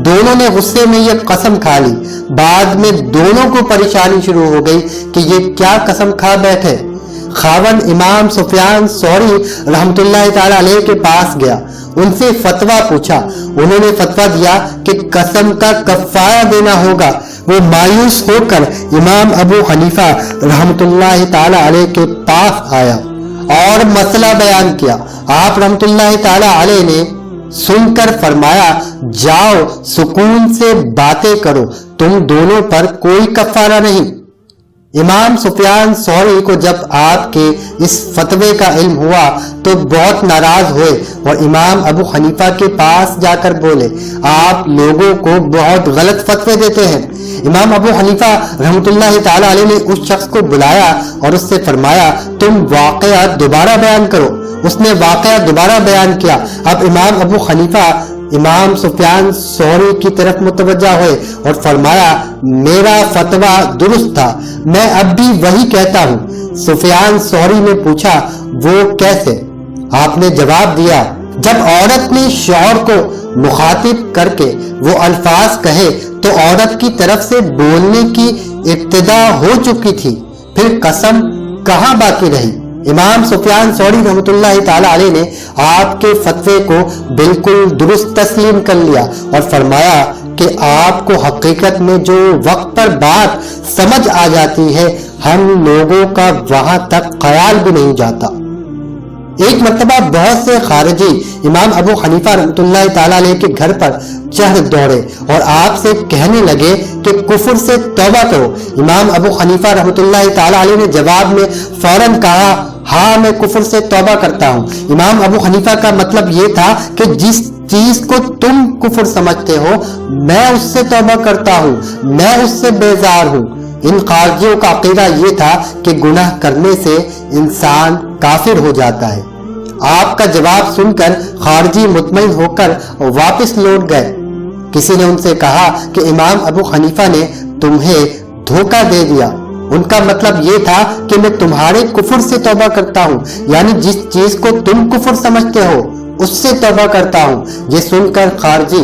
دونوں نے غصے میں یہ قسم کھا لی۔ بعد میں دونوں کو پریشانی شروع ہو گئی کہ یہ کیا قسم کھا بیٹھے۔ خاوند امام سفیان ثوری رحمت اللہ تعالی علیہ کے پاس گیا، ان سے فتویٰ پوچھا۔ انہوں نے فتویٰ دیا کہ قسم کا کفارہ دینا ہوگا۔ وہ مایوس ہو کر امام ابو حنیفہ رحمت اللہ تعالی علیہ کے پاس آیا اور مسئلہ بیان کیا۔ آپ رحمت اللہ تعالی علیہ نے سن کر فرمایا، جاؤ سکون سے باتیں کرو، تم دونوں پر کوئی کفارہ نہیں۔ امام سفیان ثوری کو جب آپ کے اس فتوے کا علم ہوا تو بہت ناراض ہوئے اور امام ابو حنیفہ کے پاس جا کر بولے، آپ لوگوں کو بہت غلط فتوے دیتے ہیں۔ امام ابو حنیفہ رحمت اللہ تعالی علیہ نے اس شخص کو بلایا اور اس سے فرمایا، تم واقعات دوبارہ بیان کرو۔ اس نے واقعہ دوبارہ بیان کیا۔ اب امام ابو حنیفہ امام سفیان ثوری کی طرف متوجہ ہوئے اور فرمایا، میرا فتویٰ درست تھا، میں اب بھی وہی کہتا ہوں۔ سفیان ثوری نے پوچھا، وہ کیسے؟ آپ نے جواب دیا، جب عورت نے شوہر کو مخاطب کر کے وہ الفاظ کہے تو عورت کی طرف سے بولنے کی ابتدا ہو چکی تھی، پھر قسم کہاں باقی رہی؟ امام سفیان ثوری رحمت اللہ تعالی علیہ نے آپ کے فتوے کو بالکل درست تسلیم کر لیا اور فرمایا کہ آپ کو حقیقت میں جو وقت پر بات سمجھ آ جاتی ہے ہم لوگوں کا وہاں تک خیال بھی نہیں جاتا۔ ایک مرتبہ بہت سے خارجی امام ابو حنیفہ رحمت اللہ تعالی علیہ کے گھر پر چڑھ دوڑے اور آپ سے کہنے لگے کہ کفر سے توبہ کرو۔ امام ابو حنیفہ رحمت اللہ تعالی علیہ نے جواب میں فوراً کہا، ہاں میں کفر سے توبہ کرتا ہوں۔ امام ابو حنیفہ کا مطلب یہ تھا کہ جس چیز کو تم کفر سمجھتے ہو میں اس سے توبہ کرتا ہوں، میں اس سے بیزار ہوں۔ ان خارجیوں کا عقیدہ یہ تھا کہ گناہ کرنے سے انسان کافر ہو جاتا ہے۔ آپ کا جواب سن کر خارجی مطمئن ہو کر واپس لوٹ گئے۔ کسی نے ان سے کہا کہ امام ابو حنیفہ نے تمہیں دھوکہ دے دیا، ان کا مطلب یہ تھا کہ میں تمہارے کفر سے توبہ کرتا ہوں، یعنی جس چیز کو تم کفر سمجھتے ہو اس سے توبہ کرتا ہوں۔ یہ سن کر خارجی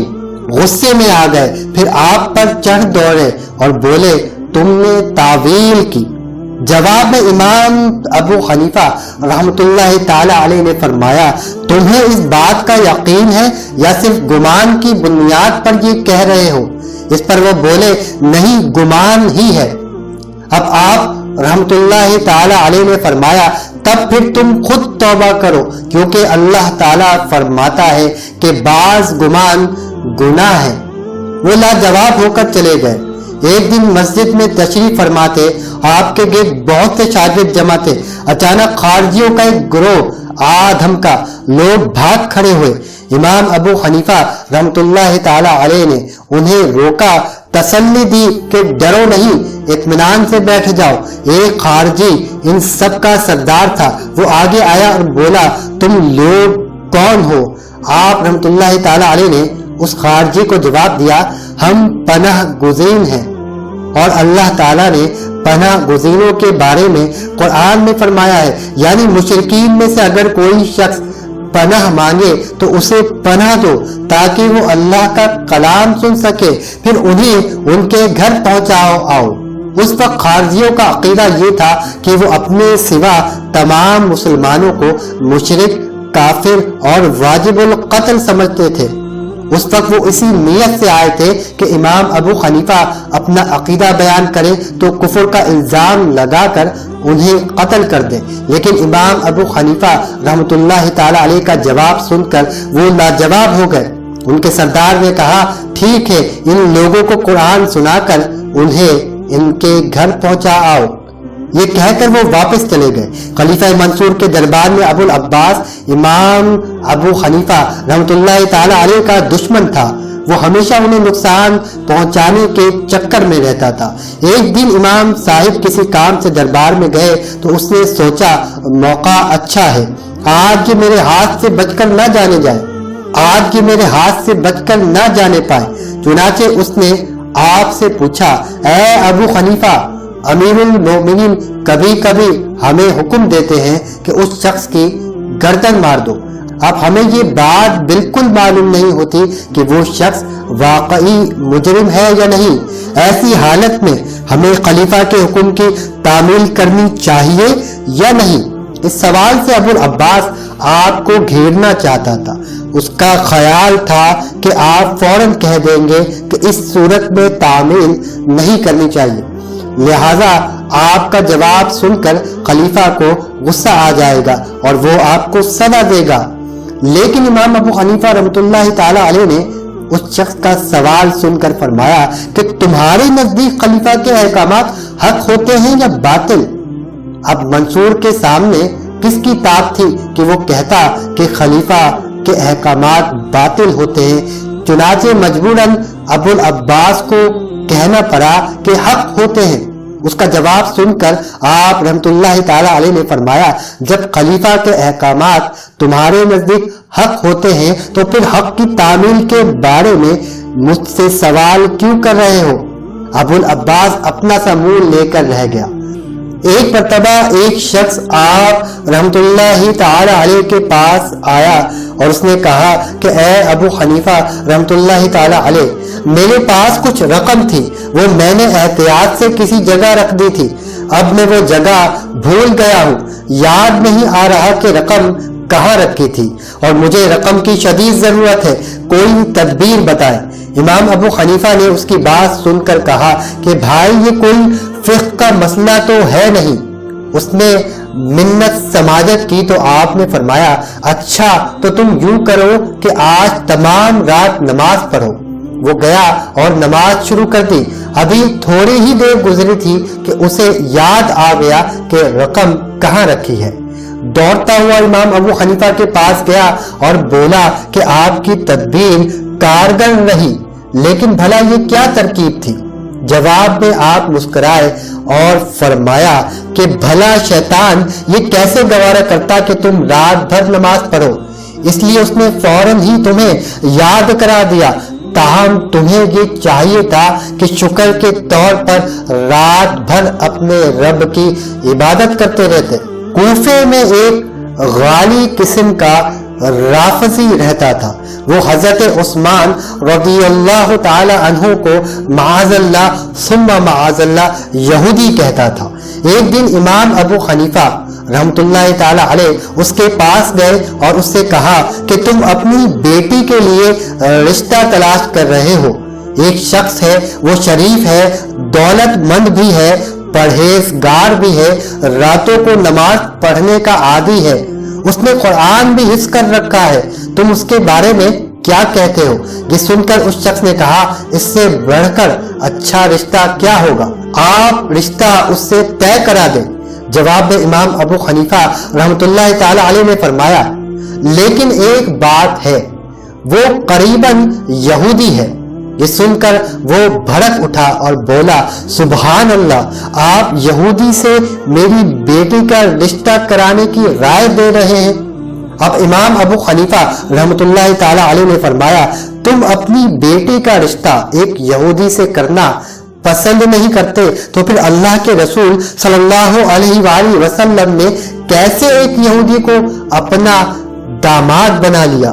غصے میں آ گئے، پھر آپ پر چڑھ دوڑے اور بولے، تم نے تعویل کی۔ جواب میں امام ابو حنیفہ رحمت اللہ تعالی علیہ نے فرمایا، تمہیں اس بات کا یقین ہے یا صرف گمان کی بنیاد پر یہ کہہ رہے ہو؟ اس پر وہ بولے، نہیں گمان ہی ہے۔ اب آپ رحمت اللہ تعالی علیہ نے فرمایا، تب پھر تم خود توبہ کرو، کیونکہ اللہ تعالیٰ فرماتا ہے کہ بعض گمان گناہ ہے۔ وہ لاجواب ہو کر چلے گئے۔ ایک دن مسجد میں تشریف فرما تھے، آپ کے گرد بہت سے شاگرد جمع تھے۔ اچانک خارجیوں کا ایک گروہ آ دھمکا، لوگ بھاگ کھڑے ہوئے۔ امام ابو حنیفہ رحمت اللہ تعالی علیہ نے انہیں روکا، تسلی دی کہ ڈرو نہیں، اطمینان سے بیٹھ جاؤ۔ ایک خارجی ان سب کا سردار تھا، وہ آگے آیا اور بولا، تم لوگ کون ہو؟ آپ رحمت اللہ تعالی علیہ نے اس خارجی کو جواب دیا، ہم پناہ گزین ہیں، اور اللہ تعالیٰ نے پناہ گزینوں کے بارے میں قرآن میں فرمایا ہے، یعنی مشرکین میں سے اگر کوئی شخص پناہ مانگے تو اسے پناہ دو تاکہ وہ اللہ کا کلام سن سکے، پھر انہیں ان کے گھر پہنچاؤ۔ اس وقت خارجیوں کا عقیدہ یہ تھا کہ وہ اپنے سوا تمام مسلمانوں کو مشرک، کافر اور واجب القتل سمجھتے تھے۔ اس وقت وہ اسی نیت سے آئے تھے کہ امام ابو حنیفہ اپنا عقیدہ بیان کرے تو کفر کا الزام لگا کر انہیں قتل کر دے، لیکن امام ابو حنیفہ رحمت اللہ تعالی علیہ کا جواب سن کر وہ لاجواب ہو گئے۔ ان کے سردار نے کہا، ٹھیک ہے، ان لوگوں کو قرآن سنا کر انہیں ان کے گھر پہنچا آؤ۔ یہ کہہ کر وہ واپس چلے گئے۔ خلیفہ منصور کے دربار میں ابو العباس امام ابو حنیفہ رحمۃ اللہ تعالی علیہ کا دشمن تھا۔ وہ ہمیشہ انہیں نقصان پہنچانے کے چکر میں رہتا تھا۔ ایک دن امام صاحب کسی کام سے دربار میں گئے تو اس نے سوچا موقع اچھا ہے، آج یہ میرے ہاتھ سے بچ کر نہ جانے جائے، آج یہ میرے ہاتھ سے بچ کر نہ جانے پائے۔ چنانچہ اس نے آپ سے پوچھا، اے ابو حنیفہ، امیر المومنین کبھی کبھی ہمیں حکم دیتے ہیں کہ اس شخص کی گردن مار دو۔ اب ہمیں یہ بات بالکل معلوم نہیں ہوتی کہ وہ شخص واقعی مجرم ہے یا نہیں۔ ایسی حالت میں ہمیں خلیفہ کے حکم کی تعمیل کرنی چاہیے یا نہیں؟ اس سوال سے ابو العباس آپ کو گھیرنا چاہتا تھا۔ اس کا خیال تھا کہ آپ فوراً کہہ دیں گے کہ اس صورت میں تعمیل نہیں کرنی چاہیے، لہذا آپ کا جواب سن کر خلیفہ کو غصہ آ جائے گا اور وہ آپ کو سزا دے گا۔ لیکن امام ابو حنیفہ رحمۃ اللہ تعالی علیہ نے اس شخص کا سوال سن کر فرمایا کہ تمہارے نزدیک خلیفہ کے احکامات حق ہوتے ہیں یا باطل؟ اب منصور کے سامنے کس کی طاقت تھی کہ وہ کہتا کہ خلیفہ کے احکامات باطل ہوتے ہیں؟ چنانچہ مجبوراً ابو العباس کو کہنا پڑا کہ حق ہوتے ہیں۔ اس کا جواب سن کر آپ رحمت اللہ تعالی علیہ نے فرمایا، جب خلیفہ کے احکامات تمہارے نزدیک حق ہوتے ہیں تو پھر حق کی تعمیل کے بارے میں مجھ سے سوال کیوں کر رہے ہو؟ ابو العباس اپنا سا منہ لے کر رہ گیا۔ ایک مرتبہ ایک شخص آپ رحمت اللہ تعالی علیہ کے پاس آیا اور اس نے کہا کہ اے ابو حنیفہ رحمت اللہ تعالی علیہ، میرے پاس کچھ رقم تھی، وہ میں نے احتیاط سے کسی جگہ رکھ دی تھی، اب میں وہ جگہ بھول گیا ہوں، یاد نہیں آ رہا کہ رقم کہاں رکھی تھی اور مجھے رقم کی شدید ضرورت ہے، کوئی تدبیر بتائے۔ امام ابو حنیفہ نے اس کی بات سن کر کہا کہ بھائی یہ کوئی فقہ کا مسئلہ تو ہے نہیں۔ اس نے منت سماجت کی تو آپ نے فرمایا، اچھا تو تم یوں کرو کہ آج تمام رات نماز پڑھو۔ وہ گیا اور نماز شروع کر دی۔ ابھی تھوڑی ہی دیر گزری تھی کہ اسے یاد آ گیا کہ رقم کہاں رکھی ہے۔ دوڑتا ہوا امام ابو حنیفہ کے پاس گیا اور بولا کہ آپ کی تدبیر کارگر رہی، لیکن بھلا یہ کیا ترکیب تھی؟ جواب میں آپ مسکرائے اور فرمایا کہ بھلا شیطان یہ کیسے گوارا کرتا کہ تم رات بھر نماز پڑھو، اس لیے اس نے فوراً ہی تمہیں یاد کرا دیا، تاہم تمہیں یہ چاہیے تھا کہ شکر کے طور پر رات بھر اپنے رب کی عبادت کرتے رہتے۔ کوفے میں ایک غالی قسم کا رافضی رہتا تھا۔ وہ حضرت عثمان رضی اللہ تعالی عنہ کو معاذ اللہ ثم معاذ اللہ یہودی کہتا تھا۔ ایک دن امام ابو حنیفہ رحمت اللہ تعالی علیہ اس کے پاس گئے اور اس سے کہا کہ تم اپنی بیٹی کے لیے رشتہ تلاش کر رہے ہو، ایک شخص ہے، وہ شریف ہے، دولت مند بھی ہے، پرہیزگار بھی ہے، راتوں کو نماز پڑھنے کا عادی ہے، اس نے قرآن بھی حفظ کر رکھا ہے، تم اس کے بارے میں کیا کہتے ہو؟ یہ سن کر اس شخص نے کہا، اس سے بڑھ کر اچھا رشتہ کیا ہوگا، آپ رشتہ اس سے طے کرا دیں۔ جواب میں امام ابو حنیفہ رحمت اللہ تعالی علیہ نے فرمایا، لیکن ایک بات ہے، وہ قریباً یہودی ہے۔ یہ سن کر وہ بھڑک اٹھا اور بولا، سبحان اللہ، آپ یہودی سے میری بیٹی کا رشتہ کرانے کی رائے دے رہے ہیں؟ اب امام ابو حنیفہ رحمت اللہ تعالی علیہ نے فرمایا، تم اپنی بیٹی کا رشتہ ایک یہودی سے کرنا پسند نہیں کرتے تو پھر اللہ کے رسول صلی اللہ علیہ وآلہ وسلم نے کیسے ایک یہودی کو اپنا داماد بنا لیا؟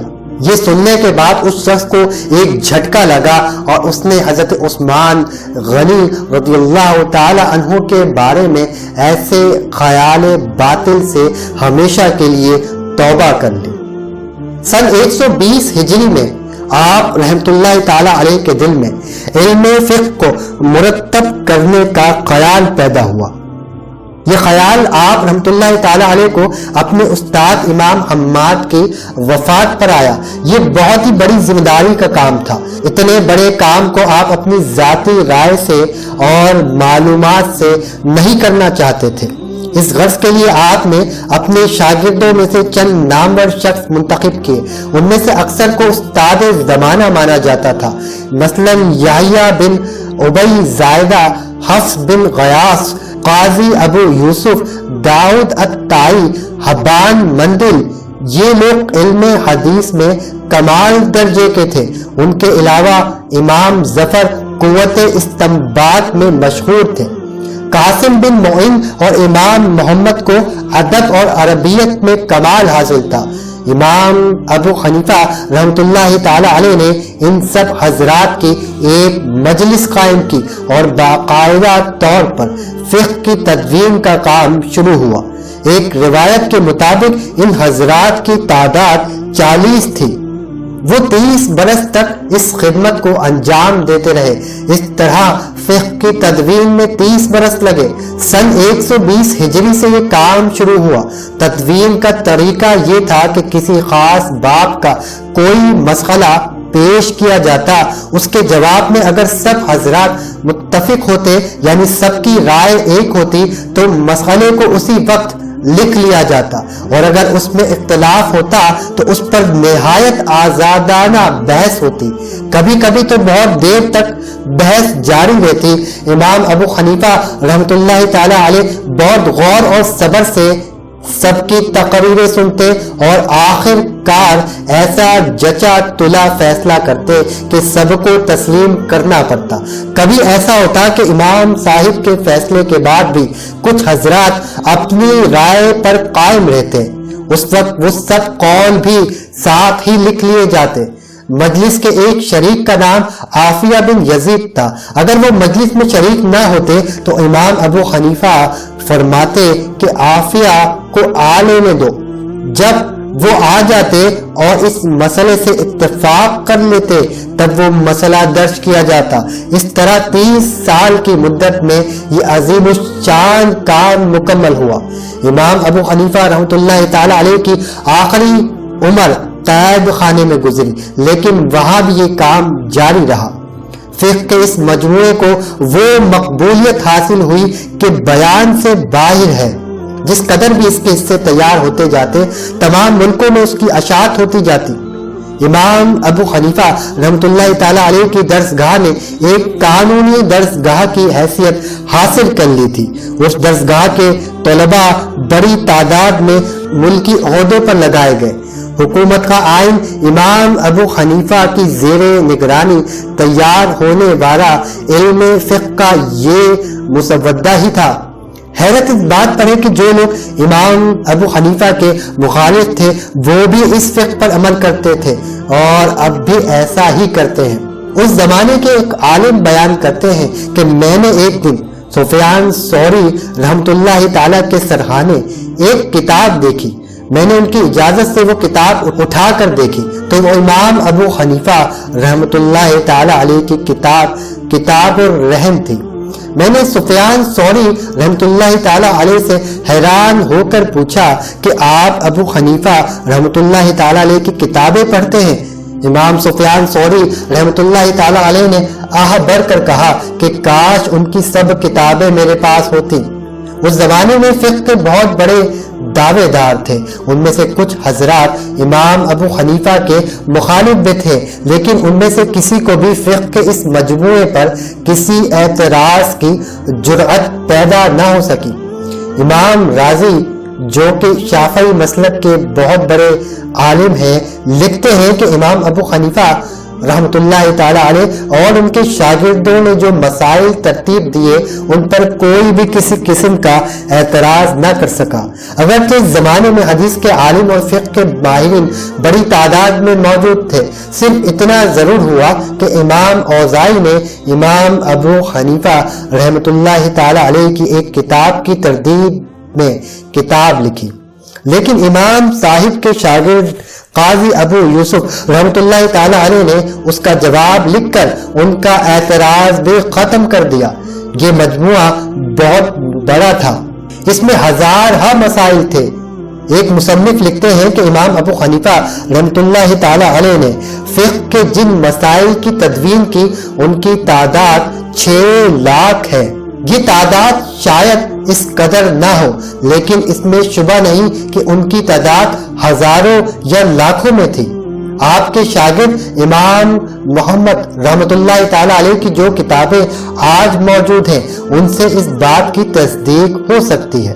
یہ سننے کے بعد اس شخص کو ایک جھٹکا لگا اور اس نے حضرت عثمان غنی رضی اللہ تعالی عنہ کے بارے میں ایسے خیال باطل سے ہمیشہ کے لیے توبہ کر لی۔ سن 120 ہجری میں آپ رحمت اللہ تعالی علیہ کے دل میں علم فقہ کو مرتب کرنے کا خیال پیدا ہوا۔ یہ خیال آپ رحمۃ اللہ تعالی علیہ کو اپنے استاد امام حماد کی وفات پر آیا۔ یہ بہت ہی بڑی ذمہ داری کا کام تھا۔ اتنے بڑے کام کو آپ اپنی ذاتی رائے سے اور معلومات سے نہیں کرنا چاہتے تھے۔ اس غرض کے لیے آپ نے اپنے شاگردوں میں سے چند نامور شخص منتخب کیے۔ ان میں سے اکثر کو استاد زمانہ مانا جاتا تھا، مثلا یحییٰ بن ابی زائدہ، حفص بن غیاث، قاضی ابو یوسف، داؤد الطائی، حبان مندل۔ یہ لوگ علم حدیث میں کمال درجے کے تھے۔ ان کے علاوہ امام ظفر قوت استنباط میں مشہور تھے۔ قاسم بن معین اور امام محمد کو ادب اور عربیت میں کمال حاصل تھا۔ امام ابو حنیفہ رحمۃ اللہ تعالی علیہ نے ان سب حضرات کی ایک مجلس قائم کی اور باقاعدہ طور پر فقہ کی تدوین کا کام شروع ہوا۔ ایک روایت کے مطابق ان حضرات کی تعداد 40 تھی۔ وہ 30 برس تک اس خدمت کو انجام دیتے رہے۔ اس طرح فقہ کی تدوین میں 30 برس لگے۔ سن 120 ہجری سے یہ کام شروع ہوا۔ تدوین کا طریقہ یہ تھا کہ کسی خاص باب کا کوئی مسئلہ پیش کیا جاتا، اس کے جواب میں اگر سب حضرات متفق ہوتے، یعنی سب کی رائے ایک ہوتی، تو مسئلے کو اسی وقت لکھ لیا جاتا، اور اگر اس میں اختلاف ہوتا تو اس پر نہایت آزادانہ بحث ہوتی۔ کبھی کبھی تو بہت دیر تک بحث جاری رہتی۔ امام ابو حنیفہ رحمۃ اللہ تعالی علیہ بہت غور اور صبر سے سب کی تقریریں سنتے اور آخر کار ایسا جچا تلا فیصلہ کرتے کہ سب کو تسلیم کرنا پڑتا۔ کبھی ایسا ہوتا کہ امام صاحب کے فیصلے کے بعد بھی کچھ حضرات اپنی رائے پر قائم رہتے، اس وقت وہ سب قول بھی ساتھ ہی لکھ لیے جاتے۔ مجلس کے ایک شریک کا نام عافیہ بن یزید تھا۔ اگر وہ مجلس میں شریک نہ ہوتے تو امام ابو حنیفہ فرماتے کہ عافیہ کو آ لینے دو۔ جب وہ آ جاتے اور اس مسئلے سے اتفاق کر لیتے تب وہ مسئلہ درج کیا جاتا۔ اس طرح 30 سال کی مدت میں یہ عظیم الشان کام مکمل ہوا۔ امام ابو حنیفہ رحمۃ اللہ تعالی علیہ کی آخری عمر قید خانے میں گزری، لیکن وہاں بھی یہ کام جاری رہا۔ فقہ کے اس مجموعے کو وہ مقبولیت حاصل ہوئی کہ بیان سے باہر ہے۔ جس قدر بھی اس کے حصے تیار ہوتے جاتے، تمام ملکوں میں اس کی اشاعت ہوتی جاتی۔ امام ابو حنیفہ رحمۃ اللہ تعالی علیہ کی درسگاہ نے ایک قانونی درسگاہ کی حیثیت حاصل کر لی تھی۔ اس درسگاہ کے طلباء بڑی تعداد میں ملکی عہدوں پر لگائے گئے۔ حکومت کا آئین امام ابو حنیفہ کی زیر نگرانی تیار ہونے والا علم فقہ کا یہ مسودہ ہی تھا۔ حیرت اس بات پر ہے کہ جو لوگ امام ابو حنیفہ کے مخالف تھے وہ بھی اس فقہ پر عمل کرتے تھے اور اب بھی ایسا ہی کرتے ہیں۔ اس زمانے کے ایک عالم بیان کرتے ہیں کہ میں نے ایک دن سفیان ثوری رحمۃ اللہ تعالی کے سرحانے ایک کتاب دیکھی۔ میں نے ان کی اجازت سے وہ کتاب اٹھا کر دیکھی تو وہ امام ابو حنیفہ رحمۃ اللہ تعالی علیہ کی کتاب الرحم تھی۔ میں نے سفیان ثوری رحمۃ اللہ تعالی علیہ سے حیران ہو کر پوچھا کہ آپ ابو حنیفہ رحمۃ اللہ تعالی علیہ کی کتابیں پڑھتے ہیں؟ امام سفیان ثوری رحمۃ اللہ تعالی علیہ نے آہ بھر کر کہا کہ کاش ان کی سب کتابیں میرے پاس ہوتی۔ اس زمانے میں فقہ کے بہت بڑے دعوے دار تھے۔ ان میں سے کچھ حضرات امام ابو حنیفہ کے مخالف بھی تھے، لیکن ان میں سے کسی کو بھی فقہ کے اس مجموعے پر کسی اعتراض کی جرأت پیدا نہ ہو سکی۔ امام راضی جو کہ شافعی مسلک کے بہت بڑے عالم ہیں، لکھتے ہیں کہ امام ابو حنیفہ رحمۃ اللہ تعالی علیہ اور ان کے شاگردوں نے جو مسائل ترتیب دیے ان پر کوئی بھی کسی قسم کا اعتراض نہ کر سکا۔ اگرچہ اس زمانے میں حدیث کے عالم اور فقہ کے ماہرین بڑی تعداد میں موجود تھے، صرف اتنا ضرور ہوا کہ امام اوزاعی نے امام ابو حنیفہ رحمۃ اللہ تعالی علیہ کی ایک کتاب کی تردید میں کتاب لکھی، لیکن امام صاحب کے شاگرد قاضی ابو یوسف رحمۃ اللہ تعالی علیہ نے اس کا جواب لکھ کر ان کا اعتراض بھی ختم کر دیا۔ یہ مجموعہ بہت بڑا تھا۔ اس میں ہزارہ مسائل تھے۔ ایک مصنف لکھتے ہیں کہ امام ابو حنیفہ رحمۃ اللہ تعالی علیہ نے فقہ کے جن مسائل کی تدوین کی ان کی تعداد 6 لاکھ ہے۔ یہ تعداد شاید اس قدر نہ ہو، لیکن اس میں شبہ نہیں کہ ان کی تعداد ہزاروں یا لاکھوں میں تھی۔ آپ کے شاگرد امام محمد رحمۃ اللہ تعالی علیہ کی جو کتابیں آج موجود ہیں ان سے اس بات کی تصدیق ہو سکتی ہے۔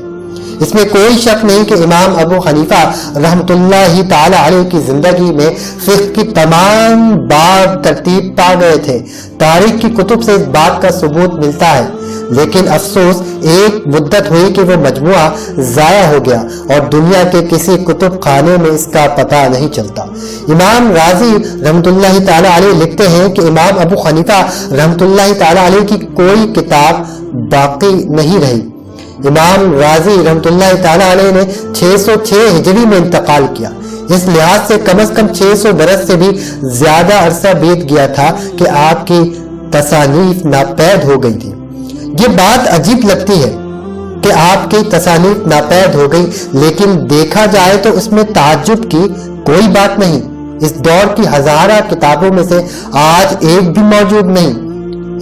اس میں کوئی شک نہیں کہ امام ابو حنیفہ رحمۃ اللہ تعالی علیہ کی زندگی میں فقہ کی تمام باب ترتیب پا گئے تھے۔ تاریخ کی کتب سے اس بات کا ثبوت ملتا ہے، لیکن افسوس ایک مدت ہوئی کہ وہ مجموعہ ضائع ہو گیا اور دنیا کے کسی کتب خانے میں اس کا پتہ نہیں چلتا۔ امام راضی رحمۃ اللہ تعالی علیہ لکھتے ہیں کہ امام ابو حنیفہ رحمۃ اللہ تعالی علیہ کی کوئی کتاب باقی نہیں رہی۔ امام راضی رحمۃ اللہ تعالی علیہ نے 606 ہجری میں انتقال کیا۔ اس لحاظ سے کم از کم 600 برس سے بھی زیادہ عرصہ بیت گیا تھا کہ آپ کی تصانیف ناپید ہو گئی تھی۔ یہ بات عجیب لگتی ہے کہ آپ کی تصانیف ناپید ہو گئی، لیکن دیکھا جائے تو اس میں تعجب کی کوئی بات نہیں۔ اس دور کی ہزارہ کتابوں میں سے آج ایک بھی موجود نہیں۔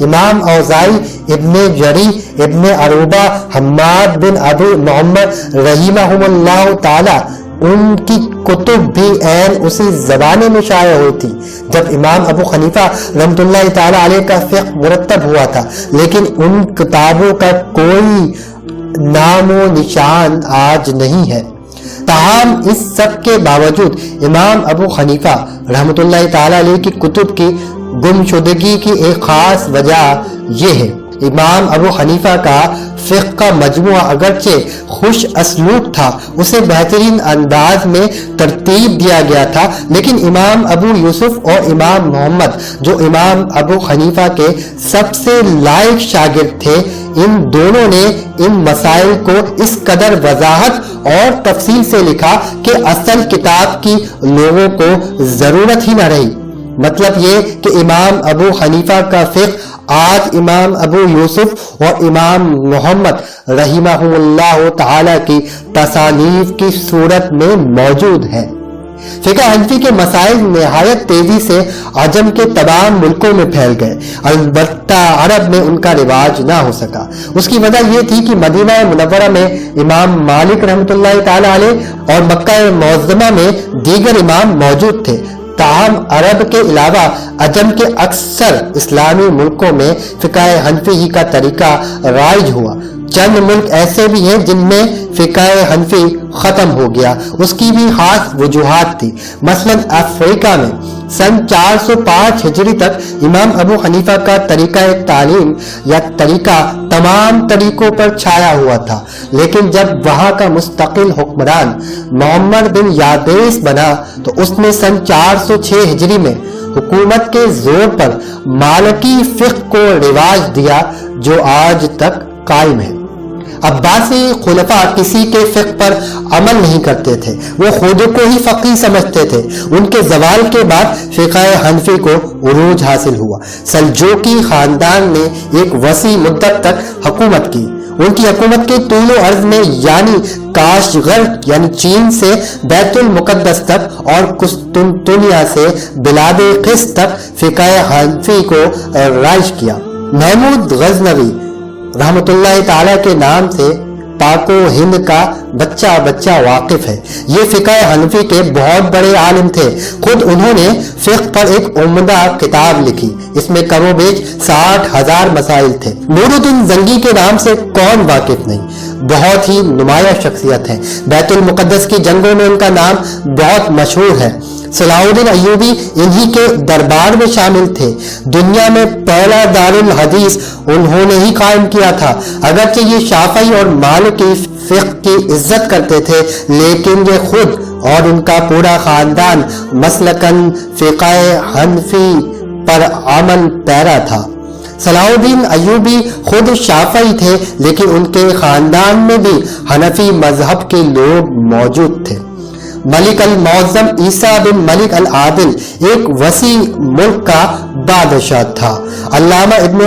امام اوزائی، ابن جری، ابن عروبہ، حماد بن ابو محمد رحمہم اللہ تعالی، ان کی کتب بھی عین اسی زمانے میں شائع ہوئی تھی جب امام ابو حنیفہ رحمۃ اللہ تعالی علیہ کا فقہ مرتب ہوا تھا، لیکن ان کتابوں کا کوئی نام و نشان آج نہیں ہے۔ تاہم اس سب کے باوجود امام ابو حنیفہ رحمۃ اللہ تعالی علیہ کی کتب کی گمشدگی کی ایک خاص وجہ یہ ہے۔ امام ابو حنیفہ کا فقہ کا مجموعہ اگرچہ خوش اسلوب تھا، اسے بہترین انداز میں ترتیب دیا گیا تھا، لیکن امام ابو یوسف اور امام محمد جو امام ابو حنیفہ کے سب سے لائق شاگرد تھے، ان دونوں نے ان مسائل کو اس قدر وضاحت اور تفصیل سے لکھا کہ اصل کتاب کی لوگوں کو ضرورت ہی نہ رہی۔ مطلب یہ کہ امام ابو حنیفہ کا فقہ آج امام ابو یوسف اور امام محمد رحمہ اللہ تعالی کی تصانیف کی صورت میں موجود ہے۔ فقہ حنفی کے مسائل نہایت تیزی سے عجم کے تمام ملکوں میں پھیل گئے، البتہ عرب میں ان کا رواج نہ ہو سکا۔ اس کی وجہ یہ تھی کہ مدینہ منورہ میں امام مالک رحمۃ اللہ تعالی علیہ اور مکہ معظمہ میں دیگر امام موجود تھے۔ تاہم عرب کے علاوہ عجم کے اکثر اسلامی ملکوں میں فقہ حنفی ہی کا طریقہ رائج ہوا۔ چند ملک ایسے بھی ہیں جن میں فقہ حنفی ختم ہو گیا، اس کی بھی خاص وجوہات تھی۔ مثلا افریقہ میں سن 405 ہجری تک امام ابو حنیفہ کا طریقہ تعلیم یا طریقہ تمام طریقوں پر چھایا ہوا تھا، لیکن جب وہاں کا مستقل حکمران محمد بن یادیس بنا تو اس نے سن 406 ہجری میں حکومت کے زور پر مالکی فقہ کو رواج دیا جو آج تک قائم ہے۔ عباسی خلفاء کسی کے فقہ پر عمل نہیں کرتے تھے، وہ خود کو ہی فقیہ سمجھتے تھے۔ ان کے زوال کے بعد فقہ حنفی کو عروج حاصل ہوا۔ سلجوقی خاندان نے ایک وسیع مدت تک حکومت کی۔ ان کی حکومت کے طول و عرض میں یعنی کاشغر یعنی چین سے بیت المقدس تک اور قسطنطنیہ سے بلاد قسط تک فقہ حنفی کو رائج کیا۔ محمود غزنوی رحمت اللہ تعالی کے نام سے پاک و ہند کا بچہ واقف ہے۔ یہ فقہ حنفی کے بہت بڑے عالم تھے۔ خود انہوں نے فقہ پر ایک عمدہ کتاب لکھی، اس میں کم و بیش 60,000 مسائل تھے۔ نور الدین زنگی کے نام سے کون واقف نہیں، بہت ہی نمایاں شخصیت ہے۔ بیت المقدس کی جنگوں میں ان کا نام بہت مشہور ہے۔ صلاح الدین ایوبی انہی کے دربار میں شامل تھے۔ دنیا میں پہلا دارالحدیث انہوں نے ہی قائم کیا تھا۔ اگرچہ یہ شافعی اور مالکی فقہ کی عزت کرتے تھے، لیکن یہ خود اور ان کا پورا خاندان مسلکن فقہ حنفی پر عمل پیرا تھا۔ صلاح الدین ایوبی خود شافعی تھے، لیکن ان کے خاندان میں بھی حنفی مذہب کے لوگ موجود تھے۔ ملک المعظم عیسیٰ بن ملک العادل ایک وسیع ملک کا بادشاہ تھا۔ علامہ ابن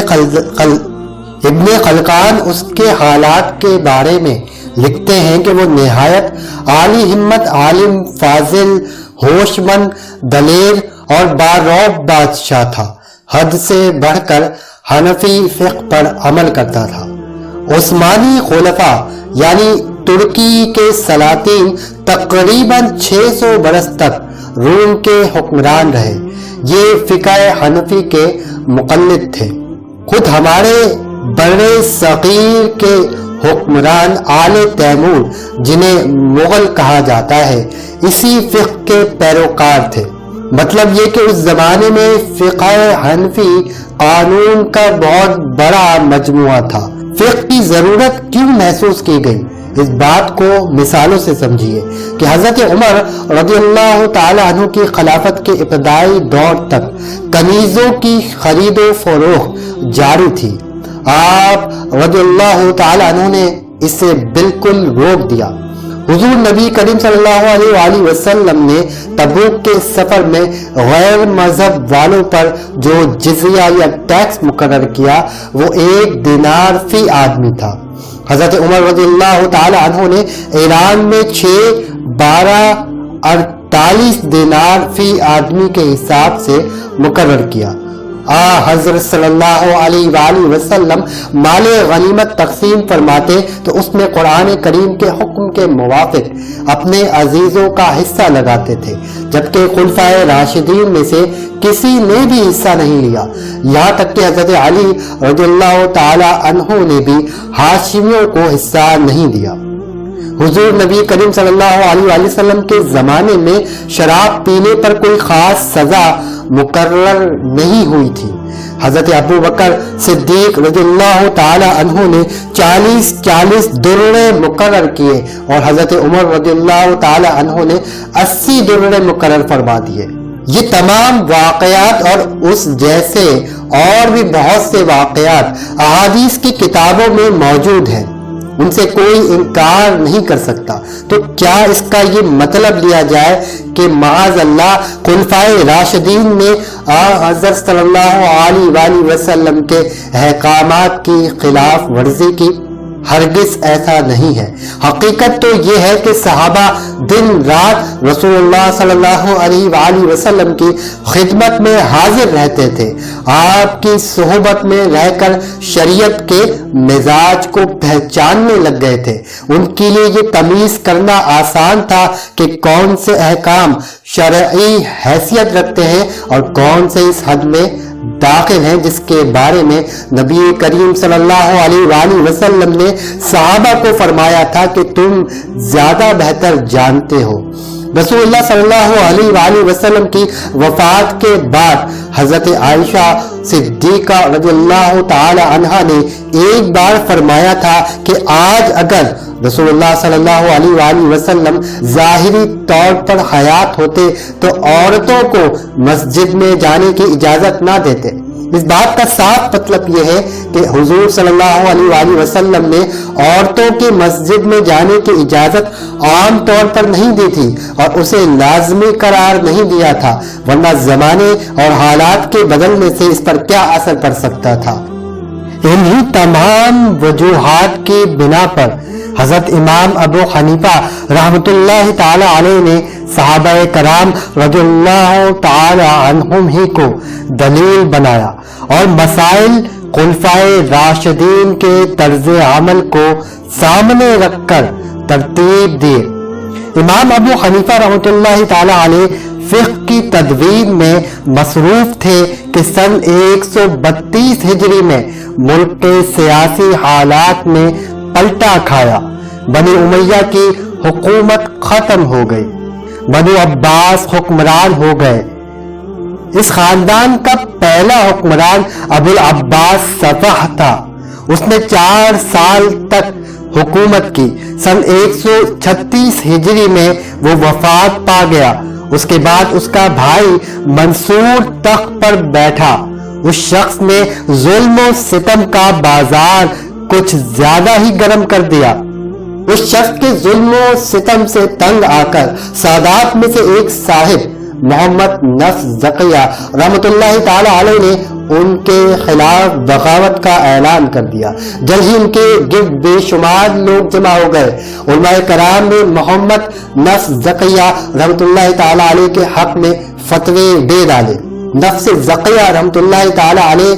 خلقان اس کے حالات کے بارے میں لکھتے ہیں کہ وہ نہایت عالی ہمت عالم، فاضل، ہوش مند، دلیر اور بارعب بادشاہ تھا۔ حد سے بڑھ کر حنفی فقہ پر عمل کرتا تھا۔ عثمانی خلفاء یعنی ترکی کے سلاطین تقریباً 600 برس تک روم کے حکمران رہے۔ یہ فقہ حنفی کے مقلد تھے۔ خود ہمارے بر صغیر کے حکمران آل تیمور، جنہیں مغل کہا جاتا ہے، اسی فقہ کے پیروکار تھے۔ مطلب یہ کہ اس زمانے میں فقہ حنفی قانون کا بہت بڑا مجموعہ تھا۔ فقہ کی ضرورت کیوں محسوس کی گئی؟ اس بات کو مثالوں سے سمجھیے کہ حضرت عمر رضی اللہ تعالی عنہ کی خلافت کے ابتدائی دور تک کنیزوں کی خرید و فروخت جاری تھی۔ آپ رضی اللہ تعالی عنہ نے اسے بالکل روک دیا۔ حضور نبی کریم صلی اللہ علیہ وآلہ وسلم نے تبوک کے سفر میں غیر مذہب والوں پر جو جزیہ یا ٹیکس مقرر کیا وہ 1 دینار فی آدمی تھا۔ حضرت عمر رضی اللہ تعالی عنہ نے ایران میں 6، 12، 48 دینار فی آدمی کے حساب سے مقرر کیا۔ حضرت صلی اللہ علیہ وآلہ وسلم مال غنیمت تقسیم فرماتے تو اس میں قرآن کریم کے حکم کے موافق اپنے عزیزوں کا حصہ لگاتے تھے، جبکہ خلفائے راشدین میں سے کسی نے بھی حصہ نہیں لیا، یہاں تک کہ حضرت علی رضی اللہ تعالی عنہ نے بھی ہاشمیوں کو حصہ نہیں دیا۔ حضور نبی کریم صلی اللہ علیہ وآلہ وسلم کے زمانے میں شراب پینے پر کوئی خاص سزا مقرر نہیں ہوئی تھی۔ حضرت ابو بکر صدیق رضی اللہ تعالی عنہ نے 40 درے مقرر کیے اور حضرت عمر رضی اللہ تعالی عنہ نے 80 درے مقرر فرما دیے۔ یہ تمام واقعات اور اس جیسے اور بھی بہت سے واقعات احادیث کی کتابوں میں موجود ہیں، ان سے کوئی انکار نہیں کر سکتا۔ تو کیا اس کا یہ مطلب لیا جائے کہ معاذ اللہ خلفائے راشدین نے حضرت صلی اللہ علیہ وآلہ وسلم کے احکامات کی خلاف ورزی کی؟ ہرگز ایسا نہیں ہے۔ حقیقت تو یہ ہے کہ صحابہ دن رات رسول اللہ صلی اللہ علیہ وآلہ وسلم کی خدمت میں حاضر رہتے تھے، آپ کی صحبت میں رہ کر شریعت کے مزاج کو پہچاننے لگ گئے تھے۔ ان کے لیے یہ تمیز کرنا آسان تھا کہ کون سے احکام شرعی حیثیت رکھتے ہیں اور کون سے اس حد میں داخل ہیں جس کے بارے میں نبی کریم صلی اللہ علیہ وآلہ وسلم نے صحابہ کو فرمایا تھا کہ تم زیادہ بہتر جانتے ہو۔ رسول اللہ صلی اللہ علیہ وآلہ وسلم کی وفات کے بعد حضرت عائشہ صدیقہ رضی اللہ تعالی عنہا نے ایک بار فرمایا تھا کہ آج اگر رسول اللہ صلی اللہ علیہ وآلہ وسلم ظاہری طور پر حیات ہوتے تو عورتوں کو مسجد میں جانے کی اجازت نہ دیتے۔ اس بات کا صاف مطلب یہ ہے کہ حضور صلی اللہ علیہ وآلہ وسلم نے عورتوں کی مسجد میں جانے کی اجازت عام طور پر نہیں دی تھی اور اسے لازمی قرار نہیں دیا تھا، ورنہ زمانے اور حالات کے بدلنے سے اس پر کیا اثر پڑ سکتا تھا۔ انہی تمام وجوہات کی بنا پر حضرت امام ابو حنیفہ رحمۃ اللہ تعالی علیہ نے صحابہ کرام رضی اللہ تعالی عنہم ہی کو دلیل بنایا اور مسائل خلفائے راشدین کے طرز عمل کو سامنے رکھ کر ترتیب دی۔ امام ابو حنیفہ رحمۃ اللہ تعالی علیہ فقہ کی تدوین میں مصروف تھے کہ سن 132 ہجری میں ملک کے سیاسی حالات میں پلٹا کھایا، بنی امیہ کی حکومت ختم ہو گئی، بنو عباس حکمران ہو گئے۔ اس خاندان کا پہلا حکمران ابو العباس صفح تھا، اس نے 4 سال تک حکومت کی۔ سن 136 ہجری میں وہ وفات پا گیا۔ اس کے بعد اس کا بھائی منصور تخت پر بیٹھا۔ اس شخص نے ظلم و ستم کا بازار کچھ زیادہ ہی گرم کر دیا۔ اس شخص کے ظلم و ستم سے تنگ آ کر سادات میں سے ایک صاحب محمد نفس زکیہ رحمت اللہ تعالی علیہ نے ان کے خلاف بغاوت کا اعلان کر دیا۔ جلد ہی ان کے گرد بے شمار لوگ جمع ہو گئے۔ علماء کرام نے محمد نفس زکیہ رحمۃ اللہ تعالی علیہ کے حق میں فتوے دے ڈالے۔ نفس زکیہ رحمۃ اللہ تعالی علیہ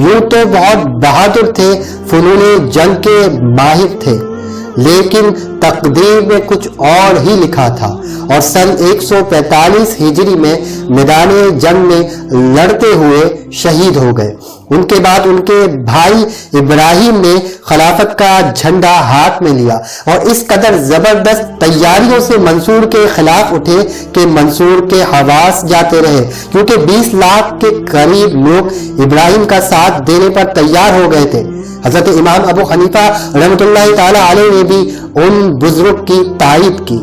یوں تو بہت بہادر تھے، فنون جنگ کے ماہر تھے، لیکن تقدیر میں کچھ اور ہی لکھا تھا، اور سن 145 ہجری میں میدان جنگ میں لڑتے ہوئے شہید ہو گئے۔ ان کے بعد ان کے بھائی ابراہیم نے خلافت کا جھنڈا ہاتھ میں لیا اور اس قدر زبردست تیاریوں سے منصور کے خلاف اٹھے کہ منصور کے حواس جاتے رہے، کیونکہ 20 لاکھ کے قریب لوگ ابراہیم کا ساتھ دینے پر تیار ہو گئے تھے۔ حضرت امام ابو حنیفہ رحمۃ اللہ تعالی علیہ نے بھی ان بزرگ کی تائید کی۔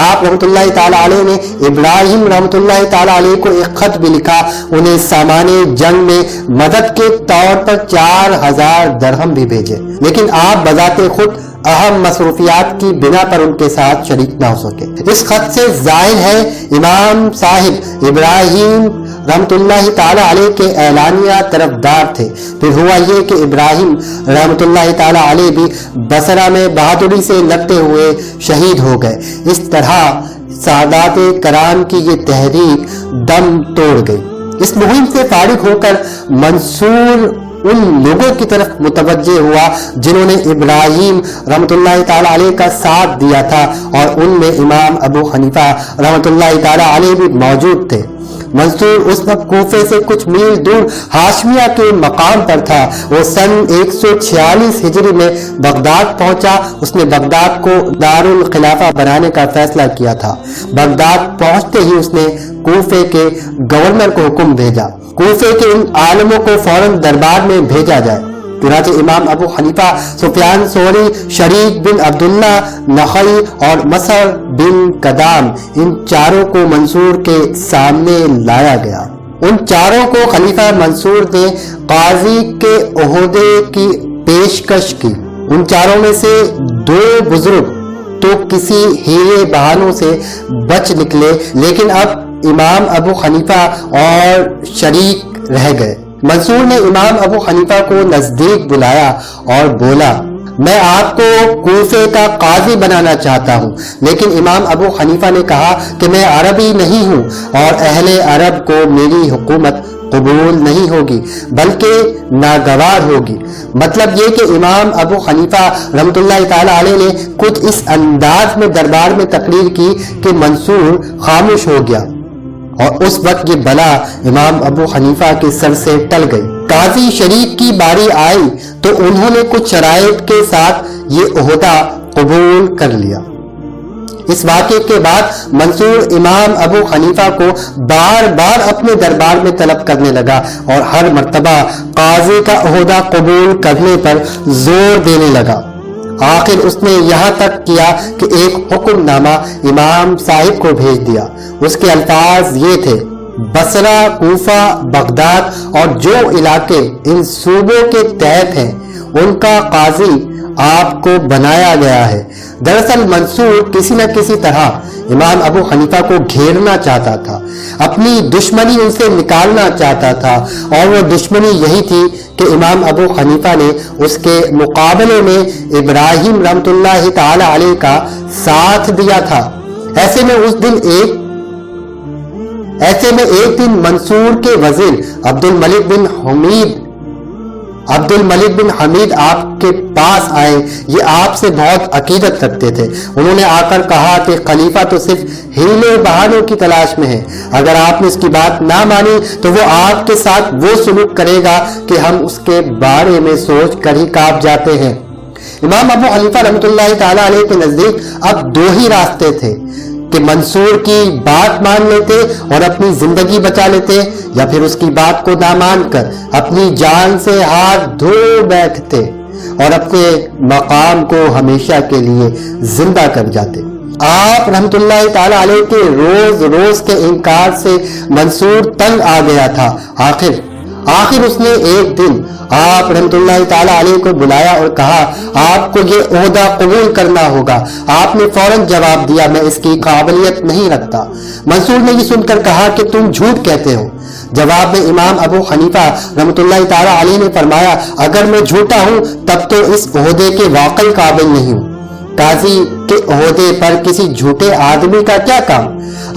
آپ رحمۃ اللہ تعالی علیہ نے ابراہیم رحمۃ اللہ تعالی علیہ کو ایک خط بھی لکھا، انہیں سامان جنگ میں مدد کے طور پر 4000 درہم بھی بھیجے، لیکن آپ بذات خود اہم مصروفیات کی بنا پر ان کے ساتھ شریک نہ ہو سکے۔ اس خط سے ظاہر ہے امام صاحب ابراہیم رحمۃ اللہ تعالی علیہ کے اعلانیہ طرفدار تھے۔ پھر ہوا یہ کہ ابراہیم رحمۃ اللہ تعالی علیہ بھی بصرہ میں بہادری سے لڑتے ہوئے شہید ہو گئے۔ اس طرح سادات کرام کی یہ تحریک دم توڑ گئی۔ اس مہم سے فارغ ہو کر منصور ان لوگوں کی طرف متوجہ ہوا جنہوں نے ابراہیم رحمۃ اللہ تعالی علیہ کا ساتھ دیا تھا، اور ان میں امام ابو حنیفہ رحمۃ اللہ تعالی علیہ بھی موجود تھے۔ منصور اس وقت کوفے سے کچھ میل دور ہاشمیہ کے مقام پر تھا۔ وہ سن 146 ہجری میں بغداد پہنچا۔ اس نے بغداد کو دارالخلافہ بنانے کا فیصلہ کیا تھا۔ بغداد پہنچتے ہی اس نے کوفے کے گورنر کو حکم بھیجا کوفے کے ان عالموں کو فوراً دربار میں بھیجا جائے۔ چنانچہ امام ابو حنیفہ، سفیان ثوری، شریک بن عبداللہ نخعی اور مسعر بن قدام، ان چاروں کو منصور کے سامنے لایا گیا۔ ان چاروں کو خلیفہ منصور نے قاضی کے عہدے کی پیشکش کی۔ ان چاروں میں سے 2 بزرگ تو کسی ہیلے بہانوں سے بچ نکلے، لیکن اب امام ابو حنیفہ اور شریک رہ گئے۔ منصور نے امام ابو حنیفہ کو نزدیک بلایا اور بولا، میں آپ کو کوفے کا قاضی بنانا چاہتا ہوں، لیکن امام ابو حنیفہ نے کہا کہ میں عربی نہیں ہوں اور اہل عرب کو میری حکومت قبول نہیں ہوگی بلکہ ناگوار ہوگی۔ مطلب یہ کہ امام ابو حنیفہ رحمۃ اللہ تعالی علیہ نے کچھ اس انداز میں دربار میں تقریر کی کہ منصور خاموش ہو گیا، اور اس وقت یہ بلا امام ابو حنیفہ کے سر سے ٹل گئی۔ قاضی شریک کی باری آئی تو انہوں نے کچھ شرائط کے ساتھ یہ عہدہ قبول کر لیا۔ اس واقعے کے بعد منصور امام ابو حنیفہ کو بار بار اپنے دربار میں طلب کرنے لگا اور ہر مرتبہ قاضی کا عہدہ قبول کرنے پر زور دینے لگا۔ آخر اس نے یہاں تک کیا کہ ایک حکم نامہ امام صاحب کو بھیج دیا۔ اس کے الفاظ یہ تھے، بصرہ، کوفہ، بغداد اور جو علاقے ان صوبوں کے تحت ہیں ان کا قاضی آپ کو بنایا گیا ہے۔ دراصل منصور کسی نہ کسی طرح امام ابو حنیفہ کو گھیرنا چاہتا تھا، اپنی دشمنی ان سے نکالنا چاہتا تھا، اور وہ دشمنی یہی تھی کہ امام ابو حنیفہ نے اس کے مقابلے میں ابراہیم رحمۃ اللہ تعالی علیہ کا ساتھ دیا تھا۔ ایسے میں ایک دن منصور کے وزیر عبد الملک بن حمید آپ کے پاس آئے۔ یہ آپ سے بہت عقیدت رکھتے تھے۔ انہوں نے آ کر کہا کہ خلیفہ تو صرف ہیلے بہانوں کی تلاش میں ہے، اگر آپ نے اس کی بات نہ مانی تو وہ آپ کے ساتھ وہ سلوک کرے گا کہ ہم اس کے بارے میں سوچ کر ہی کانپ جاتے ہیں۔ امام ابو حنیفہ رحمۃ اللہ تعالی علیہ کے نزدیک اب 2 ہی راستے تھے کہ منصور کی بات مان لیتے اور اپنی زندگی بچا لیتے، یا پھر اس کی بات کو نہ مان کر اپنی جان سے ہاتھ دھو بیٹھتے اور اپنے مقام کو ہمیشہ کے لیے زندہ کر جاتے۔ آپ رحمت اللہ تعالی علیہ کے روز روز کے انکار سے منصور تنگ آ گیا تھا۔ آخر آخر اس نے ایک دن آپ رحمۃ اللہ تعالی علیہ کو بلایا اور کہا آپ کو یہ عہدہ قبول کرنا ہوگا۔ آپ نے فوراً جواب دیا میں اس کی قابلیت نہیں رکھتا۔ منصور نے یہ سن کر کہا کہ تم جھوٹ کہتے ہو۔ جواب میں امام ابو حنیفہ رحمۃ اللہ تعالی علیہ نے فرمایا اگر میں جھوٹا ہوں تب تو اس عہدے کے واقعی قابل نہیں ہوں۔ قاضی کے عہدے پر کسی جھوٹے آدمی کا کیا کام؟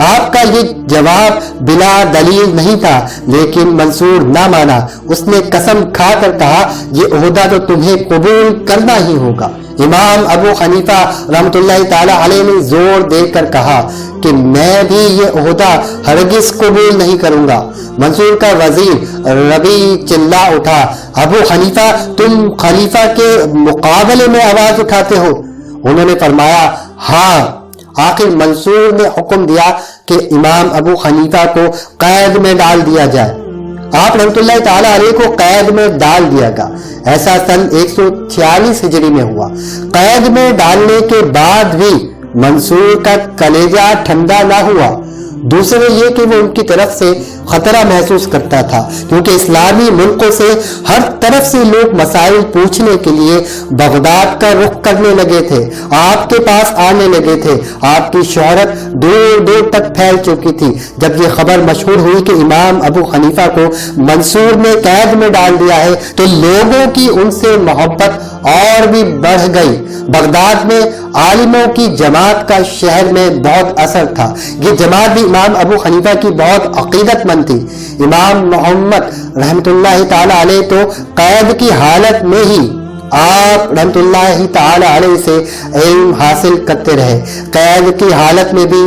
آپ کا یہ جواب بلا دلیل نہیں تھا، لیکن منصور نہ مانا۔ اس نے قسم کھا کر کہا یہ عہدہ تو تمہیں قبول کرنا ہی ہوگا۔ امام ابو حنیفہ رحمۃ اللہ تعالی علیہ نے زور دے کر کہا کہ میں بھی یہ عہدہ ہرگز قبول نہیں کروں گا۔ منصور کا وزیر ربی چلا اٹھا، ابو حنیفہ تم خلیفہ کے مقابلے میں آواز اٹھاتے ہو؟ انہوں نے فرمایا ہاں۔ آخر منصور نے حکم دیا کہ امام ابو حنیفہ کو قید میں ڈال دیا جائے۔ آپ رحمۃ اللہ تعالی علیہ کو قید میں ڈال دیا گیا۔ ایسا سن 146 ہجری میں ہوا۔ قید میں ڈالنے کے بعد بھی منصور کا کلیجہ ٹھنڈا نہ ہوا۔ دوسرے یہ کہ وہ ان کی طرف سے خطرہ محسوس کرتا تھا، کیونکہ اسلامی ملکوں سے ہر طرف سے لوگ مسائل پوچھنے کے لیے بغداد کا رخ کرنے لگے تھے، آپ کے پاس آنے لگے تھے۔ آپ کی شہرت دور دور تک پھیل چکی تھی۔ جب یہ خبر مشہور ہوئی کہ امام ابو حنیفہ کو منصور نے قید میں ڈال دیا ہے تو لوگوں کی ان سے محبت اور بھی بڑھ گئی۔ بغداد میں عالموں کی جماعت کا شہر میں بہت اثر تھا۔ یہ جماعت بھی امام ابو حنیفہ کی بہت عقیدت مند تھی۔ امام محمد رحمۃ اللہ تعالی علیہ تو قید کی حالت میں ہی آپ رحمۃ اللہ تعالی علیہ سے علم حاصل کرتے رہے۔ قید کی حالت میں بھی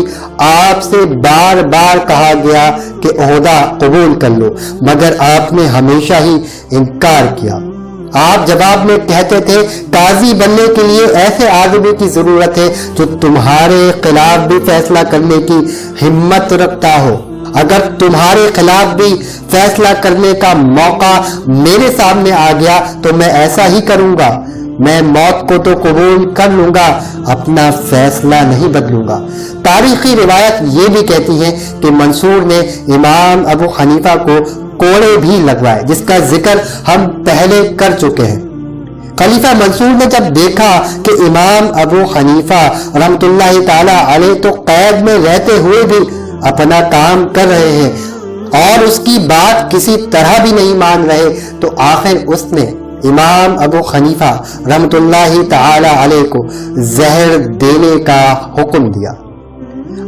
آپ سے بار بار کہا گیا کہ عہدہ قبول کر لو، مگر آپ نے ہمیشہ ہی انکار کیا۔ آپ جواب میں کہتے تھے قاضی بننے کے لیے ایسے آدمی کی ضرورت ہے جو تمہارے خلاف بھی فیصلہ کرنے کی ہمت رکھتا ہو۔ اگر تمہارے خلاف بھی فیصلہ کرنے کا موقع میرے سامنے آ گیا تو میں ایسا ہی کروں گا۔ میں موت کو تو قبول کر لوں گا، اپنا فیصلہ نہیں بدلوں گا۔ تاریخی روایت یہ بھی کہتی ہے کہ منصور نے امام ابو حنیفہ کو کوڑے بھی لگوائے، جس کا ذکر ہم پہلے کر چکے ہیں۔ خلیفہ منصور نے جب دیکھا کہ امام ابو حنیفہ رحمۃ اللہ تعالی علیہ تو قید میں رہتے ہوئے بھی اپنا کام کر رہے ہیں اور اس کی بات کسی طرح بھی نہیں مان رہے، تو آخر اس نے امام ابو حنیفہ رحمۃ اللہ تعالی علیہ کو زہر دینے کا حکم دیا۔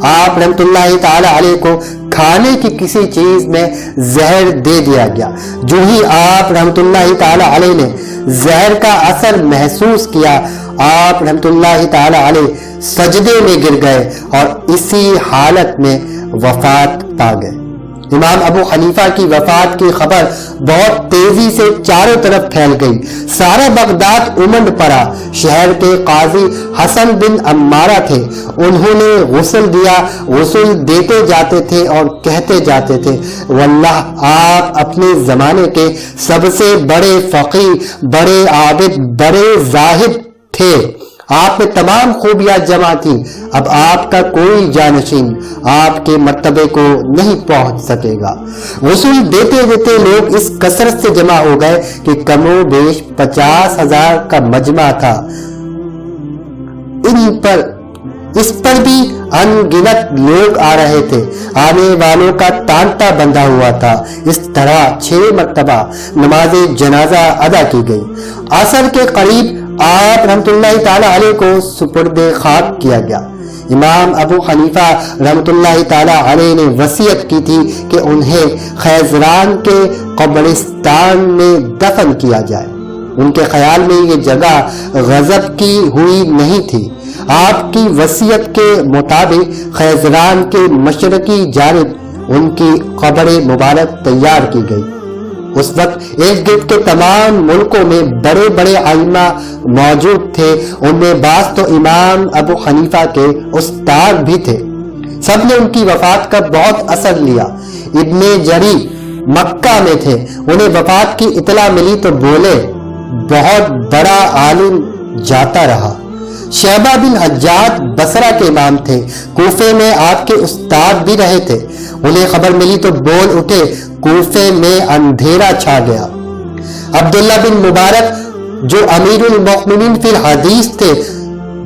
آپ رحمۃ اللہ تعالی علیہ کو کھانے کی کسی چیز میں زہر دے دیا گیا۔ جو ہی آپ رحمۃ اللہ تعالی علیہ نے زہر کا اثر محسوس کیا، آپ رحمۃ اللہ تعالی علیہ سجدے میں گر گئے اور اسی حالت میں وفات پا گئے۔ امام ابو حنیفہ کی وفات کی خبر بہت تیزی سے چاروں طرف پھیل گئی۔ سارا بغداد امنڈ پڑا۔ شہر کے قاضی حسن بن عمارہ تھے، انہوں نے غسل دیا، غسل دیتے جاتے تھے اور کہتے جاتے تھے واللہ آپ اپنے زمانے کے سب سے بڑے فقیہ، بڑے عابد، بڑے زاہد تھے۔ آپ میں تمام خوبیاں جمع تھیں۔ اب آپ کا کوئی جانشین آپ کے مرتبے کو نہیں پہنچ سکے گا۔ غسل دیتے دیتے لوگ اس کثرت سے جمع ہو گئے کہ کم و بیش 50,000 کا مجمع تھا۔ اس پر بھی ان گنت لوگ آ رہے تھے، آنے والوں کا تانتا بندھا ہوا تھا۔ اس طرح 6 مرتبہ نماز جنازہ ادا کی گئی۔ عصر کے قریب آپ رحمۃ اللہ تعالی علیہ کو سپرد خاک کیا گیا۔ امام ابو حنیفہ رحمۃ اللہ تعالی علیہ نے وصیت کی تھی کہ انہیں خیزران کے قبرستان میں دفن کیا جائے۔ ان کے خیال میں یہ جگہ غضب کی ہوئی نہیں تھی۔ آپ کی وصیت کے مطابق خیزران کے مشرقی جانب ان کی قبر مبارک تیار کی گئی۔ اس وقت ارد گرد کے تمام ملکوں میں بڑے بڑے ائمہ موجود تھے، ان میں بعض تو امام ابو حنیفہ کے استاد بھی تھے۔ سب نے ان کی وفات کا بہت اثر لیا۔ ابن جری مکہ میں تھے، انہیں وفات کی اطلاع ملی تو بولے بہت بڑا عالم جاتا رہا۔ شعبہ بن حجاج بصرہ کے امام تھے، کوفے میں آپ کے استاد بھی رہے تھے۔ انہیں خبر ملی تو بول اٹھے، کوفے میں اندھیرا چھا گیا۔ عبداللہ بن مبارک جو امیر المؤمنین فی الحدیث تھے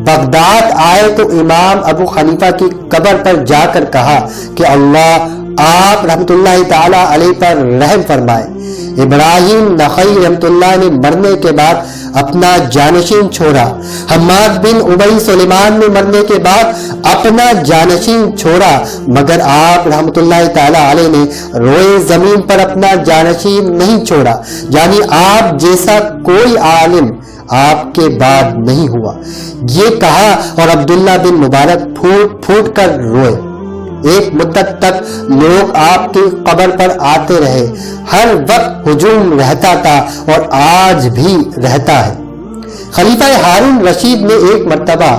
بغداد آئے تو امام ابو حنیفہ کی قبر پر جا کر کہا کہ اللہ آپ رحمت اللہ تعالی علیہ پر رحم فرمائے۔ ابراہیم نخعی رحمت اللہ نے مرنے کے بعد اپنا جانشین چھوڑا، حماد بن ابی سلیمان نے مرنے کے بعد اپنا جانشین چھوڑا، مگر آپ رحمت اللہ تعالی علیہ نے روئے زمین پر اپنا جانشین نہیں چھوڑا، یعنی آپ جیسا کوئی عالم آپ کے بعد نہیں ہوا۔ یہ کہا اور عبداللہ بن مبارک پھوٹ پھوٹ کر روئے۔ ایک مدت تک لوگ آپ کی قبر پر آتے رہے، ہر وقت ہجوم رہتا تھا اور آج بھی رہتا ہے۔ خلیفہ ہارون رشید نے ایک مرتبہ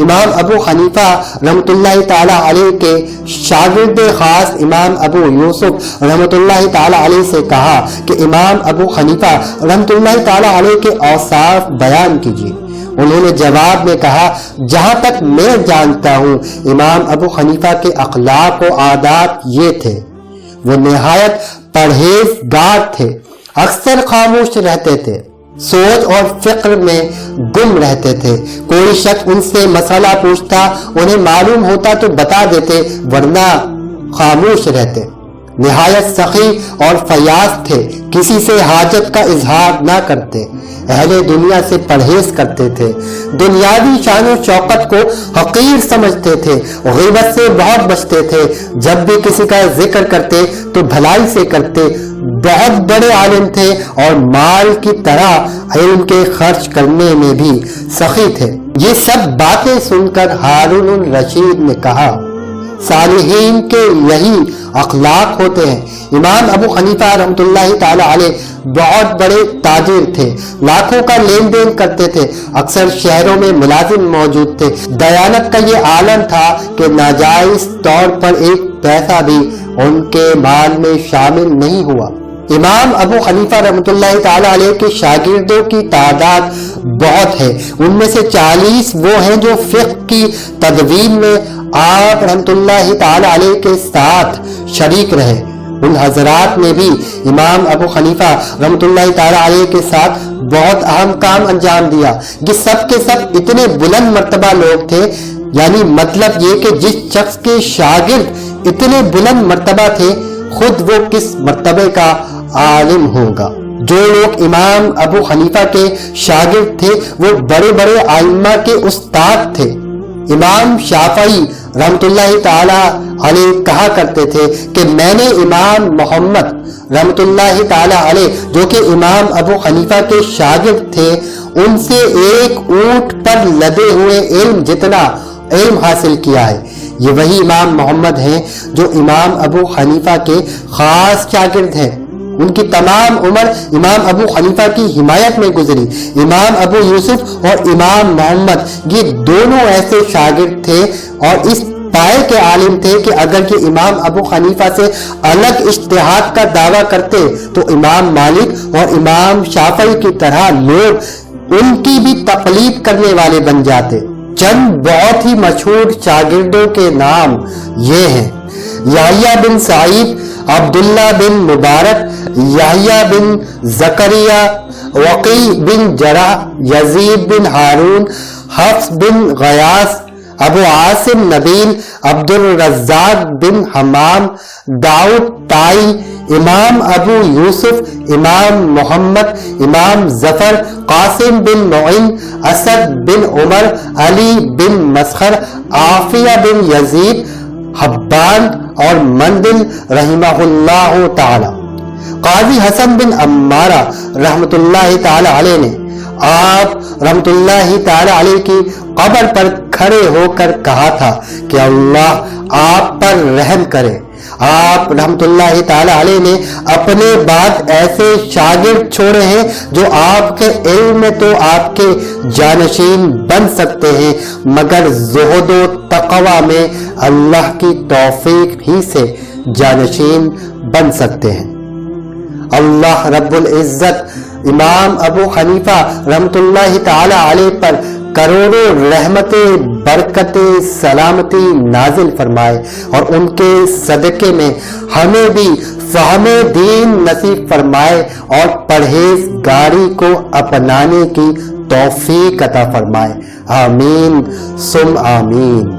امام ابو حنیفہ رحمت اللہ تعالی علیہ کے شاگرد خاص امام ابو یوسف رحمت اللہ تعالی علیہ سے کہا کہ امام ابو حنیفہ رحمت اللہ تعالی علیہ کے اوصاف بیان کیجیے۔ انہوں نے جواب میں کہا، جہاں تک میں جانتا ہوں امام ابو حنیفہ کے اخلاق و عادات یہ تھے، وہ نہایت پرہیزگار تھے، اکثر خاموش رہتے تھے، سوچ اور فکر میں گم رہتے تھے۔ کوئی شخص ان سے مسئلہ پوچھتا، انہیں معلوم ہوتا تو بتا دیتے، ورنہ خاموش رہتے۔ نہایت سخی اور فیاض تھے، کسی سے حاجت کا اظہار نہ کرتے، اہل دنیا سے پرہیز کرتے تھے، دنیاوی شان و شوکت کو حقیر سمجھتے تھے، غیبت سے بہت بچتے تھے، جب بھی کسی کا ذکر کرتے تو بھلائی سے کرتے، بہت بڑے عالم تھے اور مال کی طرح علم کے خرچ کرنے میں بھی سخی تھے۔ یہ سب باتیں سن کر ہارون الرشید نے کہا، صالحین کے یہی اخلاق ہوتے ہیں۔ امام ابو حنیفہ رحمت اللہ تعالی علیہ بہت بڑے تاجر تھے، لاکھوں کا لین دین کرتے تھے، اکثر شہروں میں ملازم موجود تھے۔ دیانت کا یہ عالم تھا کہ ناجائز طور پر ایک پیسہ بھی ان کے مال میں شامل نہیں ہوا۔ امام ابو حنیفہ رحمت اللہ تعالی علیہ کے شاگردوں کی تعداد بہت ہے، ان میں سے 40 وہ ہیں جو فقہ کی تدوین میں آپ رحمت اللہ تعالی علیہ کے ساتھ شریک رہے۔ ان حضرات نے بھی امام ابو حنیفہ رحمت اللہ تعالی علیہ کے ساتھ بہت اہم کام انجام دیا۔ یہ سب کے سب اتنے بلند مرتبہ لوگ تھے، یعنی مطلب یہ کہ جس شخص کے شاگرد اتنے بلند مرتبہ تھے، خود وہ کس مرتبے کا عالم ہوگا۔ جو لوگ امام ابو حنیفہ کے شاگرد تھے وہ بڑے بڑے ائمہ کے استاد تھے۔ امام شافعی رحمت اللہ تعالی علیہ کہا کرتے تھے کہ میں نے امام محمد رحمت اللہ تعالی علیہ جو کہ امام ابو حنیفہ کے شاگرد تھے، ان سے ایک اونٹ پر لدے ہوئے علم جتنا علم حاصل کیا ہے۔ یہ وہی امام محمد ہیں جو امام ابو حنیفہ کے خاص شاگرد ہیں۔ ان کی تمام عمر امام ابو حنیفہ کی حمایت میں گزری۔ امام ابو یوسف اور امام محمد یہ دونوں ایسے شاگرد تھے اور اس پائے کے عالم تھے کہ اگر یہ امام ابو حنیفہ سے الگ اجتہاد کا دعویٰ کرتے تو امام مالک اور امام شافعی کی طرح لوگ ان کی بھی تقلید کرنے والے بن جاتے۔ چند بہت ہی مشہور شاگردوں کے نام یہ ہیں: یحییٰ بن سعید، عبداللہ بن مبارک، یحییٰ بن زکریا، وقی بن جرح، یزید بن ہارون، حفص بن غیاث، ابو عاصم نبیل، عبد الرزاق بن حمام، داؤد طائی، امام ابو یوسف، امام محمد، امام ظفر، قاسم بن معین، اسد بن عمر، علی بن مسخر، عافیہ بن یزید، حبان اور مندل رحمہ اللہ تعالی۔ قاضی حسن بن عمارہ رحمت اللہ تعالی علیہ نے آپ رحمت اللہ تعالی علیہ کی قبر پر کھڑے ہو کر کہا تھا کہ اللہ آپ پر رحم کرے۔ آپ رحمت اللہ تعالی علیہ نے اپنے بعد ایسے شاگرد چھوڑے ہیں جو آپ کے علم میں تو آپ کے جانشین بن سکتے ہیں، مگر زہد و تقوی میں اللہ کی توفیق ہی سے جانشین بن سکتے ہیں۔ اللہ رب العزت امام ابو حنیفہ رحمت اللہ تعالی علیہ پر کروڑوں رحمتیں برکتیں سلامتی نازل فرمائے اور ان کے صدقے میں ہمیں بھی فہم دین نصیب فرمائے اور پرہیزگاری کو اپنانے کی توفیق عطا فرمائے. آمین ثم آمین.